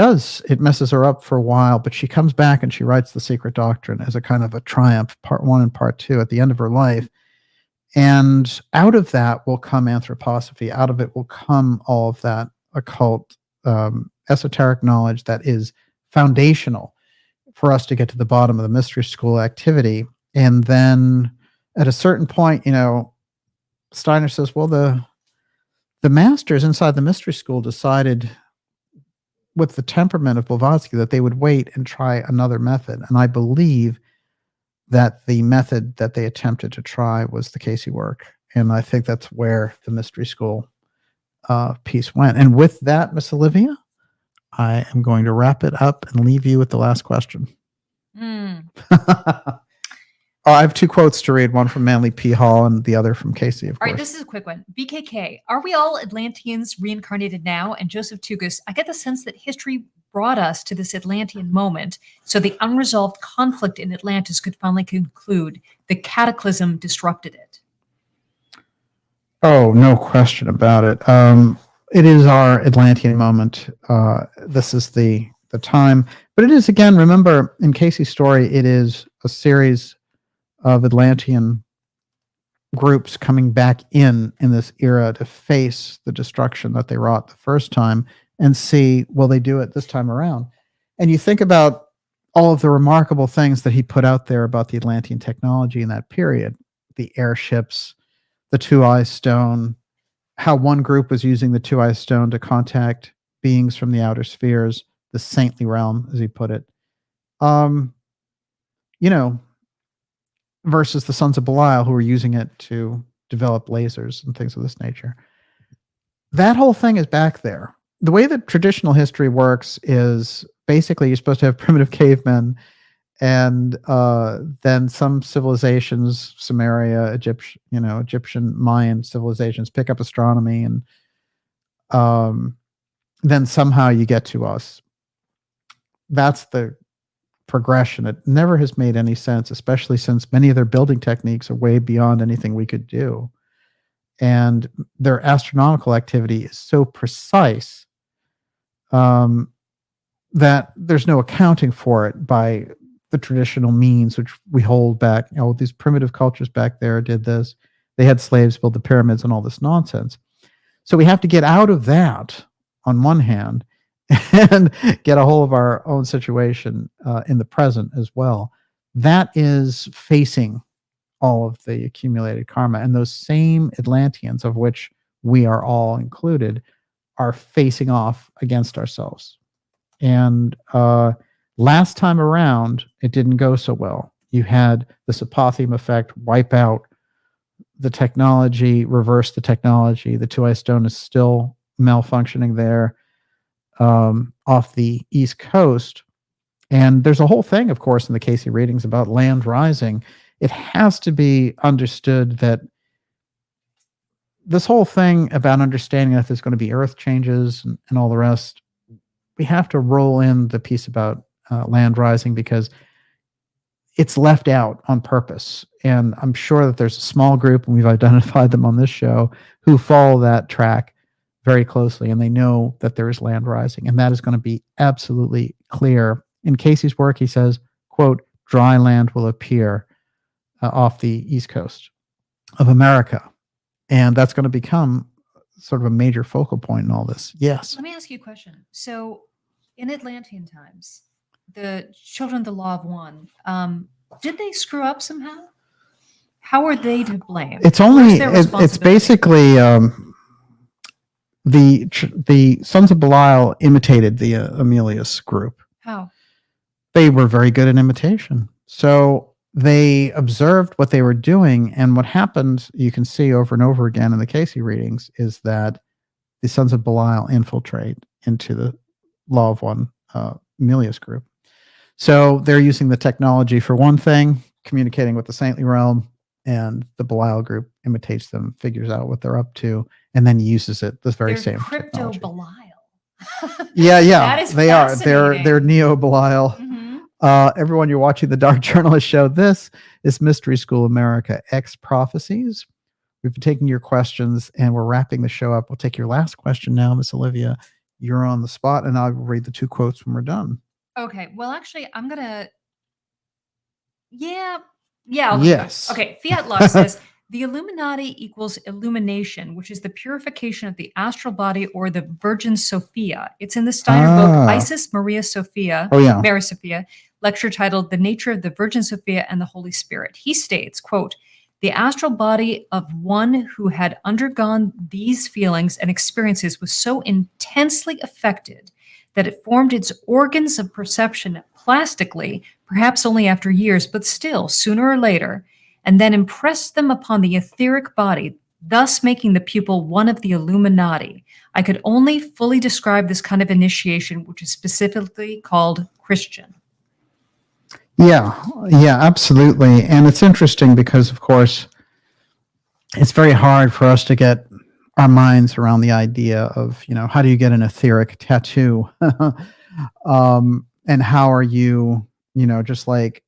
Speaker 1: messes her up for a while, but she comes back and she writes The Secret Doctrine as a kind of a triumph, part 1 and part 2 at the end of her life. And out of that will come anthroposophy. Out of it will come all of that occult, esoteric knowledge that is foundational for us to get to the bottom of the mystery school activity. And then at a certain point, Steiner says, well, the masters inside the mystery school decided with the temperament of Blavatsky that they would wait and try another method. And I believe that the method that they attempted to try was the Casey work. And I think that's where the mystery school piece went. And with that, Miss Olivia, I am going to wrap it up and leave you with the last question. I have 2 quotes to read, one from Manly P. Hall and the other from Casey, of course.
Speaker 2: All right, this is a quick one. BKK, are we all Atlanteans reincarnated now? And Joseph Tugas, I get the sense that history brought us to this Atlantean moment, so the unresolved conflict in Atlantis could finally conclude. The cataclysm disrupted it.
Speaker 1: Oh, no question about it. It is our Atlantean moment. This is the time. But it is, again, remember, in Casey's story, it is a series of Atlantean groups coming back in this era to face the destruction that they wrought the first time and see, will they do it this time around? And you think about all of the remarkable things that he put out there about the Atlantean technology in that period, the airships, the two-eye stone, how one group was using the two-eye stone to contact beings from the outer spheres, the saintly realm, as he put it. Versus the sons of Belial, who were using it to develop lasers and things of this nature. That whole thing is back there. The way that traditional history works is basically you're supposed to have primitive cavemen, and then some civilizations, Sumeria, Egyptian, Mayan civilizations pick up astronomy, and then somehow you get to us. That's the progression. It never has made any sense, especially since many of their building techniques are way beyond anything we could do. And their astronomical activity is so precise that there's no accounting for it by the traditional means, which we hold back. These primitive cultures back there did this. They had slaves build the pyramids and all this nonsense. So we have to get out of that on one hand and get a hold of our own situation in the present as well. That is facing all of the accumulated karma. And those same Atlanteans, of which we are all included, are facing off against ourselves. And last time around, it didn't go so well. You had the Sapothium effect wipe out the technology, reverse the technology. The two-eye stone is still malfunctioning there off the East Coast. And there's a whole thing, of course, in the Casey readings about land rising. It has to be understood that this whole thing about understanding that there's going to be earth changes and all the rest, we have to roll in the piece about land rising because it's left out on purpose. And I'm sure that there's a small group, and we've identified them on this show, who follow that track very closely, and they know that there is land rising, and that is going to be absolutely clear. In Casey's work, he says, quote, dry land will appear off the east coast of America, and that's going to become sort of a major focal point in all this. Yes.
Speaker 2: Let me ask you a question. So in Atlantean times, the children of the Law of One, did they screw up somehow? How are they to blame?
Speaker 1: It's only, it's basically the Sons of Belial imitated the Amelius group.
Speaker 2: How?
Speaker 1: They were very good at imitation. So they observed what they were doing, and what happened, you can see over and over again in the Casey readings, is that the Sons of Belial infiltrate into the Law of One Amelius group. So they're using the technology for one thing, communicating with the saintly realm, and the Belial group imitates them, figures out what they're up to, and then uses it, this very same
Speaker 2: crypto
Speaker 1: technology.
Speaker 2: Belial.
Speaker 1: Yeah.
Speaker 2: That is
Speaker 1: they are. They're Neo Belial.
Speaker 2: Mm-hmm.
Speaker 1: Everyone, you're watching the Dark Journalist Show. This is Mystery School America X Prophecies. We've been taking your questions, and we're wrapping the show up. We'll take your last question now, Miss Olivia. You're on the spot, and I'll read the 2 quotes when we're done.
Speaker 2: Okay. Well, actually, I'm gonna. Yeah.
Speaker 1: Yes.
Speaker 2: Okay. Fiat Lux says the Illuminati equals illumination, which is the purification of the astral body or the Virgin Sophia. It's in the Steiner book Isis Maria Sophia.
Speaker 1: Oh yeah.
Speaker 2: Mary Sophia. Lecture titled "The Nature of the Virgin Sophia and the Holy Spirit." He states, quote, "The astral body of one who had undergone these feelings and experiences was so intensely affected that it formed its organs of perception plastically, perhaps only after years, but still sooner or later, and then impressed them upon the etheric body, thus making the pupil one of the Illuminati. I could only fully describe this kind of initiation, which is specifically called Christian."
Speaker 1: Yeah, absolutely. And it's interesting because, of course, it's very hard for us to get our minds around the idea of, how do you get an etheric tattoo? And how are you, just like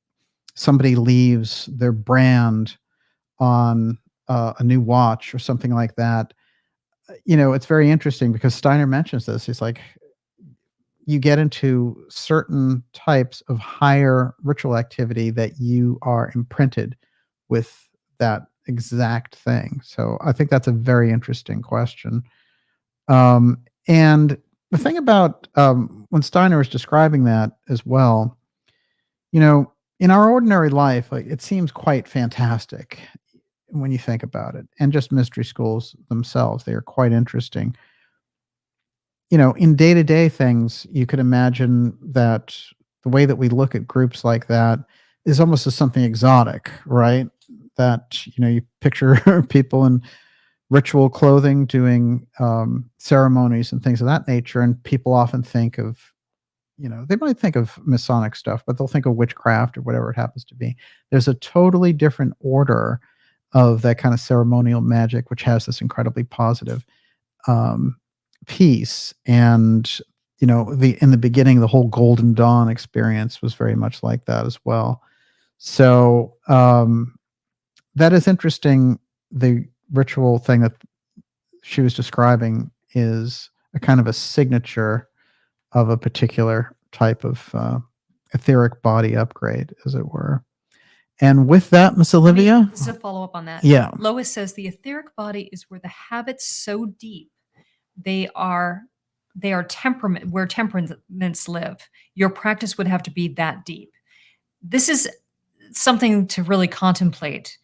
Speaker 1: somebody leaves their brand on a new watch or something like that. It's very interesting because Steiner mentions this. He's like, you get into certain types of higher ritual activity that you are imprinted with that exact thing. So I think that's a very interesting question. And the thing about when Steiner was describing that as well, in our ordinary life, like, it seems quite fantastic when you think about it. And just mystery schools themselves, they are quite interesting. In day-to-day things, you could imagine that the way that we look at groups like that is almost as something exotic, right? That, you picture people in ritual clothing doing ceremonies and things of that nature, and people often think of, they might think of Masonic stuff, but they'll think of witchcraft or whatever it happens to be. There's a totally different order of that kind of ceremonial magic, which has this incredibly positive piece. And in the beginning, the whole Golden Dawn experience was very much like that as well. So that is interesting. The ritual thing that she was describing is a kind of a signature of a particular type of etheric body upgrade, as it were. And with that, Miss Olivia,
Speaker 2: this is a follow-up on that.
Speaker 1: Yeah.
Speaker 2: Lois says the etheric body is where the habits so deep they are temperament, where temperaments live. Your practice would have to be that deep. This is something to really contemplate.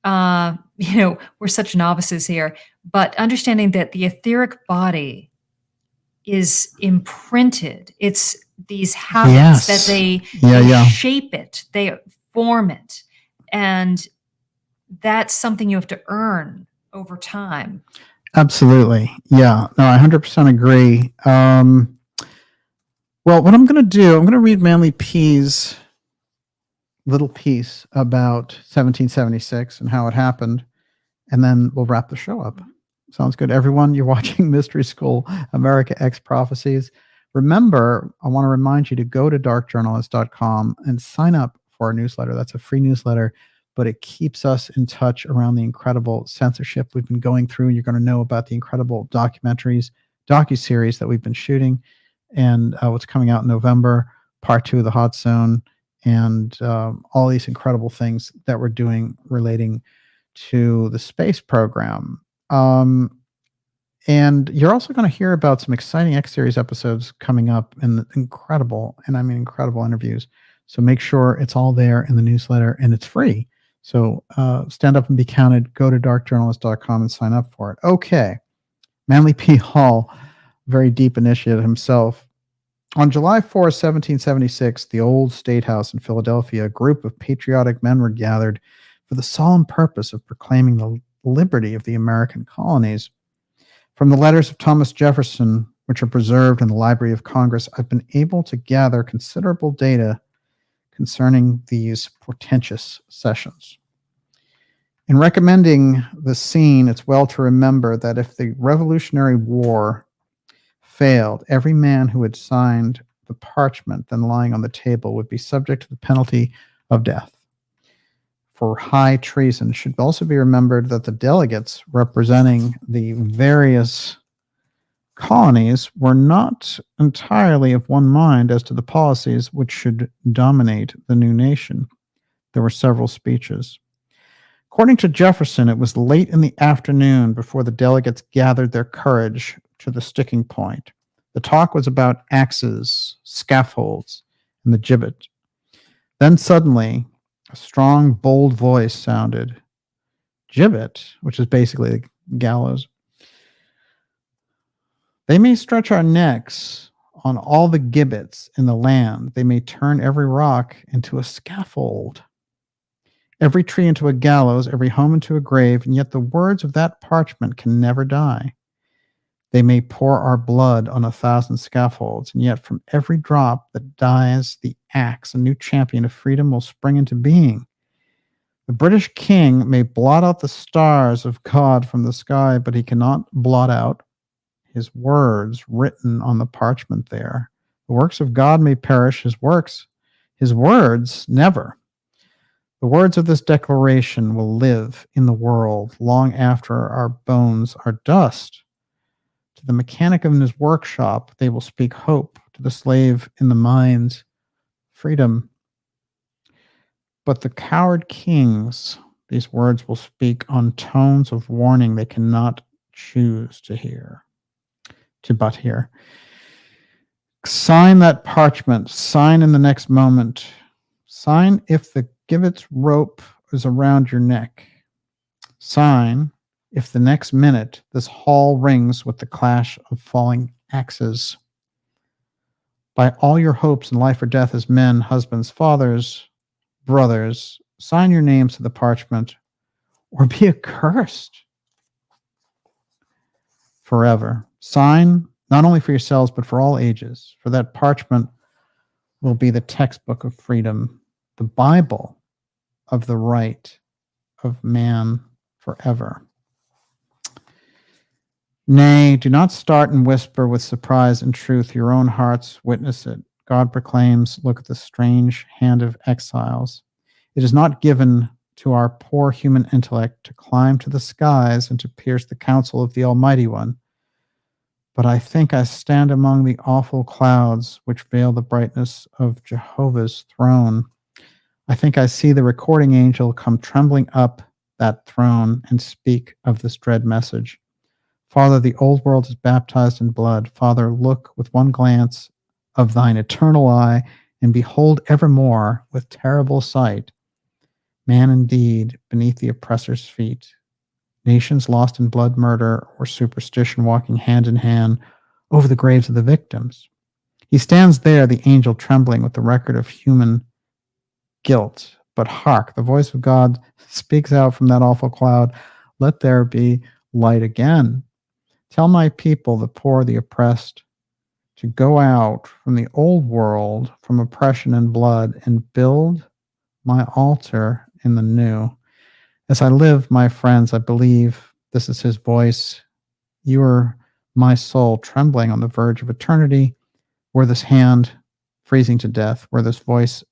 Speaker 2: We're such novices here, but understanding that the etheric body is imprinted. It's these habits that they shape it, they form it. And that's something you have to earn over time.
Speaker 1: Absolutely. Yeah. No, I 100% agree. Well, what I'm going to do, I'm going to read Manly P's little piece about 1776 and how it happened, and then we'll wrap the show up. Sounds good. Everyone, you're watching Mystery School America X Prophecies. Remember, I want to remind you to go to darkjournalist.com and sign up for our newsletter. That's a free newsletter. but it keeps us in touch around the incredible censorship we've been going through. You're going to know about the incredible docuseries that we've been shooting, and what's coming out in November, part 2 of the Hot Zone, and all these incredible things that we're doing relating to the space program. And you're also going to hear about some exciting X-Series episodes coming up, and incredible, and I mean incredible interviews. So make sure it's all there in the newsletter, and it's free. So stand up and be counted. Go to darkjournalist.com and sign up for it. Okay. Manly P. Hall, very deep initiative himself. On July 4, 1776, the old State House in Philadelphia, a group of patriotic men were gathered for the solemn purpose of proclaiming the liberty of the American colonies. From the letters of Thomas Jefferson, which are preserved in the Library of Congress, I've been able to gather considerable data concerning these portentous sessions. In recommending the scene, it's well to remember that if the Revolutionary War failed, every man who had signed the parchment then lying on the table would be subject to the penalty of death for high treason. It should also be remembered that the delegates representing the various colonies were not entirely of one mind as to the policies which should dominate the new nation. There were several speeches. According to Jefferson, it was late in the afternoon before the delegates gathered their courage to the sticking point. The talk was about axes, scaffolds, and the gibbet. Then suddenly, a strong, bold voice sounded. Gibbet, which is basically the gallows. They may stretch our necks on all the gibbets in the land. They may turn every rock into a scaffold, every tree into a gallows, every home into a grave, and yet the words of that parchment can never die. They may pour our blood on 1,000 scaffolds, and yet from every drop that dies the axe, a new champion of freedom will spring into being. The British king may blot out the stars of God from the sky, but he cannot blot out his words written on the parchment there. The works of God may perish, his words never. The words of this declaration will live in the world long after our bones are dust. To the mechanic in his workshop, they will speak hope. To the slave in the mines, freedom. But the coward kings, these words will speak on tones of warning they cannot choose to hear, but hear. Sign that parchment. Sign in the next moment. Sign if the gibbet's rope is around your neck. Sign if the next minute this hall rings with the clash of falling axes. By all your hopes in life or death as men, husbands, fathers, brothers, sign your names to the parchment or be accursed forever. Sign not only for yourselves, but for all ages, for that parchment will be the textbook of freedom, the Bible of the right of man forever. Nay, do not start and whisper with surprise and truth. Your own hearts witness it. God proclaims, look at the strange hand of exiles. It is not given to our poor human intellect to climb to the skies and to pierce the counsel of the Almighty One. But I think I stand among the awful clouds which veil the brightness of Jehovah's throne. I think I see the recording angel come trembling up that throne and speak of this dread message. Father, the old world is baptized in blood. Father, look with one glance of thine eternal eye, and behold evermore with terrible sight, man indeed beneath the oppressor's feet, nations lost in blood, murder, or superstition walking hand in hand over the graves of the victims. He stands there, the angel trembling with the record of human guilt. But hark, the voice of God speaks out from that awful cloud, let there be light again. Tell my people, the poor, the oppressed, to go out from the old world, from oppression and blood, and build my altar in the new. As I live, my friends, I believe this is his voice. You are my soul trembling on the verge of eternity, were this hand freezing to death, were this voice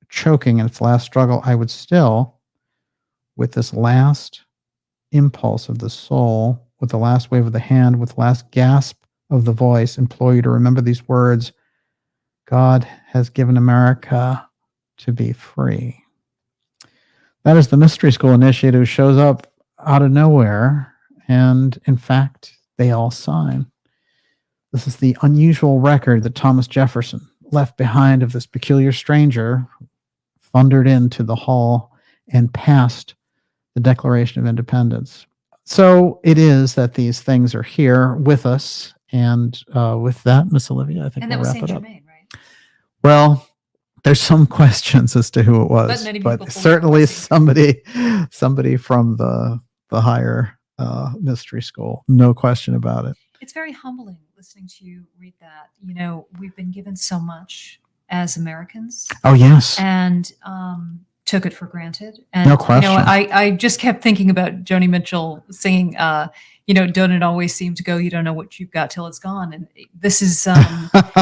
Speaker 1: choking in its last struggle, I would still with this last impulse of the soul, with the last wave of the hand, with the last gasp of the voice, implore you to remember these words: God has given America to be free. That is the Mystery School initiate who shows up out of nowhere, and in fact, they all sign. This is the unusual record that Thomas Jefferson left behind of this peculiar stranger who thundered into the hall and passed the Declaration of Independence. So it is that these things are here with us, and with that, Miss Olivia, I think
Speaker 2: And that
Speaker 1: we'll
Speaker 2: was
Speaker 1: wrap it up.
Speaker 2: Saint-Germain, right?
Speaker 1: Well, there's some questions as to who it was,
Speaker 2: But many people believe
Speaker 1: certainly
Speaker 2: it was Saint-Germain.
Speaker 1: somebody from the higher mystery school, no question about it.
Speaker 2: It's very humbling listening to you read that. You know, we've been given so much as Americans.
Speaker 1: Oh yes,
Speaker 2: and took it for granted. And
Speaker 1: no question.
Speaker 2: You know, I just kept thinking about Joni Mitchell singing, you know, don't it always seem to go, you don't know what you've got till it's gone. And this is,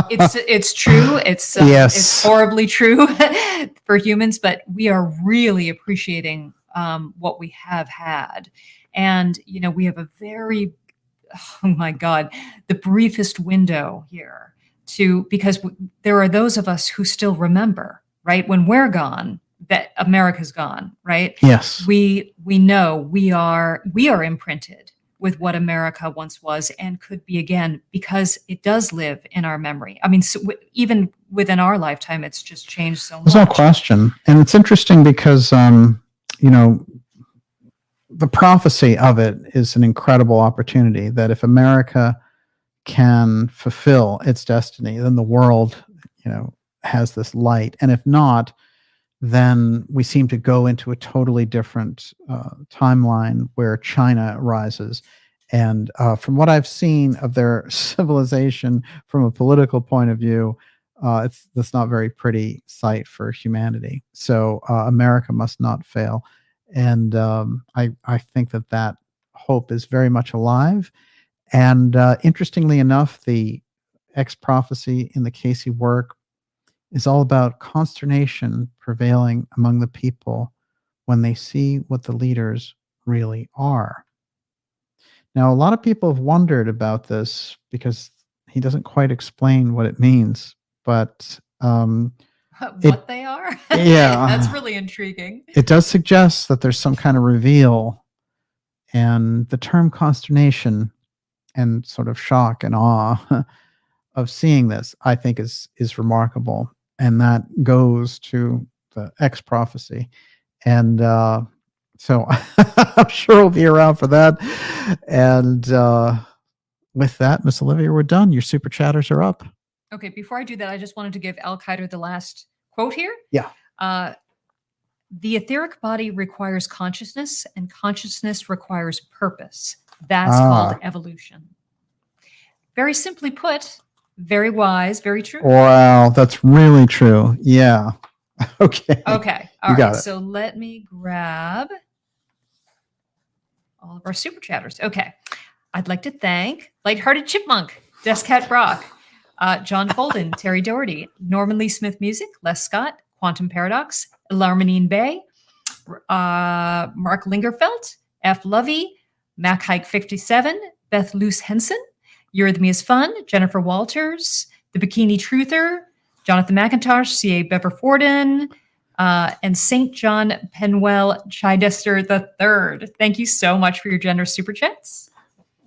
Speaker 2: it's true. It's,
Speaker 1: Yes.
Speaker 2: It's horribly true for humans, but we are really appreciating what we have had. And, you know, we have a very, oh my God, the briefest window here because there are those of us who still remember, right? When we're gone, that America's gone, right?
Speaker 1: Yes.
Speaker 2: We know we are imprinted with what America once was and could be again, because it does live in our memory. I mean, so even within our lifetime, it's just changed so much.
Speaker 1: There's no question. And it's interesting because, you know, the prophecy of it is an incredible opportunity that if America can fulfill its destiny, then the world, you know, has this light. And if not, then we seem to go into a totally different timeline where China rises. And from what I've seen of their civilization from a political point of view, that's not a very pretty sight for humanity. So America must not fail. And I think that hope is very much alive. And interestingly enough, the X-prophecy in the Casey work is all about consternation prevailing among the people when they see what the leaders really are. Now, a lot of people have wondered about this because he doesn't quite explain what it means, but
Speaker 2: what they are?
Speaker 1: Yeah.
Speaker 2: That's really intriguing.
Speaker 1: It does suggest that there's some kind of reveal, and the term consternation and sort of shock and awe of seeing this, I think is remarkable. And that goes to the X prophecy. And so I'm sure we'll be around for that. And with that, Miss Olivia, we're done. Your super chatters are up.
Speaker 2: Okay, before I do that, I just wanted to give Al Qaeda the last quote here.
Speaker 1: Yeah.
Speaker 2: The etheric body requires consciousness, and consciousness requires purpose. That's called evolution. Very simply put, very wise, very true.
Speaker 1: Wow, that's really true. Yeah. Okay.
Speaker 2: Okay. All right. So let me grab all of our super chatters. Okay. I'd like to thank Lighthearted Chipmunk, Descat Brock, John Folden, Terry Doherty, Norman Lee Smith Music, Les Scott, Quantum Paradox, Larminine Bay, Mark Lingerfelt, F. Lovey, Mac Hike 57, Beth Luce Henson, Eurythmy is Fun, Jennifer Walters, The Bikini Truther, Jonathan McIntosh, C.A. Beverforden, and St. John Penwell Chidester III. Thank you so much for your generous super chats.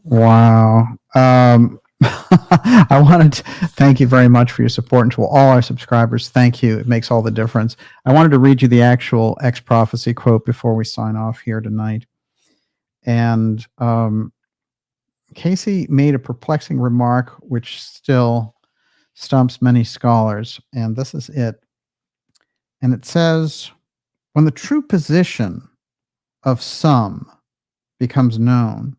Speaker 1: Wow. I wanted to thank you very much for your support, and to all our subscribers, thank you. It makes all the difference. I wanted to read you the actual X prophecy quote before we sign off here tonight. And Casey made a perplexing remark which still stumps many scholars, and this is it. And it says, when the true position of some becomes known,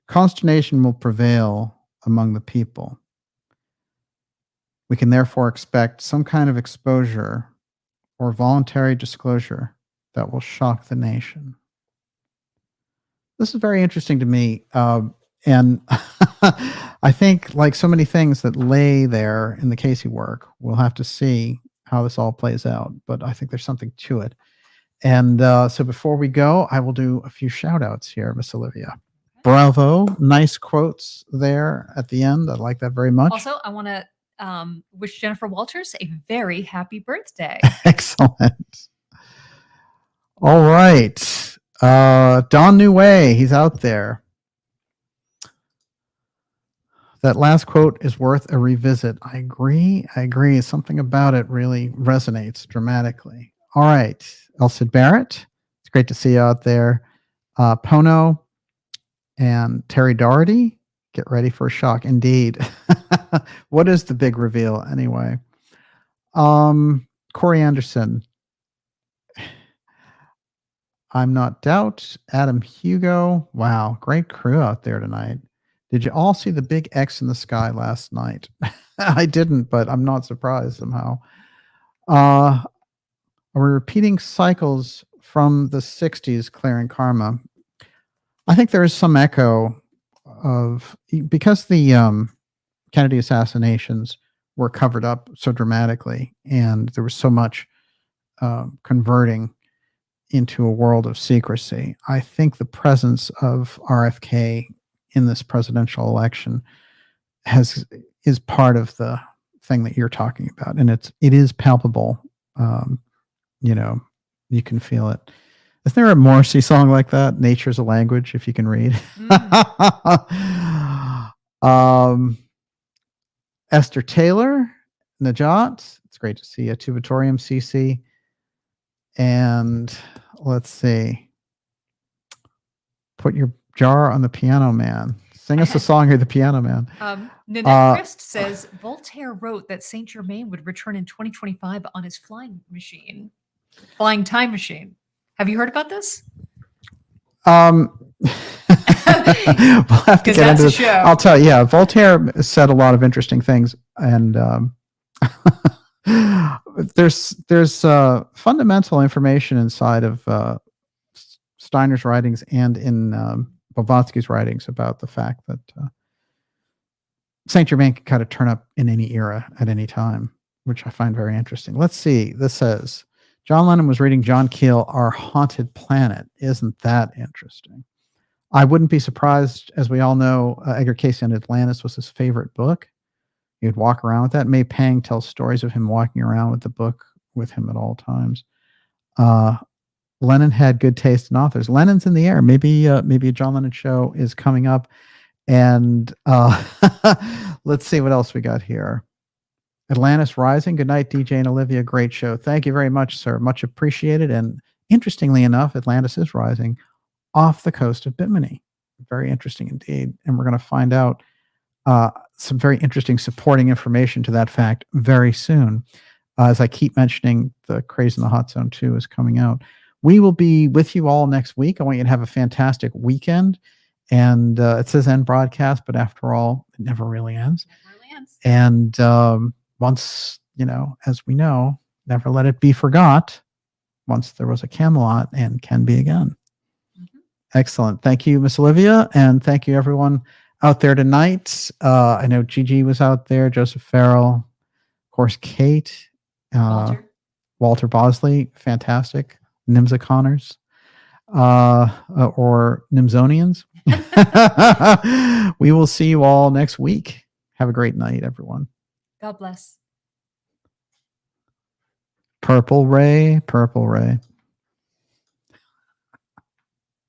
Speaker 1: consternation will prevail among the people. We can therefore expect some kind of exposure or voluntary disclosure that will shock the nation. This is very interesting to me. And I think, like so many things that lay there in the Casey work, we'll have to see how this all plays out. But I think there's something to it. And so before we go, I will do a few shout outs here, Miss Olivia. Bravo. Nice quotes there at the end. I like that very much.
Speaker 2: Also, I want to wish Jennifer Walters a very happy birthday.
Speaker 1: Excellent. All right. Don New Way, he's out there. That last quote is worth a revisit. I agree. Something about it really resonates dramatically. All right. Elsid Barrett, it's great to see you out there. Pono and Terry Doherty, get ready for a shock. Indeed. What is the big reveal anyway? Corey Anderson. I'm Not Doubt. Adam Hugo. Wow, great crew out there tonight. Did you all see the big X in the sky last night? I didn't, but I'm not surprised somehow. Are we repeating cycles from the 60s, clearing karma? I think there is some echo of, because the Kennedy assassinations were covered up so dramatically, and there was so much converting into a world of secrecy. I think the presence of RFK in this presidential election is part of the thing that you're talking about, and it is palpable. You can feel it. Isn't there a Morrissey song like that? Nature's a language, if you can read. Esther Taylor, Najat, it's great to see you. Tubatorium CC. And let's see. Put your jar on the piano man. Sing us a song here, the piano man.
Speaker 2: Nanette Christ says Voltaire wrote that Saint Germain would return in 2025 on his flying time machine. Have you heard about this?
Speaker 1: We'll have to get into this. I'll tell you. Yeah, Voltaire said a lot of interesting things, and there's fundamental information inside of Steiner's writings and in Blavatsky's writings about the fact that Saint Germain can kind of turn up in any era at any time, which I find very interesting. Let's see. This says, John Lennon was reading John Keel, Our Haunted Planet. Isn't that interesting? I wouldn't be surprised, as we all know, Edgar Cayce and Atlantis was his favorite book. He would walk around with that. May Pang tells stories of him walking around with the book with him at all times. Lennon had good taste in authors. Lennon's in the air. Maybe a John Lennon show is coming up. And let's see what else we got here. Atlantis Rising. Good night, DJ and Olivia. Great show. Thank you very much, sir. Much appreciated. And interestingly enough, Atlantis is rising off the coast of Bimini. Very interesting indeed. And we're going to find out some very interesting supporting information to that fact very soon. As I keep mentioning, the Craze in the Hot Zone 2 is coming out. We will be with you all next week. I want you to have a fantastic weekend. And it says end broadcast, but after all, it never really ends. And once, as we know, never let it be forgot. Once there was a Camelot and can be again. Mm-hmm. Excellent. Thank you, Miss Olivia. And thank you, everyone out there tonight. I know Gigi was out there, Joseph Farrell, of course, Kate, Walter Bosley, fantastic. Nimza Connors, or Nimzonians. We will see you all next week. Have a great night, everyone.
Speaker 2: God bless.
Speaker 1: Purple Ray, Purple Ray.